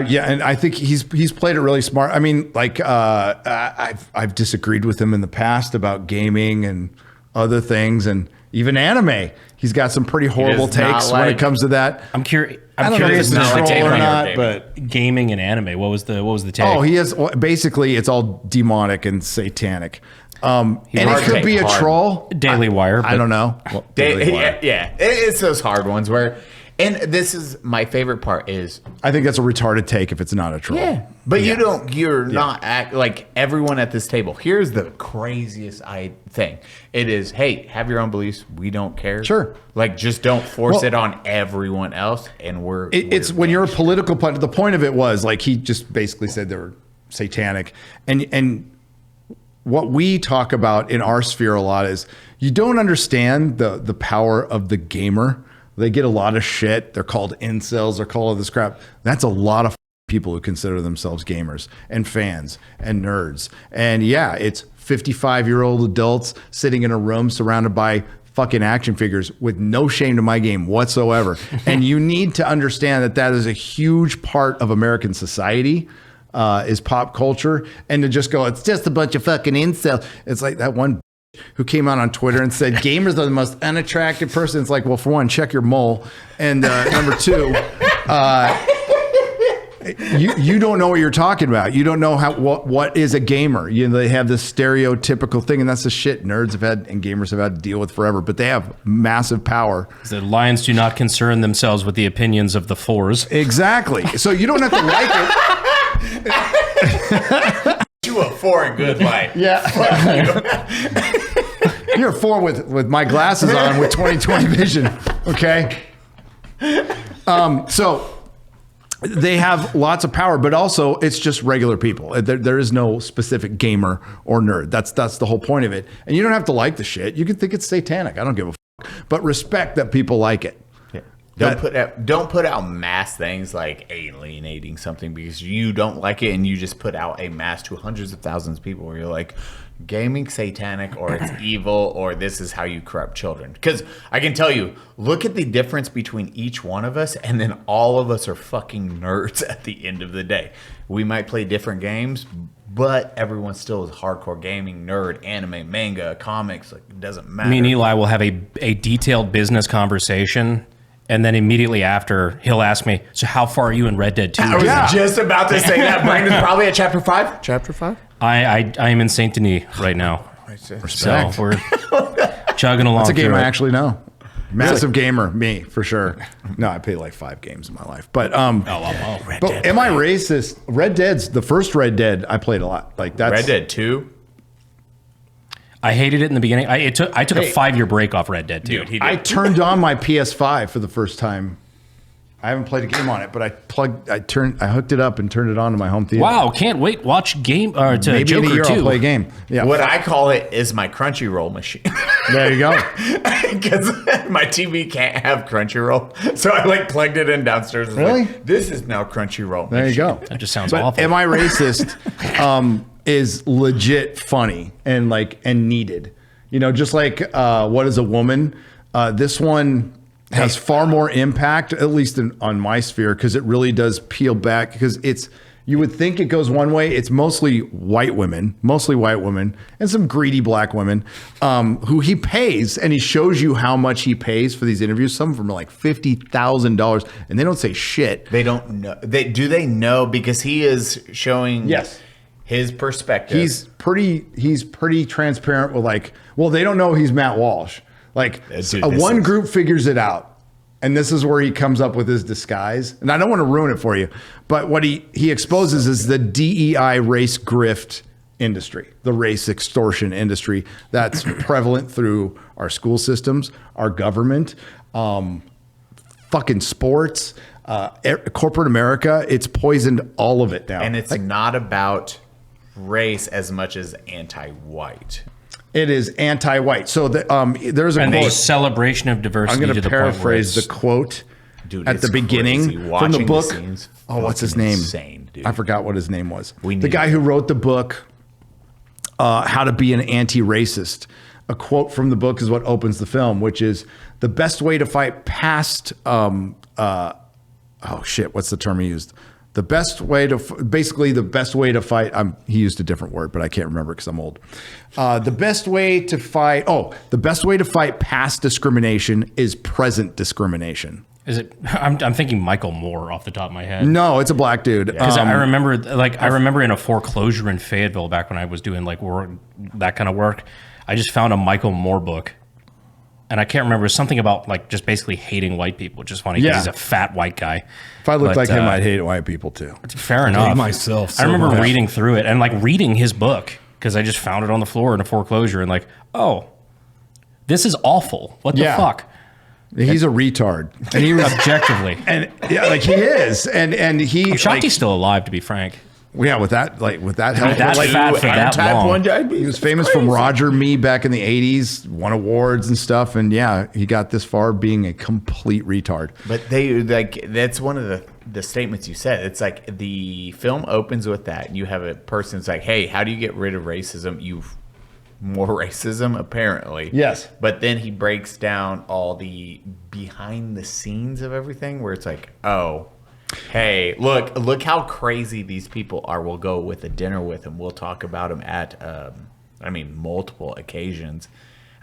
Yeah, and I think he's played it really smart. I mean, like I've disagreed with him in the past about gaming and other things, and even anime. He's got some pretty horrible takes when it comes to that. I'm curious. I don't know if it's troll or not, but gaming and anime. What was the take? Oh, he has basically it's all demonic and satanic. And it could be a troll. Daily Wire. I don't know. Well, yeah, it's those hard ones where. And this is my favorite part is I think that's a retarded take if it's not a troll. Yeah. But you're not like everyone at this table. Here's the craziest thing. It is, hey, have your own beliefs. We don't care. Sure. Like just don't force it on everyone else. And it's when you're a political pundit. The point of it was like he just basically said they were satanic. And what we talk about in our sphere a lot is you don't understand the power of the gamer. They get a lot of shit. They're called incels. They're called all this crap. That's a lot of people who consider themselves gamers and fans and nerds. And yeah, it's 55-year-old adults sitting in a room surrounded by fucking action figures with no shame to my game whatsoever. And you need to understand that that is a huge part of American society. Is pop culture. And to just go, it's just a bunch of fucking incels. It's like that one who came out on Twitter and said gamers are the most unattractive person. It's like, well, for one, check your mole, and number two, you don't know what you're talking about. You don't know what is a gamer. They have this stereotypical thing, and that's the shit nerds have had and gamers have had to deal with forever. But they have massive power. The lions do not concern themselves with the opinions of the fours. Exactly. So you don't have to like it. You a 4 in good light. Yeah. You're a 4 with my glasses on with 20/20 vision. Okay. So they have lots of power, but also it's just regular people. There is no specific gamer or nerd. That's the whole point of it. And you don't have to like the shit. You can think it's satanic. I don't give a fuck. But respect that people like it. Yeah. Don't put out mass things like alienating something because you don't like it, and you just put out a mass to hundreds of thousands of people where you're like, gaming satanic, or it's evil, or this is how you corrupt children. Because I can tell you, look at the difference between each one of us, and then all of us are fucking nerds at the end of the day. We might play different games, but everyone still is hardcore gaming, nerd, anime, manga, comics. Like, it doesn't matter. Me and Eli will have a detailed business conversation, and then immediately after, he'll ask me, so how far are you in Red Dead 2? I was just about to say that. Brandon's probably at chapter 5. Chapter 5? I am in Saint Denis right now. Respect. So we're chugging along. That's a game through I it. actually know. Massive gamer, me for sure. No, I played like 5 games in my life. But Red but Dead. am I racist? Red Dead's the first Red Dead I played a lot. Like that's Red Dead 2. I hated it in the beginning. I took a 5-year break off Red Dead 2. Dude, I turned on my PS5 for the first time. I haven't played a game on it, but I hooked it up and turned it on to my home theater. Wow, can't wait. Watch game to Maybe Joker in a year 2. I'll play a game. Yeah. What I call it is my Crunchyroll machine. There you go. Because my TV can't have Crunchyroll, so I like plugged it in downstairs. Really? Like, this is now Crunchyroll. There you go. That just sounds But awful. Am I racist? Is legit funny and needed. You know, just like What Is a Woman? This one has far more impact, at least on my sphere, because it really does peel back. Because you would think it goes one way. It's mostly white women, and some greedy black women who he pays, and he shows you how much he pays for these interviews. Some of them are like $50,000, and they don't say shit. They don't know. Do they know? Because he is showing his perspective. He's pretty transparent with they don't know he's Matt Walsh. One group figures it out, and this is where he comes up with his disguise. And I don't want to ruin it for you, but what he exposes is the DEI race grift industry, the race extortion industry that's prevalent through our school systems, our government, fucking sports, corporate America. It's poisoned all of it now. And it's not about race as much as anti-white. It is anti-white. So there's a quote. Celebration of diversity. I'm going to paraphrase the quote at the beginning from the book. What's his name? Insane, dude. I forgot what his name was. The guy who wrote the book, How to Be an Anti-Racist. A quote from the book is what opens the film, which is the best way to fight past. What's the term he used? The best way to fight. He used a different word, but I can't remember because I'm old. The best way to fight past discrimination is present discrimination. Is it? I'm thinking Michael Moore off the top of my head. No, it's a black dude. Because I remember in a foreclosure in Fayetteville back when I was doing that kind of work. I just found a Michael Moore book. And I can't remember, something about just basically hating white people, which is funny because he's a fat white guy. If I looked like him, I'd hate white people too. Fair enough. Myself. I remember reading through it and reading his book because I just found it on the floor in a foreclosure and this is awful. What the fuck? He's a retard. And he was objectively. And he is. And he I'm shocked he's still alive, to be frank. Yeah, with that help. That fat for that long. He was famous from Roger Me back in the 80s, won awards and stuff. And he got this far being a complete retard. But that's one of the statements you said. It's like the film opens with that. You have a person that's like, hey, how do you get rid of racism? More racism, apparently. Yes. But then he breaks down all the behind the scenes of everything where it's like, oh, hey, look how crazy these people are. We'll go with a dinner with him. We'll talk about him at, multiple occasions.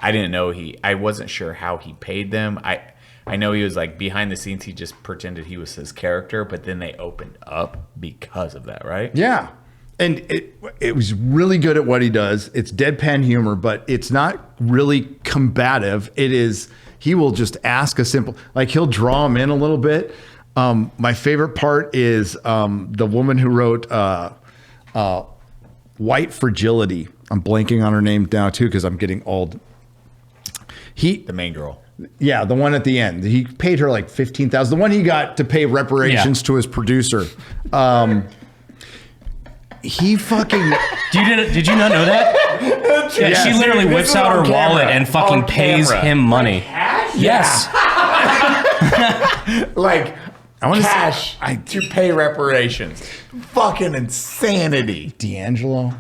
I didn't know I wasn't sure how he paid them. I know he was behind the scenes. He just pretended he was his character, but then they opened up because of that, right? Yeah. And it was really good at what he does. It's deadpan humor, but it's not really combative. It is, he will just ask a simple, he'll draw him in a little bit. My favorite part is the woman who wrote White Fragility. I'm blanking on her name now too because I'm getting old. The main girl. Yeah, the one at the end. He paid her like $15,000. The one he got to pay reparations to his producer. He fucking. Did you not know that? Yeah, she literally whips out her wallet and fucking pays him money. Yes. Like, I want cash to pay reparations. Fucking insanity. D'Angelo.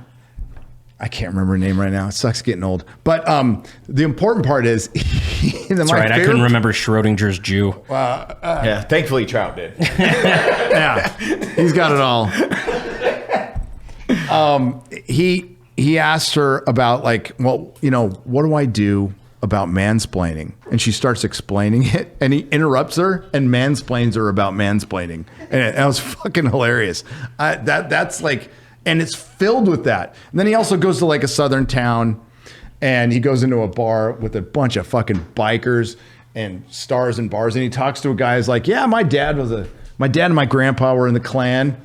I can't remember her name right now. It sucks getting old. But the important part is, that's right. I couldn't remember Schrodinger's Jew. Yeah, thankfully Trout did. Yeah, he's got it all. He asked her about like, well, you know, what do I do about mansplaining? And she starts explaining it, and he interrupts her and mansplains her about mansplaining, and that was fucking hilarious. That's like. And it's filled with that. And then he also goes to like a southern town, and he goes into a bar with a bunch of fucking bikers and stars and bars. And he talks to a guy who's like, yeah, my dad and my grandpa were in the Klan.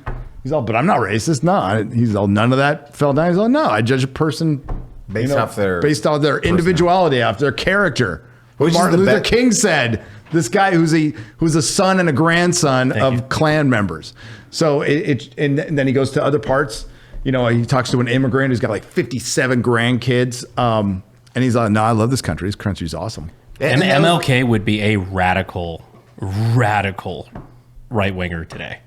He's all, but I'm not racist. No, he's all, none of that fell down. He's all, no, I judge a person based off their individuality, off their character. Martin Luther King said, this guy who's a son and a grandson of Klan members. So and then he goes to other parts. You know, he talks to an immigrant who's got like 57 grandkids. And he's like, no, I love this country. This country's awesome. And MLK would be a radical right winger today.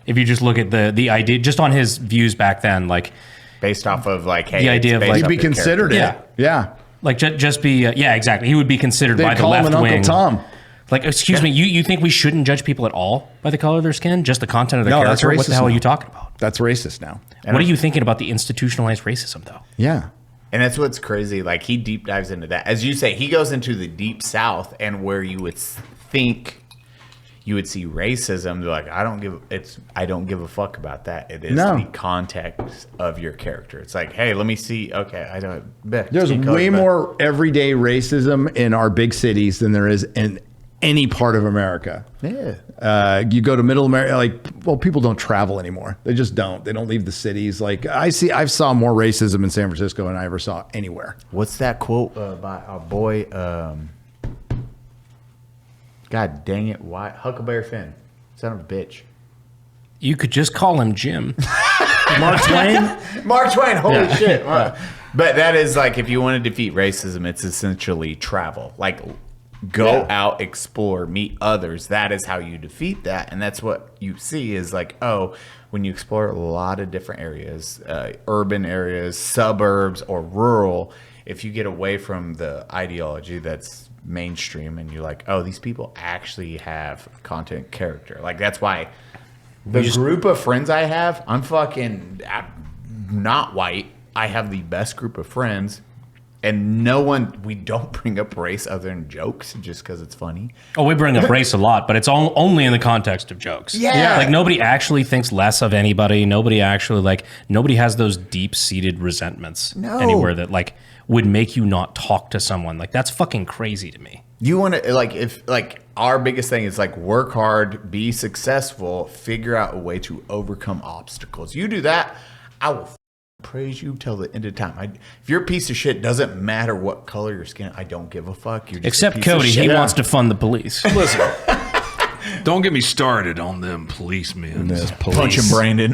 If you just look at the idea, just on his views back then, like based off of like, hey, the idea of like he'd be considered yeah. Like just be exactly. He would be considered by the left wing. Uncle Tom. Like, excuse me, you think we shouldn't judge people at all by the color of their skin? Just the content of their character? What the hell are you talking about? That's racist now. What are you thinking about the institutionalized racism, though? Yeah. And that's what's crazy. Like, he deep dives into that. As you say, he goes into the deep South, and where you would think you would see racism, they're like, I don't give a fuck about that. It is the context of your character. It's like, hey, let me see. Okay, I don't. There's way more everyday racism in our big cities than there is in any part of America. Yeah. You go to middle America, like, well, people don't travel anymore. They just don't. They don't leave the cities. Like, I saw more racism in San Francisco than I ever saw anywhere. What's that quote by our boy? God dang it! Why Huckleberry Finn? Son of a bitch. You could just call him Jim. Mark Twain. Mark Twain. Holy shit! But that is like, if you want to defeat racism, it's essentially travel. Like, go out, explore, meet others. That is how you defeat that. And that's what you see is like, oh, when you explore a lot of different areas, urban areas, suburbs, or rural, if you get away from the ideology that's mainstream and you're like, oh, these people actually have content character. Like, that's why the group of friends I have, I'm not white. I have the best group of friends. And we don't bring up race other than jokes just because it's funny. Oh, we bring up race a lot, but it's only in the context of jokes. Yeah. Like, nobody actually thinks less of anybody. Nobody has those deep-seated resentments anywhere that, like, would make you not talk to someone. Like, that's fucking crazy to me. You want to, our biggest thing is, like, work hard, be successful, figure out a way to overcome obstacles. You do that, I will praise you till the end of time. If you're a piece of shit, doesn't matter what color your skin, I don't give a fuck. You're just except Cody, he wants to fund the police. Listen, don't get me started on them policemen. Punching Brandon.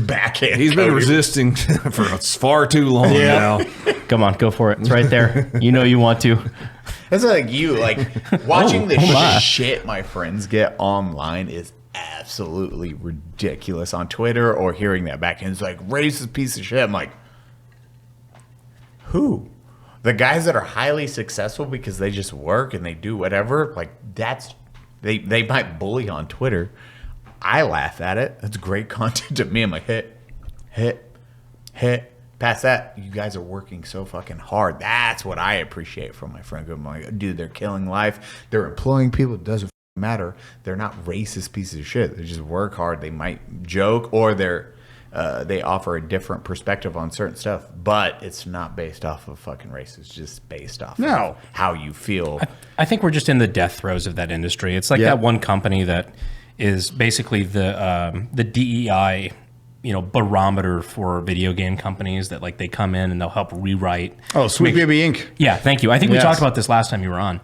Backhand. He's been resisting for far too long now. Come on, go for it. It's right there. You know you want to. That's like you, like, watching the shit my friends get online is absolutely ridiculous on Twitter, or hearing that back, and it's like, racist piece of shit. I'm like, who? The guys that are highly successful because they just work and they do whatever, like, that's they might bully on Twitter. I laugh at it. That's great content to me. I'm like, hit. Past that, you guys are working so fucking hard. That's what I appreciate from my friend group. I'm like, dude, they're killing life. They're employing people. It doesn't matter. They're not racist pieces of shit. They just work hard. They might joke, or they offer a different perspective on certain stuff, but it's not based off of fucking race. It's just based off of how you feel. I think we're just in the death throes of that industry. It's like that one company that is basically the DEI barometer for video game companies that like they come in and they'll help rewrite. Oh, Sweet Baby Inc. Yeah, thank you. I think we talked about this last time you were on.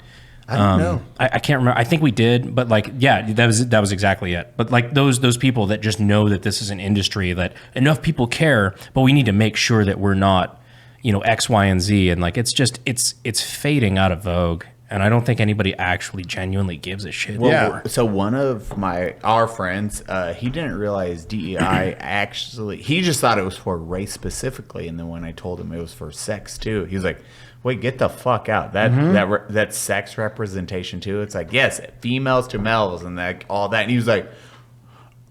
I don't know. I can't remember. I think we did, but like, yeah, that was exactly it. But like those people that just know that this is an industry that enough people care, but we need to make sure that we're not, X, Y, and Z, and like it's fading out of vogue. And I don't think anybody actually genuinely gives a shit. Well, so one of our friends, he didn't realize DEI actually. He just thought it was for race specifically, and then when I told him it was for sex too, he was like, "Wait, get the fuck out! That sex representation too." It's like, yes, females to males and all that. And he was like,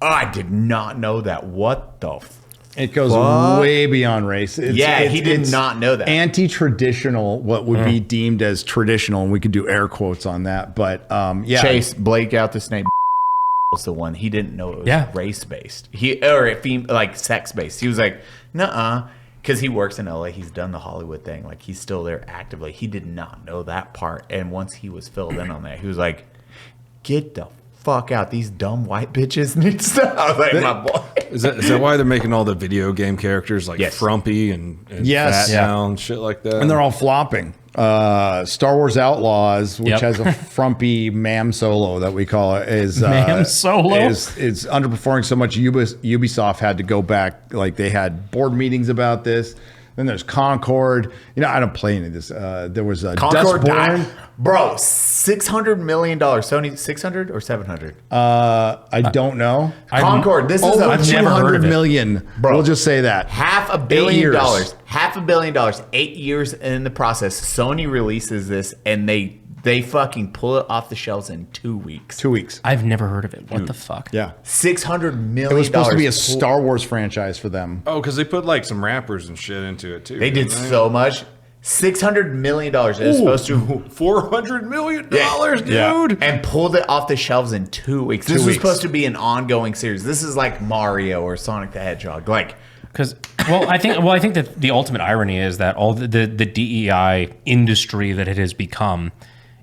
"Oh, I did not know that. What the?" It goes way beyond race. He did not know that. Anti-traditional, what would be deemed as traditional, and we could do air quotes on that. But Chase Blake out the snake was the one. He didn't know it was race based. Like sex based. He was like, nuh-uh, because he works in LA. He's done the Hollywood thing. Like he's still there actively. He did not know that part. And once he was filled in on that, he was like, get the fuck out, these dumb white bitches need stuff. I was like, my boy. Is that why they're making all the video game characters like Frumpy and Fat now and shit like that? And they're all flopping. Star Wars Outlaws, which has a frumpy Mam Solo that we call it, is Mam Solo is underperforming so much. Ubisoft had to go back, like they had board meetings about this. Then there's Concord. I don't play any of this. There was a Concord died. Bro, $600 million. Sony 600 or 700? I don't know. Concord. This is over 200 million. Bro, we'll just say that. $500 million. $500 million. 8 years in the process. Sony releases this and they fucking pull it off the shelves in 2 weeks. 2 weeks. I've never heard of it. What the fuck? Yeah. $600 million. It was supposed to be a Star Wars franchise for them. Oh, because they put like some rappers and shit into it too. They did so much. $600 million. It was supposed to $400 million, dude. And pulled it off the shelves in 2 weeks. This was supposed to be an ongoing series. This is like Mario or Sonic the Hedgehog. Like, I think that the ultimate irony is that all the DEI industry that it has become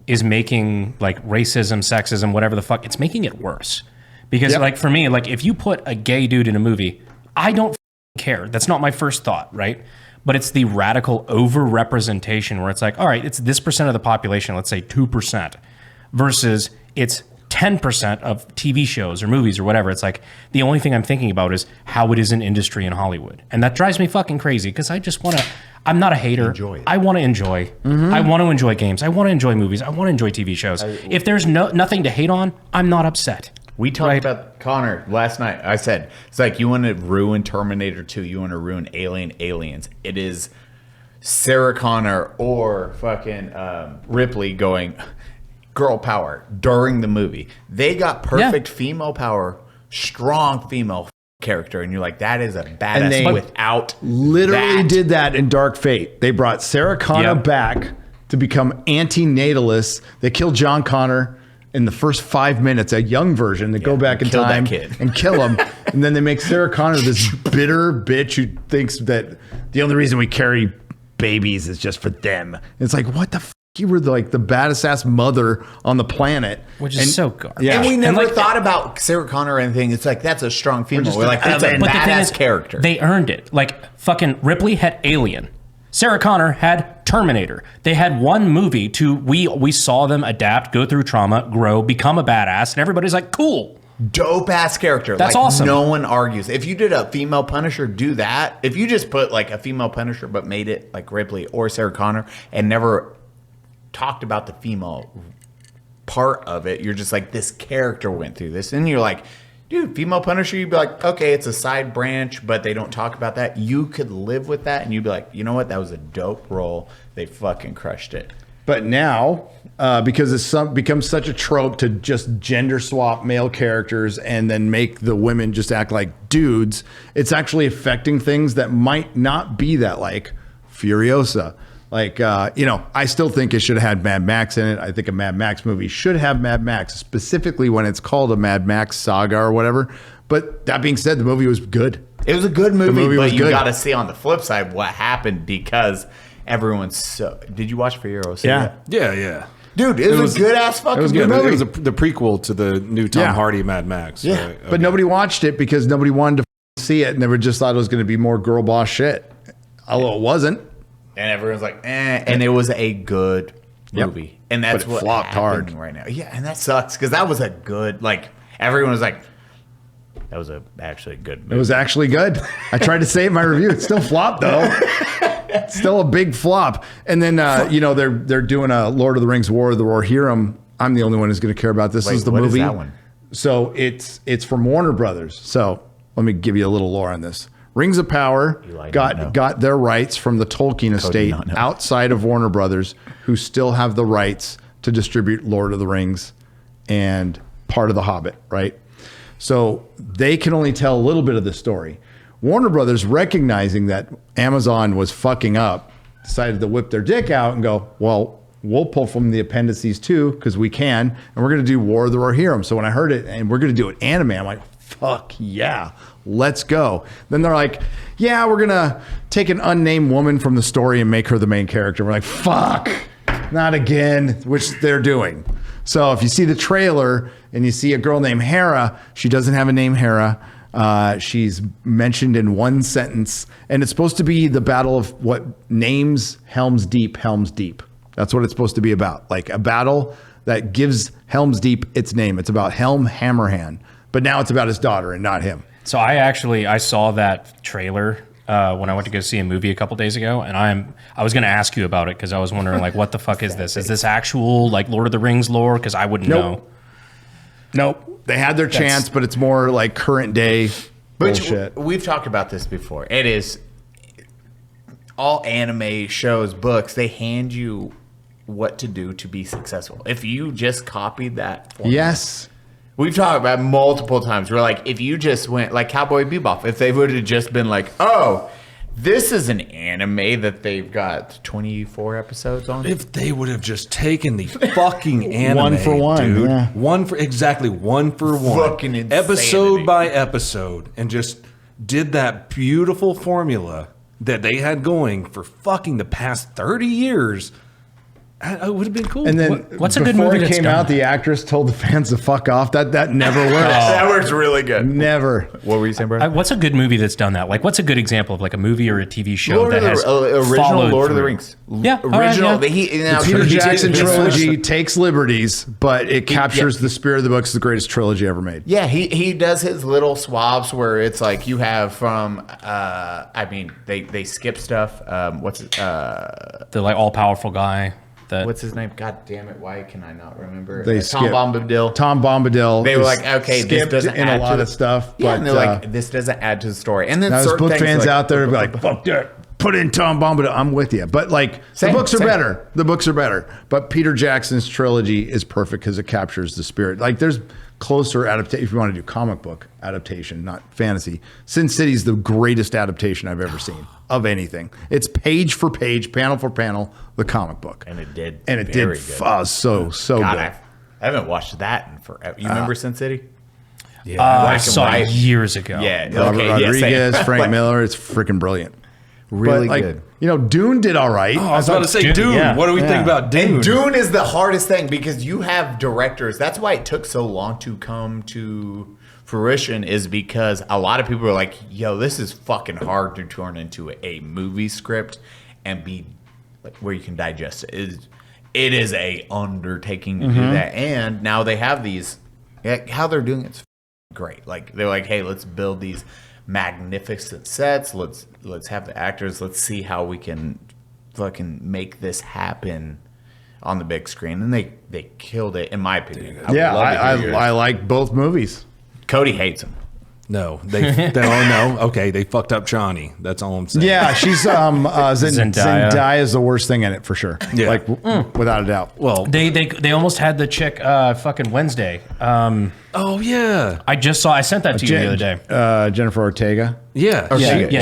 is making like racism, sexism, whatever the fuck, it's making it worse. Because like for me, like if you put a gay dude in a movie, I don't care. That's not my first thought, right? But it's the radical over-representation where it's like, all right, it's this percent of the population, let's say 2%, versus it's 10% of TV shows or movies or whatever. It's like the only thing I'm thinking about is how it is an industry in Hollywood. And that drives me fucking crazy because I just want to, I'm not a hater. I want to enjoy. I want to enjoy games. I want to enjoy movies. I want to enjoy TV shows. If there's nothing to hate on, I'm not upset. We talked about Connor last night. I said, it's like you want to ruin Terminator 2. You want to ruin Aliens. It is Sarah Connor or fucking Ripley going girl power during the movie. They got perfect female power, strong female character. And you're like, that is a badass. And they without literally did that in Dark Fate. They brought Sarah Connor back to become anti-natalist. They killed John Connor in the first 5 minutes, a young version. They go back in time and kill him. And then they make Sarah Connor this bitter bitch who thinks that the only reason we carry babies is just for them. And it's like, what the f***? You were like the baddest ass mother on the planet. Which is so garbage. Yeah. And we never thought about Sarah Connor or anything. It's like, that's a strong female. We're like, that's a badass character. They earned it. Like fucking Ripley had Alien. Sarah Connor had Terminator. They had one movie we saw them adapt, go through trauma, grow, become a badass, and everybody's like, cool. Dope ass character. That's like, awesome. No one argues. If you did a female Punisher, do that. If you just put like a female Punisher but made it like Ripley or Sarah Connor and never talked about the female part of it, you're just like, this character went through this. And you're like, dude, female Punisher, you'd be like, okay, it's a side branch, but they don't talk about that. You could live with that, and you'd be like, you know what? That was a dope role. They fucking crushed it. But now, because it's becomes such a trope to just gender swap male characters and then make the women just act like dudes, it's actually affecting things that might not be that, like Furiosa. Like, I still think it should have had Mad Max in it. I think a Mad Max movie should have Mad Max, specifically when it's called a Mad Max saga or whatever. But that being said, the movie was good. It was a good movie, but you got to see on the flip side what happened because everyone's so... Did you watch Furiosa? Yeah. Dude, it was a good-ass fucking movie. It was the prequel to the new Tom Hardy Mad Max. Yeah, but nobody watched it because nobody wanted to see it, and they were just thought it was going to be more girl boss shit. Although it wasn't. And everyone's like, eh. And it was a good movie. And that's what flopped hard right now. Yeah, and that sucks because that was a good, like, everyone was like, that was actually a good movie. It was actually good. I tried to say it in my review. It still flopped, though. It's still a big flop. And then, they're doing a Lord of the Rings War of the Rohirrim. I'm the only one who's going to care about this. Wait, This is the what movie. is that one? So it's from Warner Brothers. So let me give you a little lore on this. Rings of Power got their rights from the Tolkien estate outside of Warner Brothers, who still have the rights to distribute Lord of the Rings and part of The Hobbit, right? So they can only tell a little bit of the story. Warner Brothers, recognizing that Amazon was fucking up, decided to whip their dick out and go, well, we'll pull from the appendices too, because we can, and we're going to do War of the Rohirrim. So when I heard it, and we're going to do it anime, I'm like, fuck yeah, let's go. Then they're like, yeah, we're going to take an unnamed woman from the story and make her the main character. We're like, fuck, not again, which they're doing. So if you see the trailer and you see a girl named Herrera, she doesn't have a name, Herrera. She's mentioned in one sentence, and it's supposed to be the battle of what names Helm's Deep. That's what it's supposed to be about. Like a battle that gives Helm's Deep its name. It's about Helm Hammerhand. But now it's about his daughter and not him. So I saw that trailer when I went to go see a movie a couple days ago, and I was going to ask you about it because I was wondering, like, what the fuck is this? Is this actual, like, Lord of the Rings lore? Because I wouldn't know. Nope. They had their chance, but it's more like current day bullshit. We've talked about this before. It is all anime shows, books, they hand you what to do to be successful. If you just copied that formula, yes. We've talked about it multiple times. We're like, if you just went like Cowboy Bebop, if they would have just been like, oh, this is an anime that they've got 24 episodes on. If they would have just taken the fucking anime, one for one, dude, yeah. one for one, fucking insanity. episode by episode, and just did that beautiful formula that they had going for fucking the past 30 years. It would have been cool. And then what's a good movie before it that's came done out, the actress told the fans to fuck off. That never works. That works really good. Never. What were you saying, bro? What's a good movie that's done that? Like, what's a good example of like a movie or a TV show Lord that of the, has original followed Lord of the through? Rings. Yeah, Original. all right, yeah. The Peter Jackson trilogy takes liberties, but it captures the spirit of the book. It's the greatest trilogy ever made. Yeah, he does his little swabs where it's like you have from they skip stuff. The like all powerful guy. What's his name? God damn it! Why can I not remember? They Tom Bombadil. Tom Bombadil. They were like, okay, this doesn't in add a lot to of stuff. Yeah, but, and they're like, this doesn't add to the story. And then now certain book things fans like, out there be like, fuck that. Put in Tom Bombadil. I'm with you. But like, the books are better. The books are better. But Peter Jackson's trilogy is perfect because it captures the spirit. Like, there's closer adaptation. If you want to do comic book adaptation, not fantasy, Sin City's the greatest adaptation I've ever seen of anything. It's page for page, panel for panel, the comic book. And it did. And it did so God, good. I haven't watched that in forever. You remember Sin City? Yeah, I saw it years ago. Yeah, Robert Rodriguez, Frank Miller. It's freaking brilliant. Really but, good. You know, Dune did all right. Oh, I was about to say Dune. Yeah. What do we think about Dune? And Dune is the hardest thing because you have directors. That's why it took so long to come to fruition, is because a lot of people are like, yo, this is fucking hard to turn into a movie script and be like where you can digest it. It is a undertaking to do that. And now they have these, how they're doing it's great. Like, they're like, hey, let's build these magnificent sets. Let's have the actors. Let's see how we can fucking make this happen on the big screen. And they killed it, in my opinion. I like both movies. Cody hates them. No, they fucked up Chani. That's all I'm saying. Yeah, she's Zendaya is the worst thing in it for sure. Yeah. Like without a doubt. Well, They almost had the chick fucking Wednesday. oh yeah, I sent that to you the other day. Jennifer Ortega. Yeah,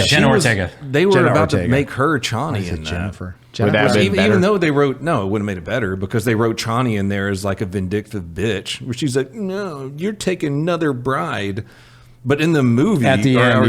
Jenna Ortega. They were Jenna about Ortega. to make her Chani in that. Jennifer. Would that have been better? Even though they wrote, no, it wouldn't have made it better because they wrote Chani in there as like a vindictive bitch, where she's like, no, you're taking another bride. But in the movie, at the end,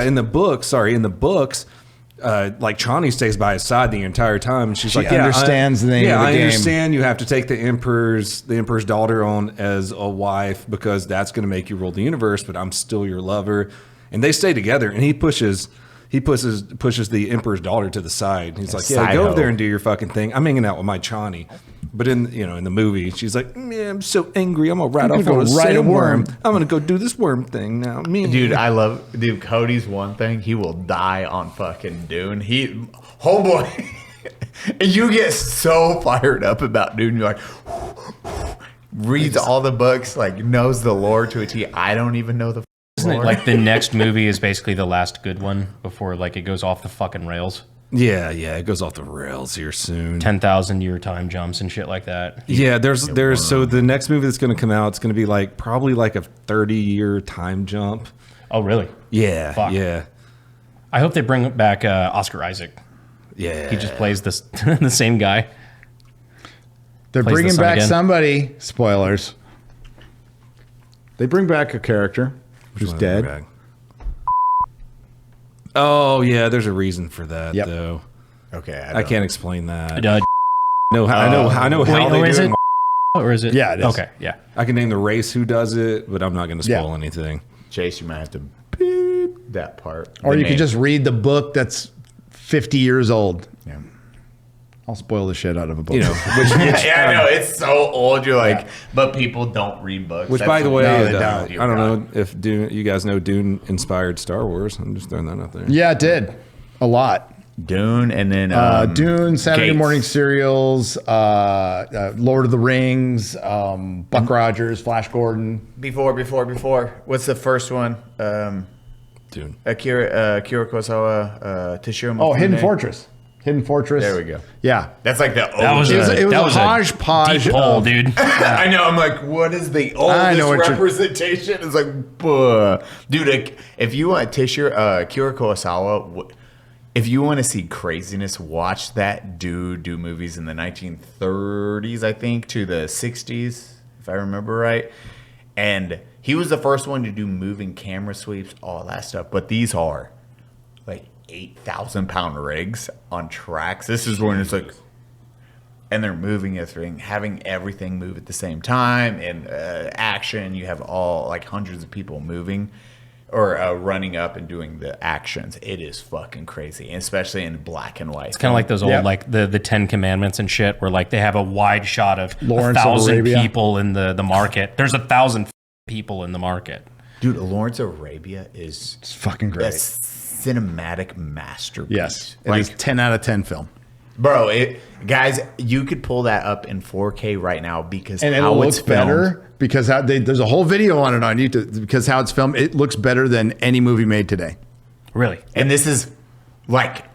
in the books, like Chani stays by his side the entire time. And she understands the name of the game. I understand you have to take the emperor's daughter on as a wife because that's going to make you rule the universe, but I'm still your lover. and they stay together. And he pushes the emperor's daughter to the side. He's like, "Yeah, go over there and do your fucking thing. I'm hanging out with my Chani." But in the movie, she's like, "Man, I'm so angry. I'm gonna ride off on a sandworm. I'm gonna go do this worm thing now." Dude, Cody's one thing. He will die on fucking Dune. Homeboy. You get so fired up about Dune. You're like, reads all the books, like knows the lore to a T. I don't even know the. Isn't it like the next movie is basically the last good one before like it goes off the fucking rails? Yeah, it goes off the rails here soon. 10,000 year time jumps and shit like that. Yeah, there's so the next movie that's going to come out, it's going to be probably like a 30-year time jump. Oh, really? Yeah, Fuck. yeah. I hope they bring back Oscar Isaac. Yeah, he just plays this the same guy. They're bringing back somebody. Spoilers. They bring back a character who's dead. Oh yeah, there's a reason for that though. Okay, I can't explain that. No, I know how they do it. Or is it? Yeah, it is. Okay, yeah. I can name the race who does it, but I'm not going to spoil anything. Chase, you might have to beep that part. Or you could just read the book that's 50 years old. Yeah. I'll spoil the shit out of a book. Yeah, I know it's so old. You're like, but people don't read books. Which, by the way, don't. I don't know if Dune. You guys know Dune inspired Star Wars. I'm just throwing that out there. Yeah, it did a lot. Dune, and then Dune, Saturday Gates. morning serials, Lord of the Rings, Buck Rogers, Flash Gordon. Before. What's the first one? Dune. Akira Kurosawa, Toshiro Mifune. Oh, Hidden Fortress. Hidden Fortress. There we go. Yeah, that's like the That it was a a hodgepodge. deep hole, dude. I know. I'm like, what is the oldest representation? It's like, buh. Dude. Like, if you want Akira Kurosawa, if you want to see craziness, watch that dude do movies in the 1930s, I think, to the 60s, if I remember right. And he was the first one to do moving camera sweeps, all that stuff. But these are like 8,000-pound rigs on tracks. This is when it's like, and they're moving everything, having everything move at the same time, and action. You have all like hundreds of people moving or running up and doing the actions. It is fucking crazy, especially in black and white. It's kind of like those old, like the 10 Commandments and shit, where like they have a wide shot of Lawrence of 1,000 Arabia. people in the market. There's 1,000 people in the market. Dude, Lawrence of Arabia is fucking great. A cinematic masterpiece. Yes, it is 10 out of 10 film. Bro, guys, you could pull that up in 4K right now because And how it'll it's look better because there's a whole video on it on YouTube because how it's filmed. It looks better than any movie made today. Really? And this is like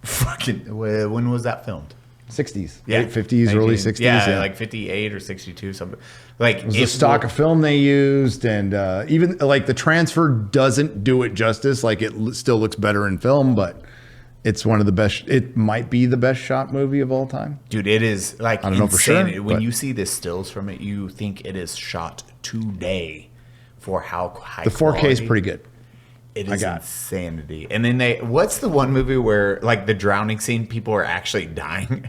fucking, when was that filmed? 60s. Yeah. Late 50s, early 60s. Yeah, like 58 or 62, something. Like, it was the stock of film they used, and even like the transfer doesn't do it justice. Like it still looks better in film, but it's one of the best. It might be the best shot movie of all time. Dude, it is like I don't know for sure. When you see the stills from it, you think it is shot today for how high The 4K is quality. pretty good. It is insanity. And then what's the one movie where like the drowning scene, people are actually dying?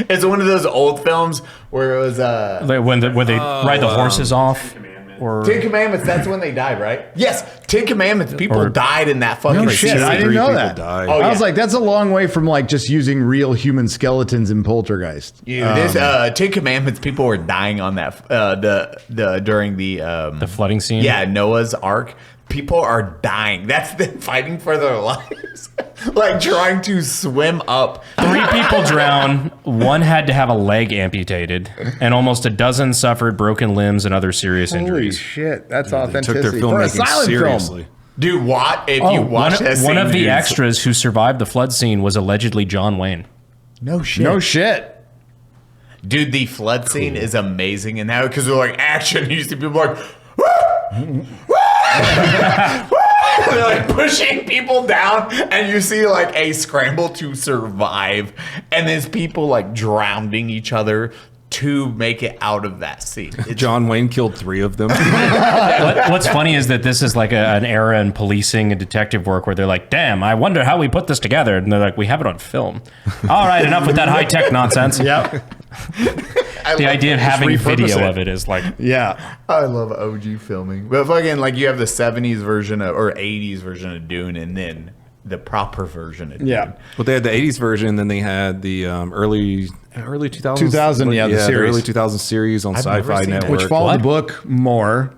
It's one of those old films where it was when they ride the horses off. Or Ten Commandments, that's when they died, right? Yes, Ten Commandments. People died in that fucking No shit, scene. I didn't know that. Oh, I was like, that's a long way from like just using real human skeletons in Poltergeist. This Ten Commandments, people were dying on that during the flooding scene. Yeah, Noah's Ark. People are dying. That's them fighting for their lives, like trying to swim up. 3 people drowned. 1 had to have a leg amputated, and almost a dozen suffered broken limbs and other serious Holy injuries. shit, that's They authenticity. took their For a filmmaking silent seriously. film. Dude, what if you watch that scene? One of the dude, extras who survived the flood scene was allegedly John Wayne. No shit. No shit. Dude, the flood scene is amazing in that because they're like action. You see people like, they're like pushing people down, and you see like a scramble to survive, and there's people like drowning each other to make it out of that scene. John Wayne killed 3 of them. What's funny is that this is like an era in policing and detective work where they're like, damn, I wonder how we put this together. And they're like, we have it on film. All right, enough with that high-tech nonsense. Yep. The idea of having video of it is like, yeah. I love OG filming. But fucking like you have the 70s version of, or 80s version of Dune, and then the proper version of Dune. Yeah. Well, they had the 80s version, and then they had the early 2000s. 2000, yeah, the series. The early 2000 series on Sci-Fi Network. Which followed the book more.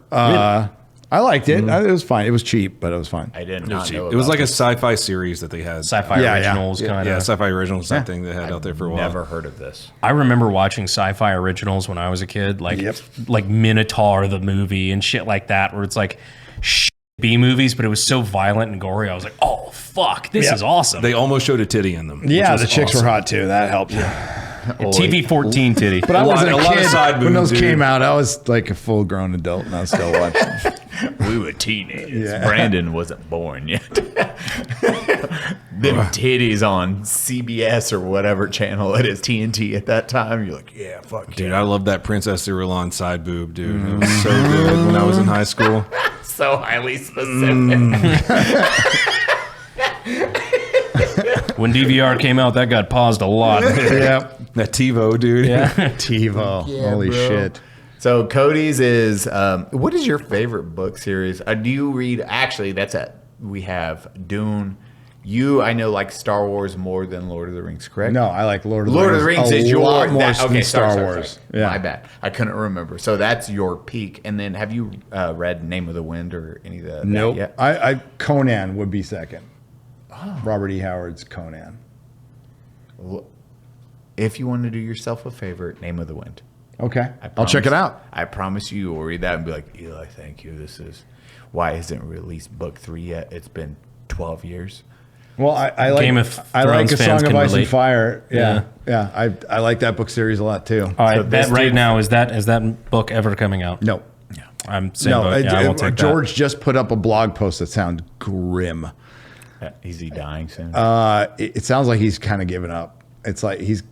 I liked it. It was fine. It was cheap, but it was fine. I didn't It was know cheap. about It was like a this. sci-fi series that they had. Sci-fi originals kind of. Yeah, sci-fi originals, that thing they had out there for a while. Never heard of this. I remember watching sci-fi originals when I was a kid, like Minotaur the movie and shit like that, where it's like B movies, but it was so violent and gory. I was like, oh fuck, this is awesome. They almost showed a titty in them. Yeah, which the was chicks awesome. were hot too. That helped. TV 14 titty. But I wasn't a lot of kid side when boobs, those dude. came out. I was like a full-grown adult, and I was still watching. We were teenagers. Yeah. Brandon wasn't born yet. Them titties on CBS or whatever channel it is, TNT at that time. You're like, yeah, fuck Dude, yeah. I love that Princess Irulan side boob, dude. It was so good when I was in high school. So highly specific. When DVR came out, that got paused a lot. Yeah. That TiVo, dude. Yeah. TiVo. Yeah, Holy bro. shit. So Cody's is, what is your favorite book series? Do you read, actually, we have Dune. You, I know, like Star Wars more than Lord of the Rings, correct? No, I like Lord of the Lord of Rings. the Rings is a lot your more that, than okay, Star sorry, Wars. sorry. Yeah. My bad. I couldn't remember. So that's your peak. And then have you read Name of the Wind or any of that Nope. yet? I Conan would be second. Robert E. Howard's Conan. If you want to do yourself a favor, Name of the Wind. Okay. I'll check it out. I promise you will read that and be like, Eli, thank you. This is why isn't released book 3 yet? It's been 12 years. Well, I like Game of I like Thrones A fans Song of can Ice relate. and Fire. Yeah. I like that book series a lot too. All right, So this bet right dude- now is that book ever coming out? No. I'm saying No, I won't take George just put up a blog post that sounds grim. Is he dying soon? It sounds like he's kind of given up. It's like he's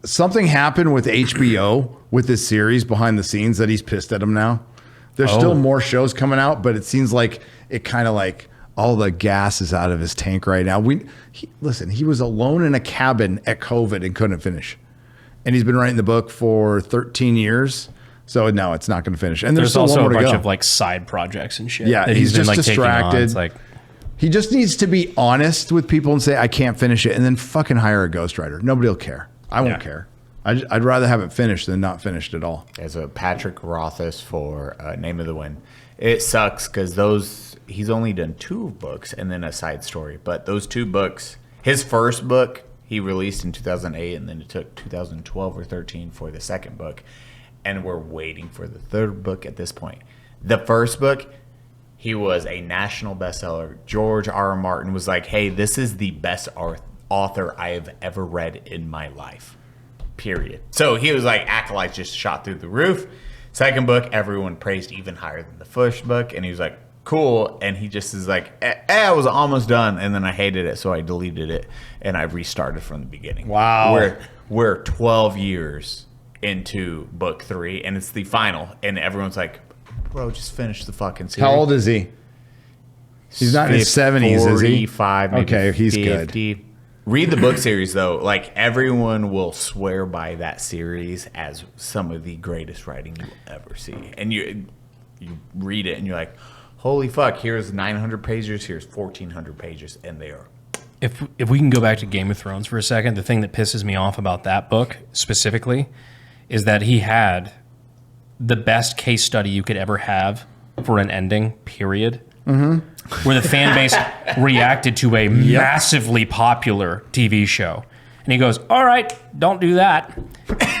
something happened with HBO with this series behind the scenes that he's pissed at him now. There's still more shows coming out, but it seems like it kind of like all the gas is out of his tank right now. Listen, he was alone in a cabin at COVID and couldn't finish. And he's been writing the book for 13 years. So no, it's not going to finish. And there's still also one a more to bunch go. of like side projects and shit. Yeah, that he's been, just like, taking on. distracted. It's like, he just needs to be honest with people and say, I can't finish it, and then fucking hire a ghostwriter. Nobody will care. I won't care. I'd rather have it finished than not finished at all. As a Patrick Rothfuss for Name of the Wind. It sucks because he's only done 2 books and then a side story. But those 2 books, his first book he released in 2008, and then it took 2012 or 13 for the second book. And we're waiting for the third book at this point. The first book, he was a national bestseller. George R. R. Martin was like, hey, this is the best author I have ever read in my life. Period. So he was like, Acolyte just shot through the roof. Second book, everyone praised even higher than the first book. And he was like, cool. And he just is like, I was almost done. And then I hated it. So I deleted it. And I restarted from the beginning. Wow. We're 12 years into book 3. And it's the final. And everyone's like, bro, just finish the fucking series. How old is he? He's not in his 70s, is he? 45, maybe okay, he's 50. good. Read the book series, though. Like, everyone will swear by that series as some of the greatest writing you will ever see. And you read it, and you're like, holy fuck, here's 900 pages, here's 1,400 pages, and they are... If we can go back to Game of Thrones for a second, the thing that pisses me off about that book specifically is that he had the best case study you could ever have for an ending, period. Mm-hmm. Where the fan base reacted to a massively popular TV show. And he goes, all right, don't do that.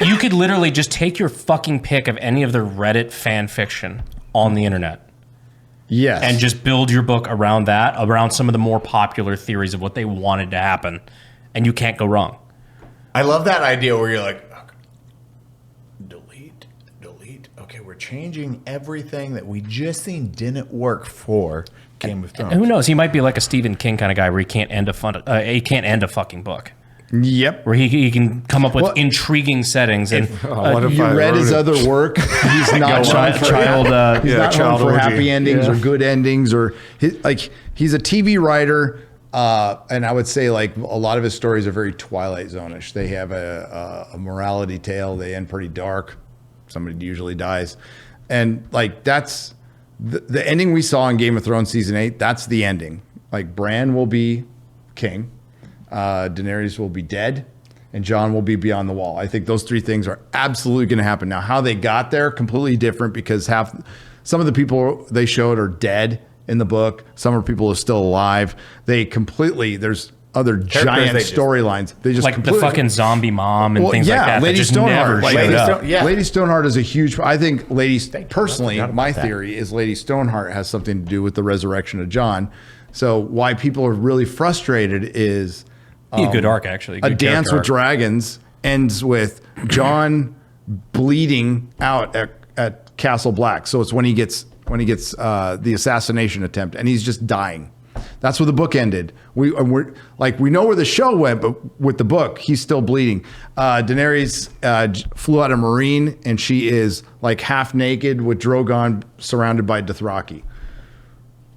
You could literally just take your fucking pick of any of the Reddit fan fiction on the internet. Yes. And just build your book around that, around some of the more popular theories of what they wanted to happen. And you can't go wrong. I love that idea where you're like, delete. Okay, we're changing everything that we just seen didn't work for Game of Thrones. And who knows? He might be like a Stephen King kind of guy where he can't end a fucking book. Yep. Where he can come up with intriguing settings. And you read his other work. He's not known for he's not known for happy endings or good endings, or he's a TV writer. And I would say like a lot of his stories are very Twilight Zone-ish. They have a morality tale. They end pretty dark. Somebody usually dies. And like that's the ending we saw in Game of Thrones season 8. That's the ending. Like Bran will be king. Daenerys will be dead. And Jon will be beyond the wall. I think those three things are absolutely going to happen. Now, how they got there, completely different because some of the people they showed are dead in the book. Some of the people are still alive. There's other giant storylines. They just like the fucking zombie mom and things like that. Lady Stoneheart. Lady Stoneheart is a huge. I think personally, my theory is Lady Stoneheart has something to do with the resurrection of Jon. So why people are really frustrated is. A good arc, actually. A Dance with Dragons ends with Jon bleeding out at Castle Black. So it's when he gets the assassination attempt, and he's just dying. That's where the book ended. We know where the show went, but with the book, he's still bleeding. Daenerys flew out a marine, and she is like half naked with Drogon surrounded by Dothraki.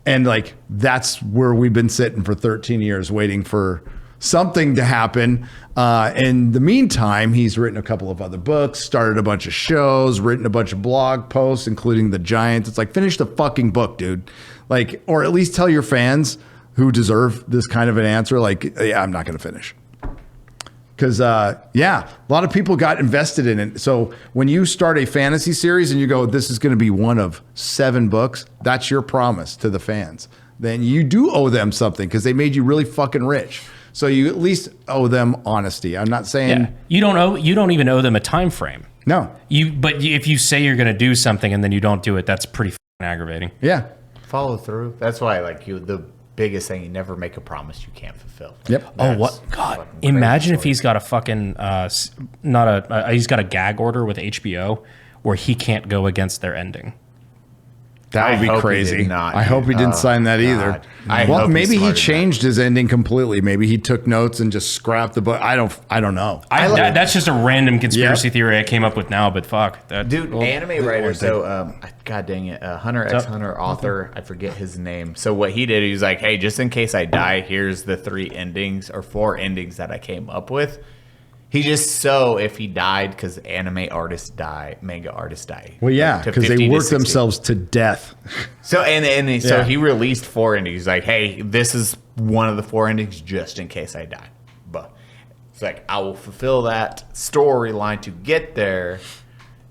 And like that's where we've been sitting for 13 years waiting for something to happen. In the meantime, he's written a couple of other books, started a bunch of shows, written a bunch of blog posts, including The Giants. It's like, finish the fucking book, dude. Like, or at least tell your fans who deserve this kind of an answer, like, yeah, I'm not going to finish. Because, a lot of people got invested in it. So when you start a fantasy series and you go, this is going to be one of 7 books, that's your promise to the fans. Then you do owe them something because they made you really fucking rich. So you at least owe them honesty. I'm not saying you don't even owe them a time frame. No. But if you say you're going to do something and then you don't do it, that's pretty aggravating. Yeah. Follow through. That's why the biggest thing, you never make a promise you can't fulfill. Yep. Oh, what? God. Imagine if he's got a fucking he's got a gag order with HBO where he can't go against their ending. That would be crazy. I hope he didn't sign that either. Well, maybe he changed his ending completely. Maybe he took notes and just scrapped the book. I don't know. That's just a random conspiracy theory I came up with now, but fuck. Anime writer, so God dang it, Hunter x Hunter author, I forget his name. So what he did, he was like, hey, just in case I die, here's the 3 endings or 4 endings that I came up with. He just if he died because anime artists die, manga artists die. Well, yeah, because they work themselves to death. So so he released 4 endings. He's like, hey, this is one of the 4 endings just in case I die. But it's like I will fulfill that storyline to get there,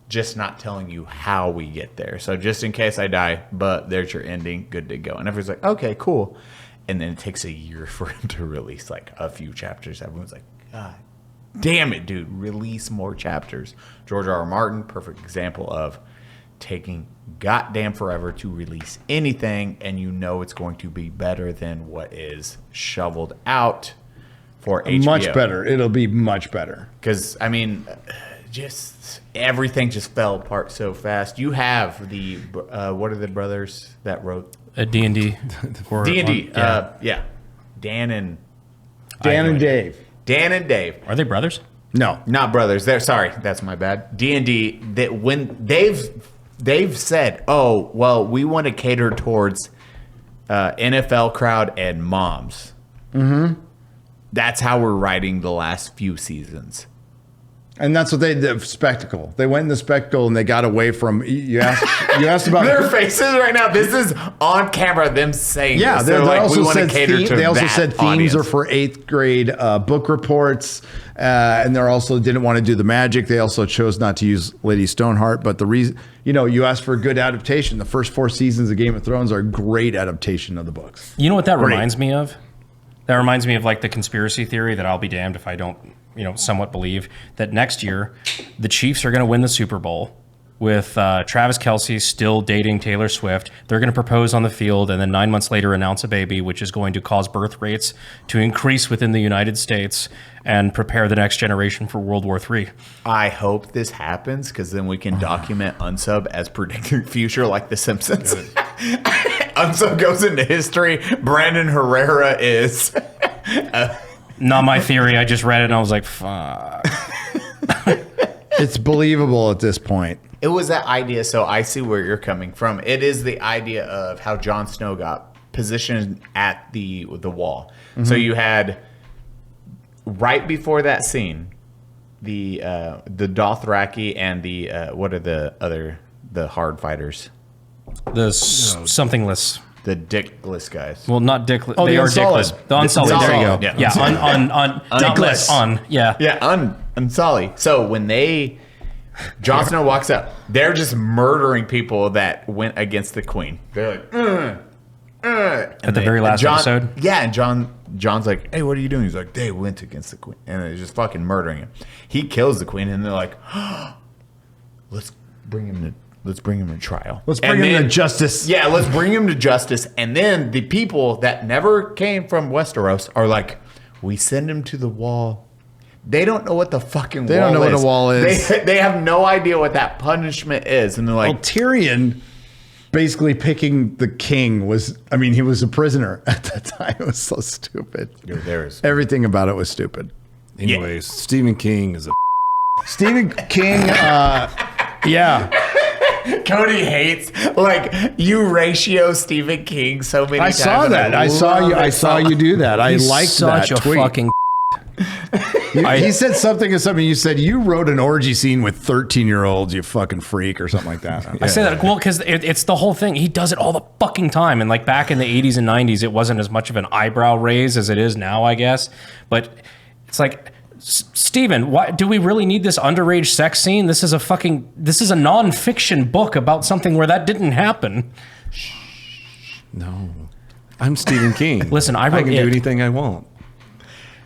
just not telling you how we get there. So just in case I die, but there's your ending, good to go. And everyone's like, okay, cool. And then it takes a year for him to release like a few chapters. Everyone's like, God damn it, dude, release more chapters. George R.R. Martin, perfect example of taking goddamn forever to release anything, and you know it's going to be better than what is shoveled out for HBO. Much better. It'll be much better. Because, I mean, just everything just fell apart so fast. You have the, what are the brothers that wrote? D&D. D&D, yeah. Dan and Dave. Dan and Dave. Are they brothers? No, not brothers. Sorry, that's my bad. D&D. That when they've said, oh well, we want to cater towards NFL crowd and moms. Mm-hmm. That's how we're writing the last few seasons. And that's what they did. Spectacle. They went in the spectacle and they got away from. You asked about their faces right now. This is on camera. Them saying, yeah. They also said they also said themes are for 8th grade book reports, and they also didn't want to do the magic. They also chose not to use Lady Stoneheart. But the reason, you asked for a good adaptation. The first 4 seasons of Game of Thrones are a great adaptation of the books. You know what that reminds me of? That reminds me of like the conspiracy theory that I'll be damned if I don't. Somewhat believe that next year the Chiefs are going to win the Super Bowl with Travis Kelce still dating Taylor Swift. They're going to propose on the field and then 9 months later announce a baby, which is going to cause birth rates to increase within the United States and prepare the next generation for World War III. I hope this happens because then we can document Unsub as predicting the future like The Simpsons. Unsub goes into history. Brandon Herrera is... Not my theory. I just read it and I was like, fuck. It's believable at this point. It was that idea. So I see where you're coming from. It is the idea of how Jon Snow got positioned at the wall. So you had right before that scene, the Dothraki and the what are the hard fighters? The somethingless. The dickless guys. Well, not dickless. Oh, they the are Unsullied. dickless. The Unsullied. There you go. Yeah. Dickless. Yeah, Unsullied. So when Jon Snow walks up, they're just murdering people that went against the queen. They're like, at the very last episode? Yeah, and John's like, hey, what are you doing? He's like, they went against the queen. And they're just fucking murdering him. He kills the queen, and they're like, let's bring him to trial. Let's bring him to justice. Yeah, let's bring him to justice. And then the people that never came from Westeros are like, we send him to the wall. They don't know what the fucking wall is. They don't know what a wall is. They have no idea what that punishment is. And they're like... Well, Tyrion basically picking the king he was a prisoner at that time. It was so stupid. Everything about it was stupid. Anyways, Stephen King is a... Stephen King, yeah. Cody hates you ratio Stephen King so many times. I saw that. I saw you do that. I liked such that a tweet. fucking. He said something. You said you wrote an orgy scene with 13-year-olds. You fucking freak or something like that. I say that because it's the whole thing. He does it all the fucking time. And back in the 80s and 90s, it wasn't as much of an eyebrow raise as it is now, I guess. But it's like, Steven, why do we really need this underage sex scene? This is a non-fiction book about something where that didn't happen. No. I'm Stephen King. Listen, I can do It. anything I want.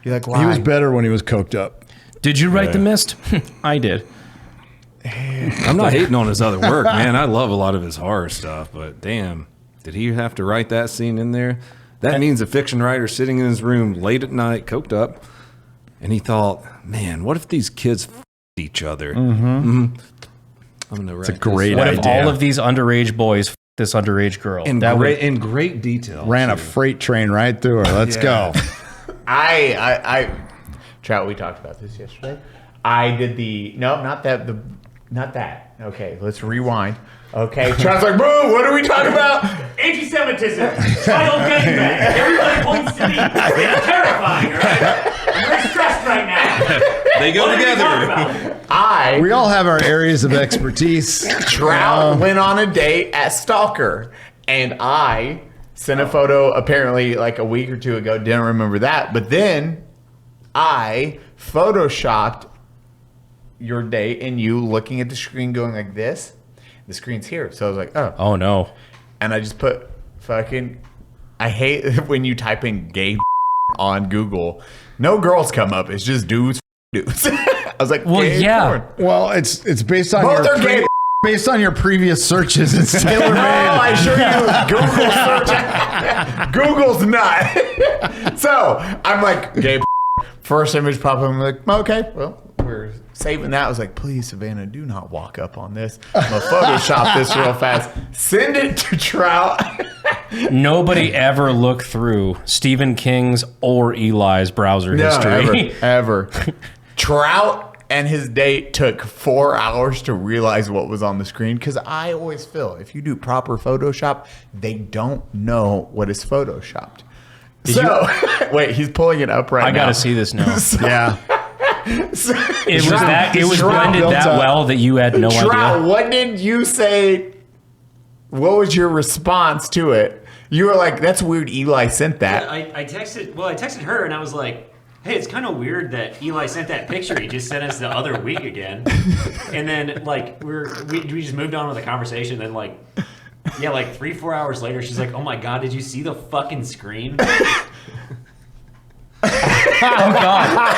You're like, he was better when he was coked up. Did you write The Mist? I did. I'm not hating on his other work, man. I love a lot of his horror stuff, but damn, did he have to write that scene in there? That means a fiction writer sitting in his room late at night, coked up, and he thought, man, what if these kids each other? I'm gonna write It's a great What idea. if all of these underage boys this underage girl? in great detail. Ran a freight train right through her. Let's go. Trout, we talked about this yesterday. I did not that. Okay, let's rewind. Okay, Trout's like, bro, what are we talking about? Anti-Semitism, child gangbang. Everybody points to me. It's terrifying, all right? I'm very stressed right now. They go What are we talking together. about? We all have our areas of expertise. Trout went on a date at Stalker, and I sent a photo apparently a week or two ago. Didn't remember that, but then I photoshopped your date and you looking at the screen going like this. The screen's here, so I was like, oh no, and I just put fucking. I hate when you type in gay on Google. No girls come up. It's just dudes. I was like, well, gay porn. Well, it's based on Both are gay. based on your previous searches. It's tailor made. No, I assure you, Google search. Google's not. So I'm like, gay. First image pop up. I'm like, okay, well, we're saving that. I was like, please, Savannah, do not walk up on this. I'm gonna Photoshop this real fast. Send it to Trout. Nobody ever looked through Stephen King's or Eli's browser history. Ever. Trout and his date took 4 hours to realize what was on the screen, because I always feel if you do proper Photoshop, they don't know what is Photoshopped. Wait, he's pulling it up right now. I gotta see this now. Yeah. It was blended that well that you had no Trout, idea. what did you say? What was your response to it? You were like, that's weird Eli sent that. I texted her and I was like, hey, it's kind of weird that Eli sent that picture he just sent us the other week again. And then we just moved on with the conversation. Then 3-4 hours later, she's like, oh my God, did you see the fucking screen? Oh God.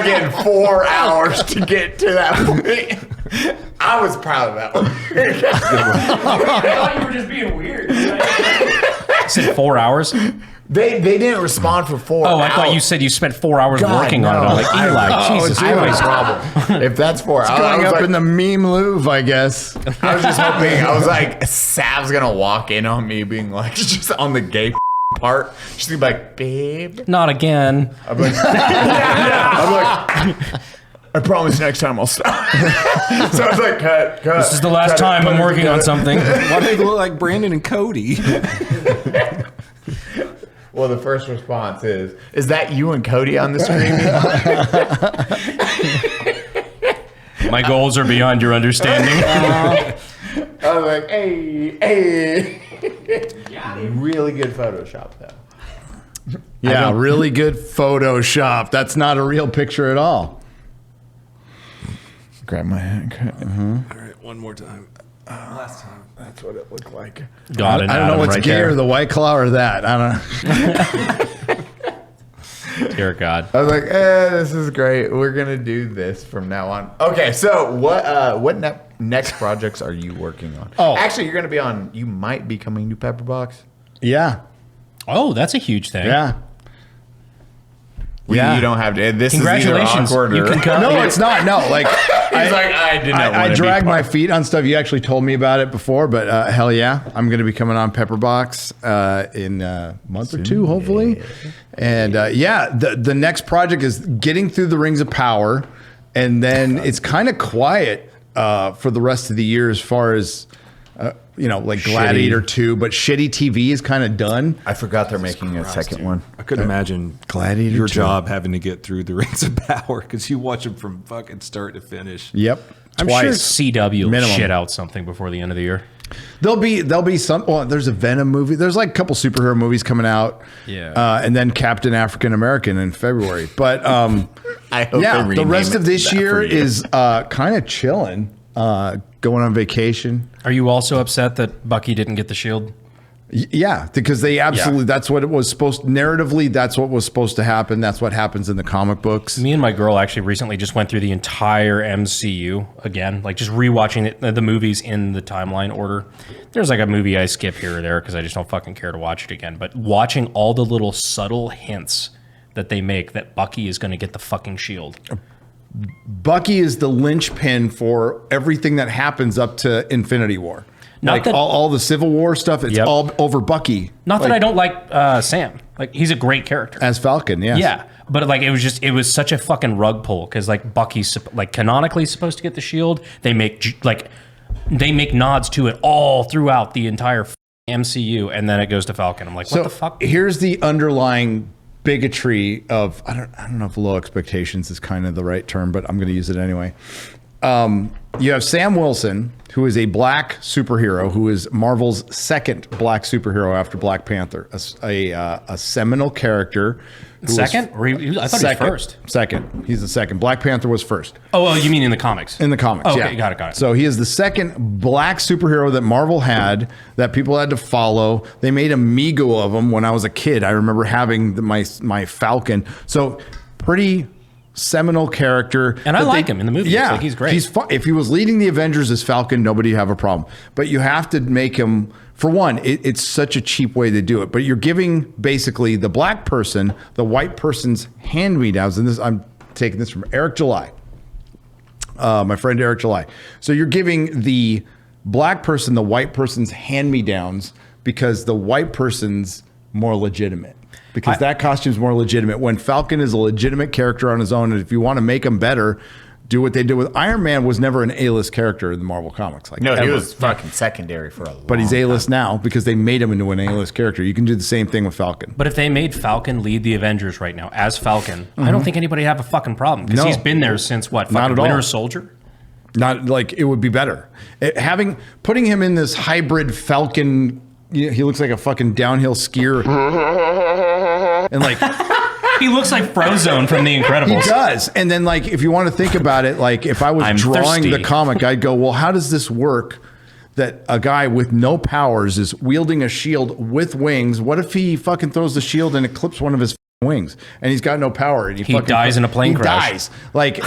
Again, 4 hours to get to that point. I was proud of that one. I thought you were just being weird. Said 4 hours? They didn't respond for 4 hours. Oh, I thought you said you spent 4 hours working on it. I'm like, Eli, Jesus Christ. Problem. If that's 4 hours. It's going up in the meme Louvre, I guess. I was just hoping. I was like, Sav's going to walk in on me being like, just on the gay part. She's going to be like, babe. Not again. I'm like, I promise next time I'll stop. So I was like, cut. This is the last time I'm working on something. Why do they look like Brandon and Cody? Well, the first response is that you and Cody on the screen? My goals are beyond your understanding. I was like, hey. Really good Photoshop, though. Yeah, really good Photoshop. That's not a real picture at all. Grab my hand. All right, one more time. Last time. That's what it looked like. God, I don't know what's gayer, the White Claw or that. I don't know. Dear God. I was like, this is great. We're gonna do this from now on. Okay, so what next projects are you working on? Oh, actually, you're gonna be on. You might be coming to Pepperbox. Yeah. Oh, that's a huge thing. Yeah. You don't have to. This Congratulations. Is either awkward or, You can come. No, it's not. No, like I drag my feet on stuff. You actually told me about it before, but hell yeah, I'm going to be coming on Pepperbox in a month or two, hopefully. And the next project is getting through the Rings of Power, and then it's kind of quiet for the rest of the year as far as. Like Gladiator 2, but shitty TV is kind of done. I forgot they're making a second one. I couldn't imagine Gladiator your 2. job having to get through the Rings of Power because you watch them from fucking start to finish. Yep. I'm sure CW will shit out something before the end of the year. There'll be some. Well, there's a Venom movie. There's like a couple superhero movies coming out. Yeah. And then Captain African American in February. But I hope the rest of this year is kind of chilling. Going on vacation. Are you also upset that Bucky didn't get the shield? Yeah, because they absolutely, that's what it was supposed, narratively, that's what was supposed to happen. That's what happens in the comic books. Me and my girl actually recently just went through the entire MCU again, like just rewatching the movies in the timeline order. There's like a movie I skip here or there because I just don't fucking care to watch it again. But watching all the little subtle hints that they make that Bucky is going to get the fucking shield. Bucky is the linchpin for everything that happens up to Infinity War. Like all the Civil War stuff, it's all over Bucky. Not that I don't like Sam. Like he's a great character as Falcon. Yes. Yeah, but like it was such a fucking rug pull because like Bucky's like canonically supposed to get the shield. They make nods to it all throughout the entire MCU, and then it goes to Falcon. I'm like, what the fuck? Here's the underlying bigotry of I don't know if low expectations is kind of the right term, but I'm going to use it anyway. You have Sam Wilson, who is a black superhero, who is Marvel's second black superhero after Black Panther, a seminal character. Second? I thought he was first. Second. He's the second. Black Panther was first. Oh, you mean in the comics? In the comics, oh, okay, yeah. Got it. So he is the second black superhero that Marvel had that people had to follow. They made a Mego of him when I was a kid. I remember having my Falcon. So pretty seminal character. And I like him in the movie. Yeah. Like, he's great. He's fun. If he was leading the Avengers as Falcon, nobody would have a problem. But you have to make him, for one, it's such a cheap way to do it. But you're giving basically the black person, the white person's hand-me-downs. And this, I'm taking this from Eric July, my friend Eric July. So you're giving the black person, the white person's hand-me-downs because the white person's more legitimate. Because that costume's more legitimate. When Falcon is a legitimate character on his own, and if you want to make him better, do what they did with Iron Man. Was never an A-list character in the Marvel comics. Like no, ever. He was fucking secondary for a long But he's A-list now because they made him into an A-list character. You can do the same thing with Falcon. But if they made Falcon lead the Avengers right now as Falcon, I don't think anybody would have a fucking problem because he's been there since what? Not at all. Winter Soldier? Not like it would be better. Putting him in this hybrid Falcon. He looks like a fucking downhill skier. And like he looks like Frozone from The Incredibles. He does. And then like if you want to think about it, like if I was drawing the comic, I'd go, well, how does this work that a guy with no powers is wielding a shield with wings? What if he fucking throws the shield and it clips one of his wings and he's got no power and he dies in a plane crash? He dies. Like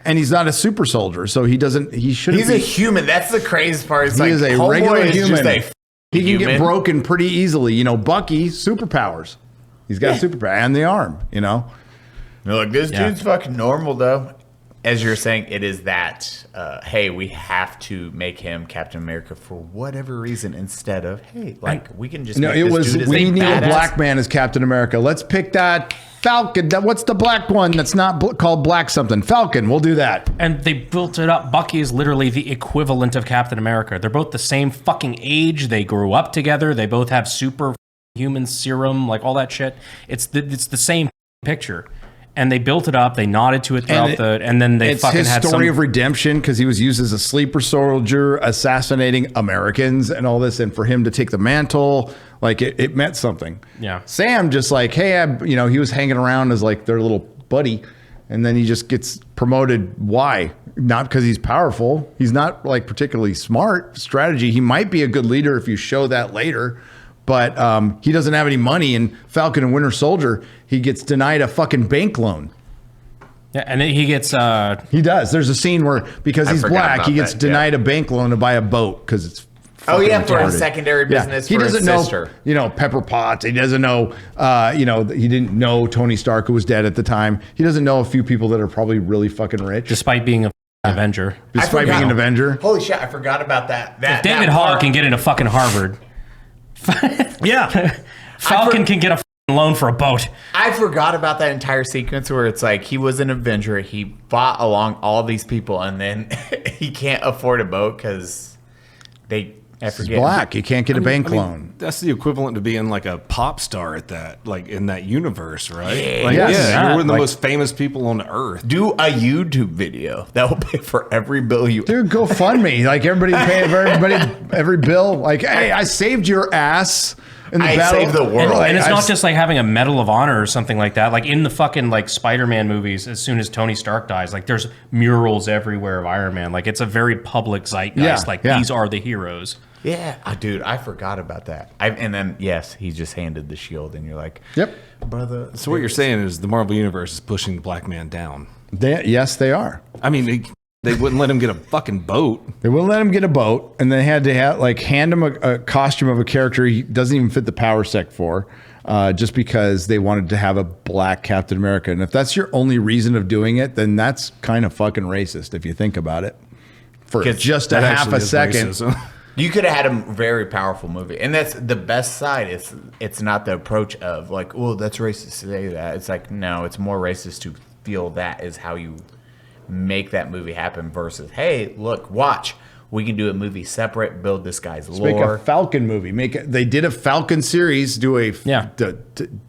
and he's not a super soldier, so he shouldn't He's a human. That's the crazy part. He is a regular human. He can get broken pretty easily. Bucky, superpowers. He's got superpower and the arm, Look, this dude's fucking normal, though. As you're saying, it is that, hey, we have to make him Captain America for whatever reason instead of, hey, like, we can just make this dude as we need badass. a black man as Captain America. Let's pick that Falcon. What's the black one that's not called Black something? Falcon. We'll do that. And they built it up. Bucky is literally the equivalent of Captain America. They're both the same fucking age. They grew up together. They both have super human serum, like all that shit. It's the same picture. And they built it up. They nodded to it throughout and then they fucking had his story of redemption because he was used as a sleeper soldier, assassinating Americans and all this. And for him to take the mantle, like it meant something. Yeah. Sam just like, hey, he was hanging around as like their little buddy, and then he just gets promoted. Why? Not because he's powerful. He's not like particularly smart strategy. He might be a good leader if you show that later. But he doesn't have any money. In Falcon and Winter Soldier, he gets denied a fucking bank loan. Yeah, and he gets... he does. There's a scene where, because he's black, he gets denied a bank loan to buy a boat because it's for retarded. a secondary business He for doesn't his know, sister. Pepper Potts. He doesn't know, he didn't know Tony Stark, who was dead at the time. He doesn't know a few people that are probably really fucking rich. Despite being an Avenger. Despite being an Avenger. Holy shit, I forgot about that. If David Hogg can get into fucking Harvard... yeah. Falcon can get a loan for a boat. I forgot about that entire sequence where it's like he was an Avenger. He fought along all these people, and then he can't afford a boat because I forget. He's black. You can't get a bank loan. That's the equivalent to being like a pop star at that, like in that universe, right? Yeah. Like, Yes. you're one of the Like- most famous people on earth. Do a YouTube video that will pay for every bill you. Dude, go fund me. Like everybody pay every bill. Like, hey, I saved your ass in the battle. saved the world. And it's not just like having a Medal of Honor or something like that. Like in the fucking like Spider-Man movies, as soon as Tony Stark dies, like there's murals everywhere of Iron Man. Like it's a very public zeitgeist. These are the heroes. Yeah, dude, I forgot about that. And then yes, he just handed the shield, and you're like, yep, brother. So what you're saying is the Marvel Universe is pushing the black man down. Yes, they are. I mean, they wouldn't let him get a fucking boat. They wouldn't let him get a boat, and they had to hand him a costume of a character he doesn't even fit the power sec for, just because they wanted to have a black Captain America. And if that's your only reason of doing it, then that's kind of fucking racist if you think about it. For just a half a second. You could have had a very powerful movie, and that's the best side. It's not the approach of like, well, that's racist to say that. It's like, no, it's more racist to feel that is how you make that movie happen versus, hey, look, watch, we can do a movie separate, build this guy's lore. Make a Falcon movie. They did a Falcon series.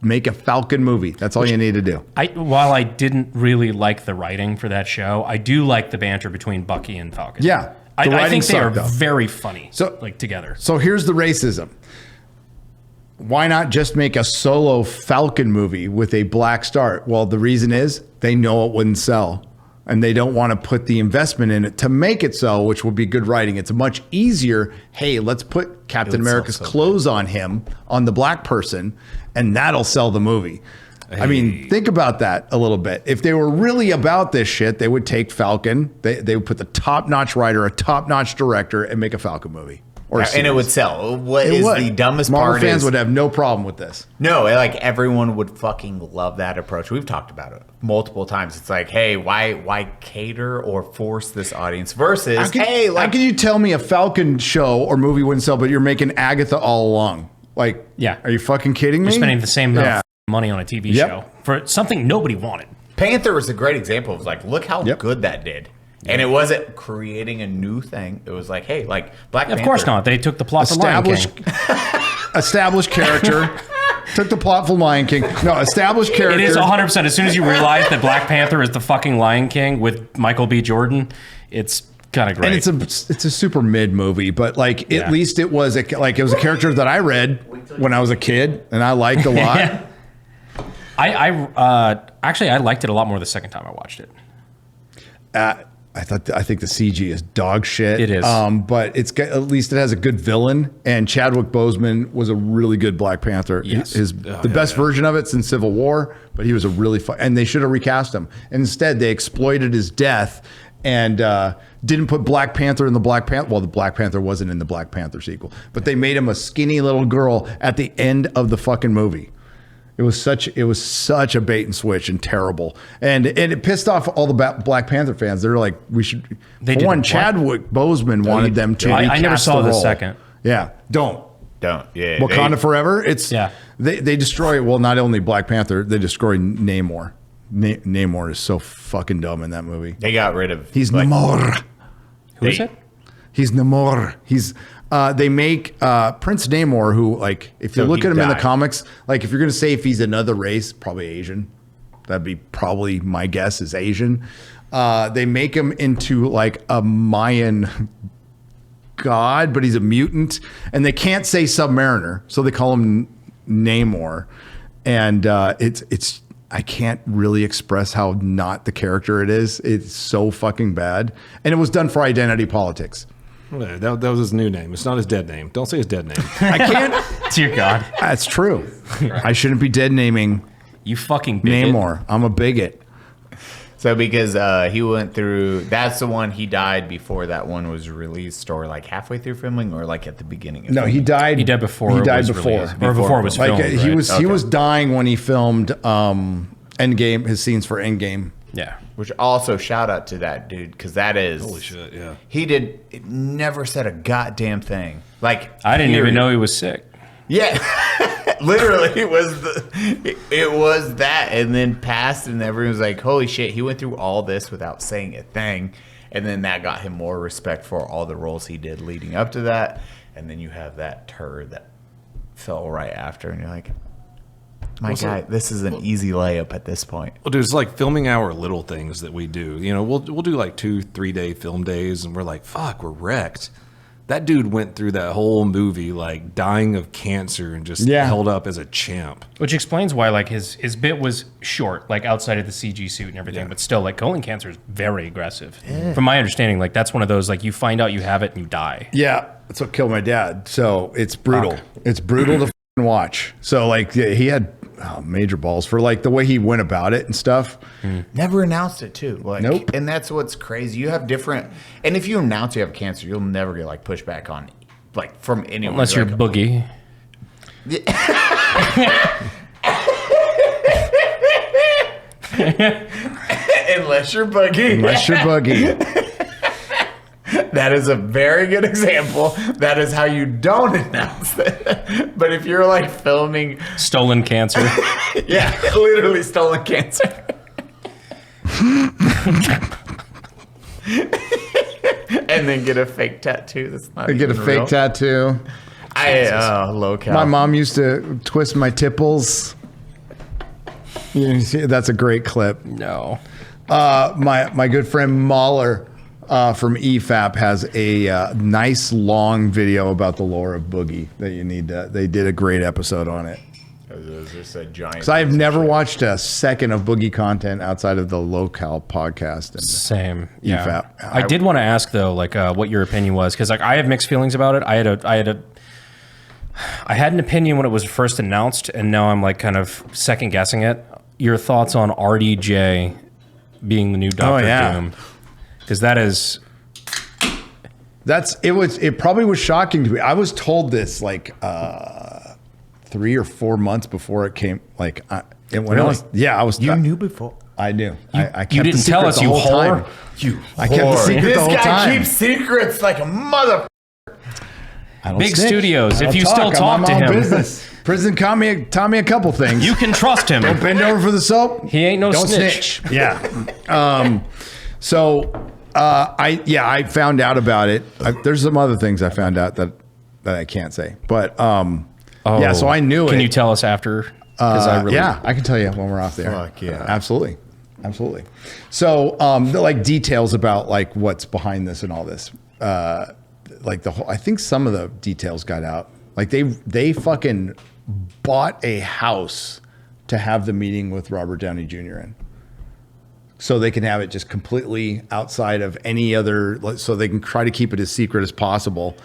Make a Falcon movie. That's all you need to do. While I didn't really like the writing for that show, I do like the banter between Bucky and Falcon. Yeah. I think they are sucked, though. very funny. Together. So here's the racism. Why not just make a solo Falcon movie with a black star? Well, the reason is they know it wouldn't sell, and they don't want to put the investment in it to make it sell, which would be good writing. It's much easier. Hey, let's put Captain America's clothes on him, on the black person, and that'll sell the movie. I mean, think about that a little bit. If they were really about this shit, they would take Falcon, they would put the top-notch writer, a top-notch director, and make a Falcon movie. And it would sell. The dumbest Marvel part fans is would have no problem with this. No, like everyone would fucking love that approach. We've talked about it multiple times. It's like, hey, why cater or force this audience versus, how can you tell me a Falcon show or movie wouldn't sell, but you're making Agatha all along? Like, are you fucking kidding me? You're spending the same amount of money on a TV show for something nobody wanted. Panther was a great example of like, look how good that did. And it wasn't creating a new thing. It was like, hey, like Black Panther. Of course not. They took the plot from Lion King. Established character. Took the plot from Lion King. No, established character. It is 100%. As soon as you realize that Black Panther is the fucking Lion King with Michael B. Jordan, it's kind of great. And it's a super mid movie, but like at least it was a character that I read when I was a kid and I liked a lot. I liked it a lot more the second time I watched it. I think the CG is dog shit. It is. But at least it has a good villain, and Chadwick Boseman was a really good Black Panther. Yes. The best version of it since Civil War, but he was a really fun, and they should have recast him. And instead, they exploited his death and didn't put Black Panther in the Black Panther. Well, the Black Panther wasn't in the Black Panther sequel, but they made him a skinny little girl at the end of the fucking movie. It was such a bait and switch and terrible, and it pissed off all the Black Panther fans. They're like, we should. Chadwick Boseman wanted them to. I never saw the the role. second. Yeah, don't. Yeah, Wakanda Forever. It's They destroy, well, not only Black Panther, they destroy Namor. Namor is so fucking dumb in that movie. They got rid of. He's Namor. Who is it? He's Namor. He's they make Prince Namor, who, like, if you So look he at him in the died. comics, like, if you're gonna say if he's another race, probably Asian. That'd be probably my guess is Asian. They make him into like a Mayan god, but he's a mutant, and they can't say Submariner, so they call him Namor. And it's I can't really express how not the character it is. It's so fucking bad, and it was done for identity politics. That was his new name. It's not his dead name. Don't say his dead name. I can't. Dear God. That's true. I shouldn't be dead naming You fucking bigot. Namor. I'm a bigot. So because he went through, that's the one he died before that one was released, or like halfway through filming, or like at the beginning. Of No, filming? he died. He died before. He it died was before. released. Or before it was Like filmed. he right? was he was dying when he filmed Endgame, his scenes for Endgame. Yeah. Which also shout out to that dude, because that is Holy shit, yeah. He never said a goddamn thing. Like I didn't even period. know he was sick. Yeah, literally, it was that, and then passed, and everyone was like, "Holy shit!" He went through all this without saying a thing, and then that got him more respect for all the roles he did leading up to that, and then you have that turd that fell right after, and you're like, "My guy, this is an easy layup at this point." Well, dude, it's like filming our little things that we do. You know, we'll do like 2-3 day film days, and we're like, "Fuck, we're wrecked." That dude went through that whole movie like dying of cancer and just held up as a champ. Which explains why like his bit was short, like outside of the CG suit and everything, but still like colon cancer is very aggressive. Yeah. From my understanding, like that's one of those like you find out you have it and you die. Yeah, that's what killed my dad. So it's brutal. Fuck. It's brutal to f***ing watch. So like he had major balls for like the way he went about it and stuff. Never announced it too. Like, Nope. And that's what's crazy. You have different, and if you announce you have cancer, you'll never get like pushback on, like from anyone. Unless you're like, Boogie. Unless you're Boogie. Unless you're Boogie. That is a very good example. That is how you don't announce it. But if you're like filming Stolen cancer. yeah, literally stolen cancer. And then get a fake tattoo that's not I get a even fake real. tattoo. Low cal. My mom used to twist my tipples. You see, that's a great clip. No. My good friend Mahler from EFAP has a nice long video about the lore of Boogie that you need to. They did a great episode on it. It's just a giant. Because I've never watched a second of Boogie content outside of the Local podcast. And Same. Yeah. EFAP. I did want to ask though, like, what your opinion was, because like I have mixed feelings about it. I had an opinion when it was first announced, and now I'm like kind of second guessing it. Your thoughts on RDJ being the new Doctor Doom? Because that is. It probably was shocking to me. I was told this like 3 or 4 months before it came. Like, Really? I was. You knew before. I knew. I kept you the didn't secret tell us, the you whole whore. time. You I kept the secret This the whole guy time. keeps secrets like a mother. I don't Big snitch. studios. I If don't you still I'm talk on to my own him. business. Prison taught me a couple things. You can trust him. Don't bend over for the soap. He ain't no Don't snitch. Yeah. I found out about it. There's some other things I found out that I can't say, but yeah. So I knew it. Can you tell us after? Yeah, I can tell you when we're off there. Fuck yeah. Absolutely. So the like details about like what's behind this and all this, like the whole. I think some of the details got out. Like they fucking bought a house to have the meeting with Robert Downey Jr. in. So they can have it just completely outside of any other, so they can try to keep it as secret as possible.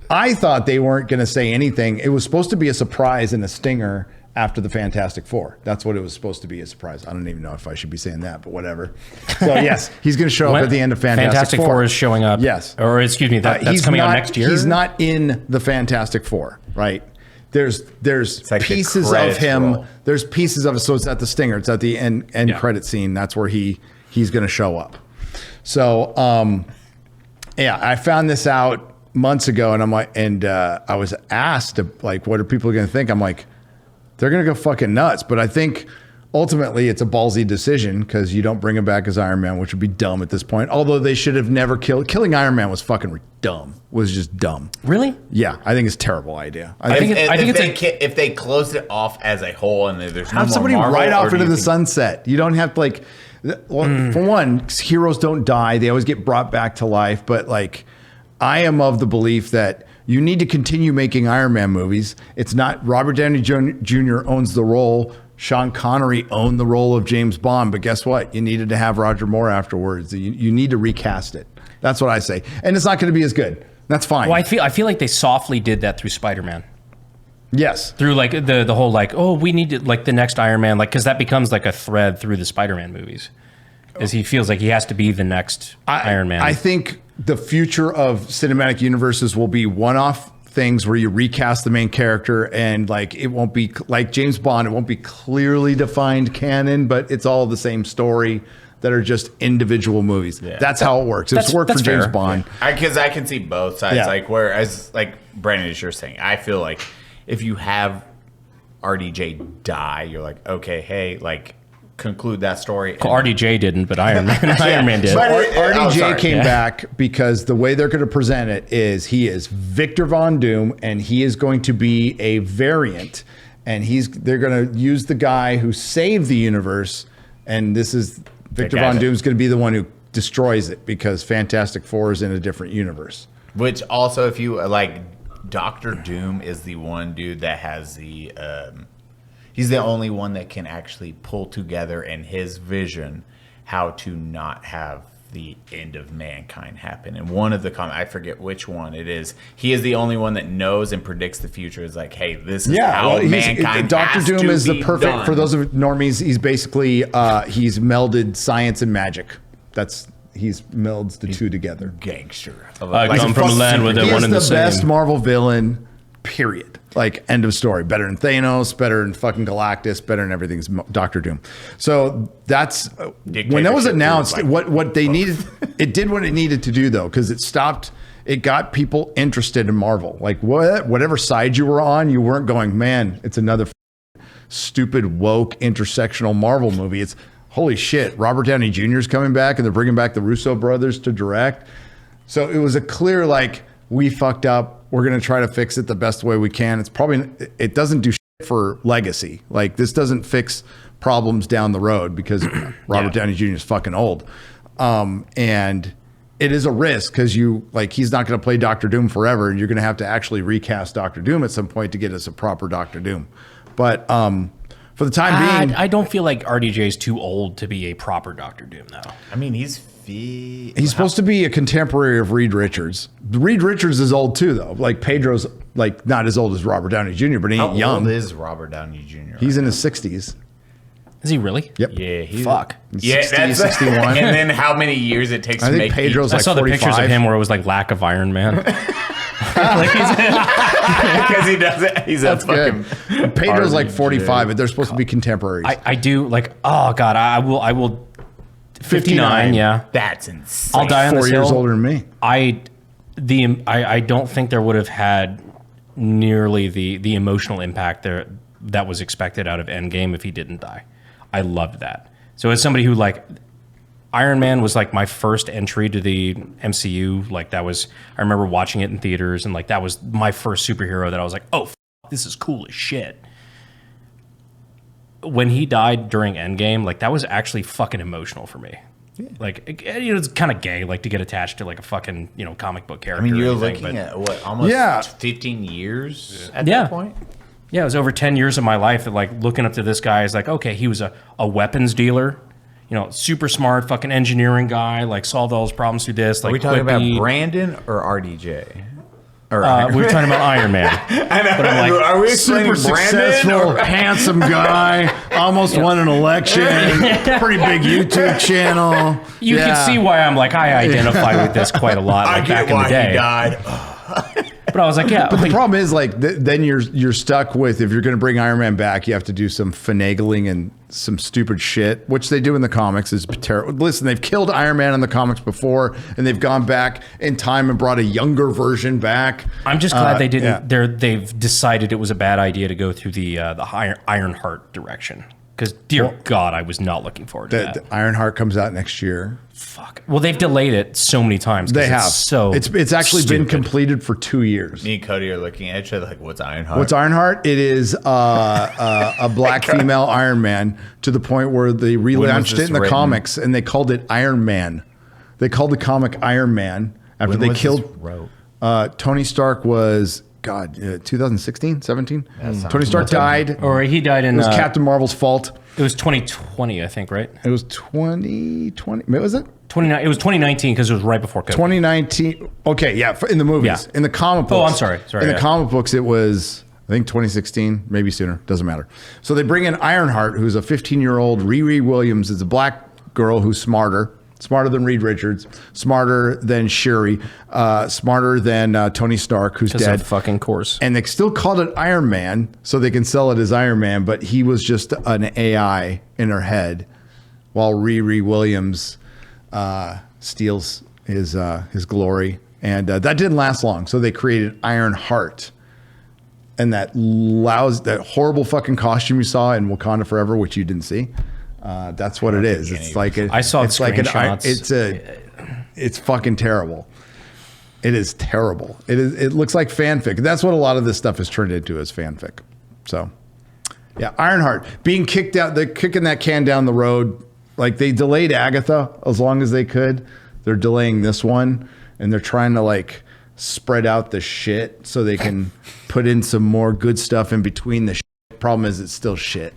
I thought they weren't going to say anything. It was supposed to be a surprise and a stinger after the Fantastic Four. That's what it was supposed to be, a surprise. I don't even know if I should be saying that, but whatever. So yes, he's going to show up at the end of Fantastic Four. is showing up. Yes. Or excuse me, that's coming out next year? He's not in the Fantastic Four, right? There's like pieces the of him. roll. There's pieces of it. So it's at the stinger. It's at the end credit scene. That's where he's going to show up. So I found this out months ago, and I'm like, I was asked like, what are people going to think? I'm like, they're going to go fucking nuts. But I think ultimately it's a ballsy decision because you don't bring him back as Iron Man, which would be dumb at this point. Although they should have never killing Iron Man was fucking dumb. Was just dumb. Really? Yeah, I think it's a terrible idea. If they closed it off as a whole and there's no have more somebody Marvel, right off or do into you the think- sunset. You don't have to like. Well, for one, heroes don't die; they always get brought back to life. But like, I am of the belief that you need to continue making Iron Man movies. It's not Robert Downey Jr. owns the role. Sean Connery owned the role of James Bond, but guess what? You needed to have Roger Moore afterwards. You need to recast it. That's what I say, and it's not going to be as good. That's fine. Well, I feel like they softly did that through Spider-Man. Yes. Through like the whole like, oh, we need to like the next Iron Man, like because that becomes like a thread through the Spider-Man movies, as he feels like he has to be the next Iron Man. I think the future of cinematic universes will be one-off things where you recast the main character and like it won't be like James Bond. It won't be clearly defined canon, but it's all the same story that are just individual movies. Yeah. That's how it works. It's worked for James Bond. Because I can see both sides. Yeah. Like whereas like Brandon is you're saying, I feel like if you have RDJ die, you're like, okay, hey, like conclude that story. Well, RDJ didn't, but Iron Man, Iron Man did. But RDJ came back because the way they're going to present it is he is Victor Von Doom, and he is going to be a variant, and they're going to use the guy who saved the universe, and this is Victor Von Doom's going to be the one who destroys it because Fantastic Four is in a different universe. Which also, if you like, Doctor Doom is the one dude that has the he's the only one that can actually pull together in his vision how to not have the end of mankind happen. And one of the I forget which one it is. He is the only one that knows and predicts the future. Is like, hey, this is how mankind Doctor has Doom to is the be perfect done. for those of normies. He's basically he's melded science and magic. He's melds the two together. Gangster. I come from a land where they're one and the same. He is the best Marvel villain, period. Like, end of story. Better than Thanos, better than fucking Galactus, better than everything's Doctor Doom. So that's when that was announced. Like what they needed, it did what it needed to do though, because it got people interested in Marvel. Like whatever side you were on, you weren't going, man, it's another stupid woke intersectional Marvel movie. It's holy shit. Robert Downey Jr. is coming back, and they're bringing back the Russo brothers to direct. So it was a clear like, we fucked up. We're going to try to fix it the best way we can. It doesn't do shit for legacy. Like, this doesn't fix problems down the road because Robert Downey Jr. is fucking old. And it is a risk because he's not going to play Doctor Doom forever. And you're going to have to actually recast Doctor Doom at some point to get us a proper Doctor Doom. But for the time being, I don't feel like RDJ is too old to be a proper Doctor Doom though. I mean, he's supposed to be a contemporary of Reed Richards. Reed Richards is old too, though. Like Pedro's like not as old as Robert Downey Jr., but he ain't young. How old is Robert Downey Jr.? He's in his 60s. Is he really? Yep. Yeah. Fuck. 60, 61. And then how many years it takes I to think make Pedro's I like saw the 45. pictures of him where it was like lack of Iron Man. because he does it. He's That's a fucking. good. Pedro's like 45, but they're supposed to be contemporaries. I do like. Oh god, I will. 59. Yeah. That's insane. I'll die on 4 this years hill. older than me. I don't think there would have had nearly the emotional impact that was expected out of Endgame if he didn't die. I loved that. So as somebody who like Iron Man was like my first entry to the MCU, like that was I remember watching it in theaters and like that was my first superhero that I was like, "Oh, this is cool as shit." When he died during Endgame, like that was actually fucking emotional for me. Yeah. Like it's kind of gay, like to get attached to like a fucking comic book character. I mean, you're or anything, looking but- at what almost 15 years at that point. Yeah, it was over 10 years of my life that like looking up to this guy is like, okay, he was a weapons dealer, super smart fucking engineering guy, like solved all his problems through this. Like, Are we talking quippy. about Brandon or RDJ? We were talking about Iron Man. I know. But I'm like, are we explaining Super Brandon successful, or- handsome guy, almost won an election, pretty big YouTube channel. You can see why I'm like, I identify with this quite a lot. Like I get back in why the day. he died. But But I was like, yeah. But the problem is, like, then you're stuck with, if you're going to bring Iron Man back, you have to do some finagling and some stupid shit, which they do in the comics. Is terrible. Listen, they've killed Iron Man in the comics before, and they've gone back in time and brought a younger version back. I'm just glad they didn't. They've decided it was a bad idea to go through the Ironheart direction. Because, dear God, I was not looking forward to that. Ironheart comes out next year. Fuck. Well, they've delayed it so many times. They have. So it's actually been completed for 2 years. Me and Cody are looking at each other like, what's Ironheart? What's Ironheart? It is a black female Iron Man, to the point where they relaunched it in the comics and they called it Iron Man. They called the comic Iron Man after they killed Tony Stark. Was 2016, 17? Tony Stark died. Or he died in... It was Captain Marvel's fault. It was 2020, I think, right? It was 2020. Was it? It was 2019 because it was right before COVID. 2019. Okay, yeah, in the movies. Yeah. In the comic books. Oh, I'm sorry. In the comic books, it was, I think, 2016, maybe sooner. Doesn't matter. So they bring in Ironheart, who's a 15-year-old. Riri Williams is a black girl who's smarter than Reed Richards, smarter than Shuri, smarter than Tony Stark, who's dead. Of fucking course. And they still called it Iron Man, so they can sell it as Iron Man, but he was just an AI in her head, while Riri Williams steals his glory. And that didn't last long, so they created Ironheart. And that horrible fucking costume you saw in Wakanda Forever, which you didn't see. That's what it is. It's like I saw it's like screenshots. It's fucking terrible. It is terrible. It looks like fanfic. That's what a lot of this stuff is turned into, as fanfic. So yeah, Ironheart being kicked out. They're kicking that can down the road. Like, they delayed Agatha as long as they could. They're delaying this one, and they're trying to like spread out the shit so they can put in some more good stuff in between the shit. Problem is, it's still shit.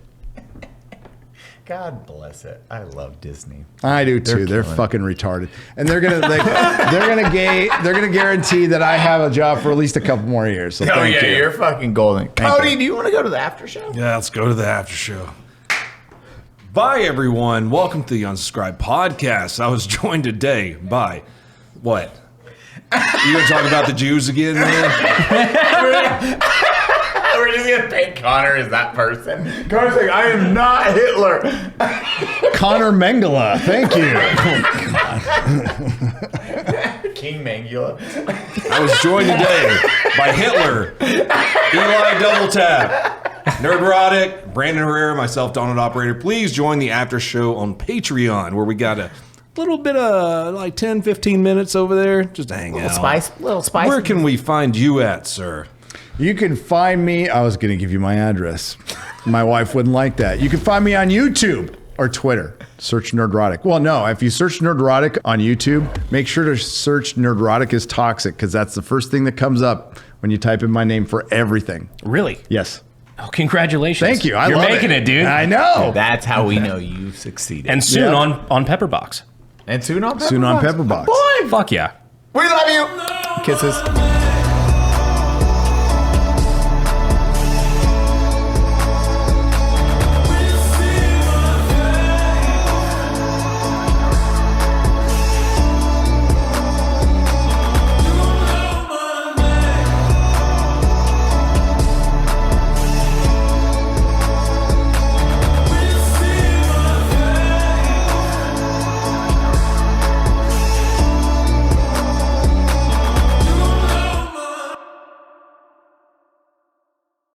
God bless it. I love Disney. I do too. They're fucking retarded, and they're gonna they're gonna guarantee that I have a job for at least a couple more years. So thank you. You're fucking golden. Cody, do you want to go to the after show? Yeah, let's go to the after show. Bye, everyone. Welcome to the Unsubscribed Podcast. I was joined today by what? You gonna talk about the Jews again, man? We're just gonna paint Connor as that person. Connor's like, I am not Hitler. Connor Mengele, thank you. King Mangula. I was joined today by Hitler, Eli Double Tap, Nerdrotic, Brandon Herrera, myself, Donald Operator. Please join the after show on Patreon, where we got a little bit of like 10, 15 minutes over there just to hang out. Little spice. Where can we find you at, sir? You can find me. I was going to give you my address. My wife wouldn't like that. You can find me on YouTube or Twitter. Search Nerdrotic. Well, no, if you search Nerdrotic on YouTube, make sure to search Nerdrotic is Toxic, because that's the first thing that comes up when you type in my name for everything. Really? Yes. Oh, congratulations. Thank you. You're making it, dude. I know. That's how we know you succeeded. And soon on Pepperbox. And soon on Pepperbox. Soon on Pepperbox. Boy, fuck yeah. We love you. Kisses.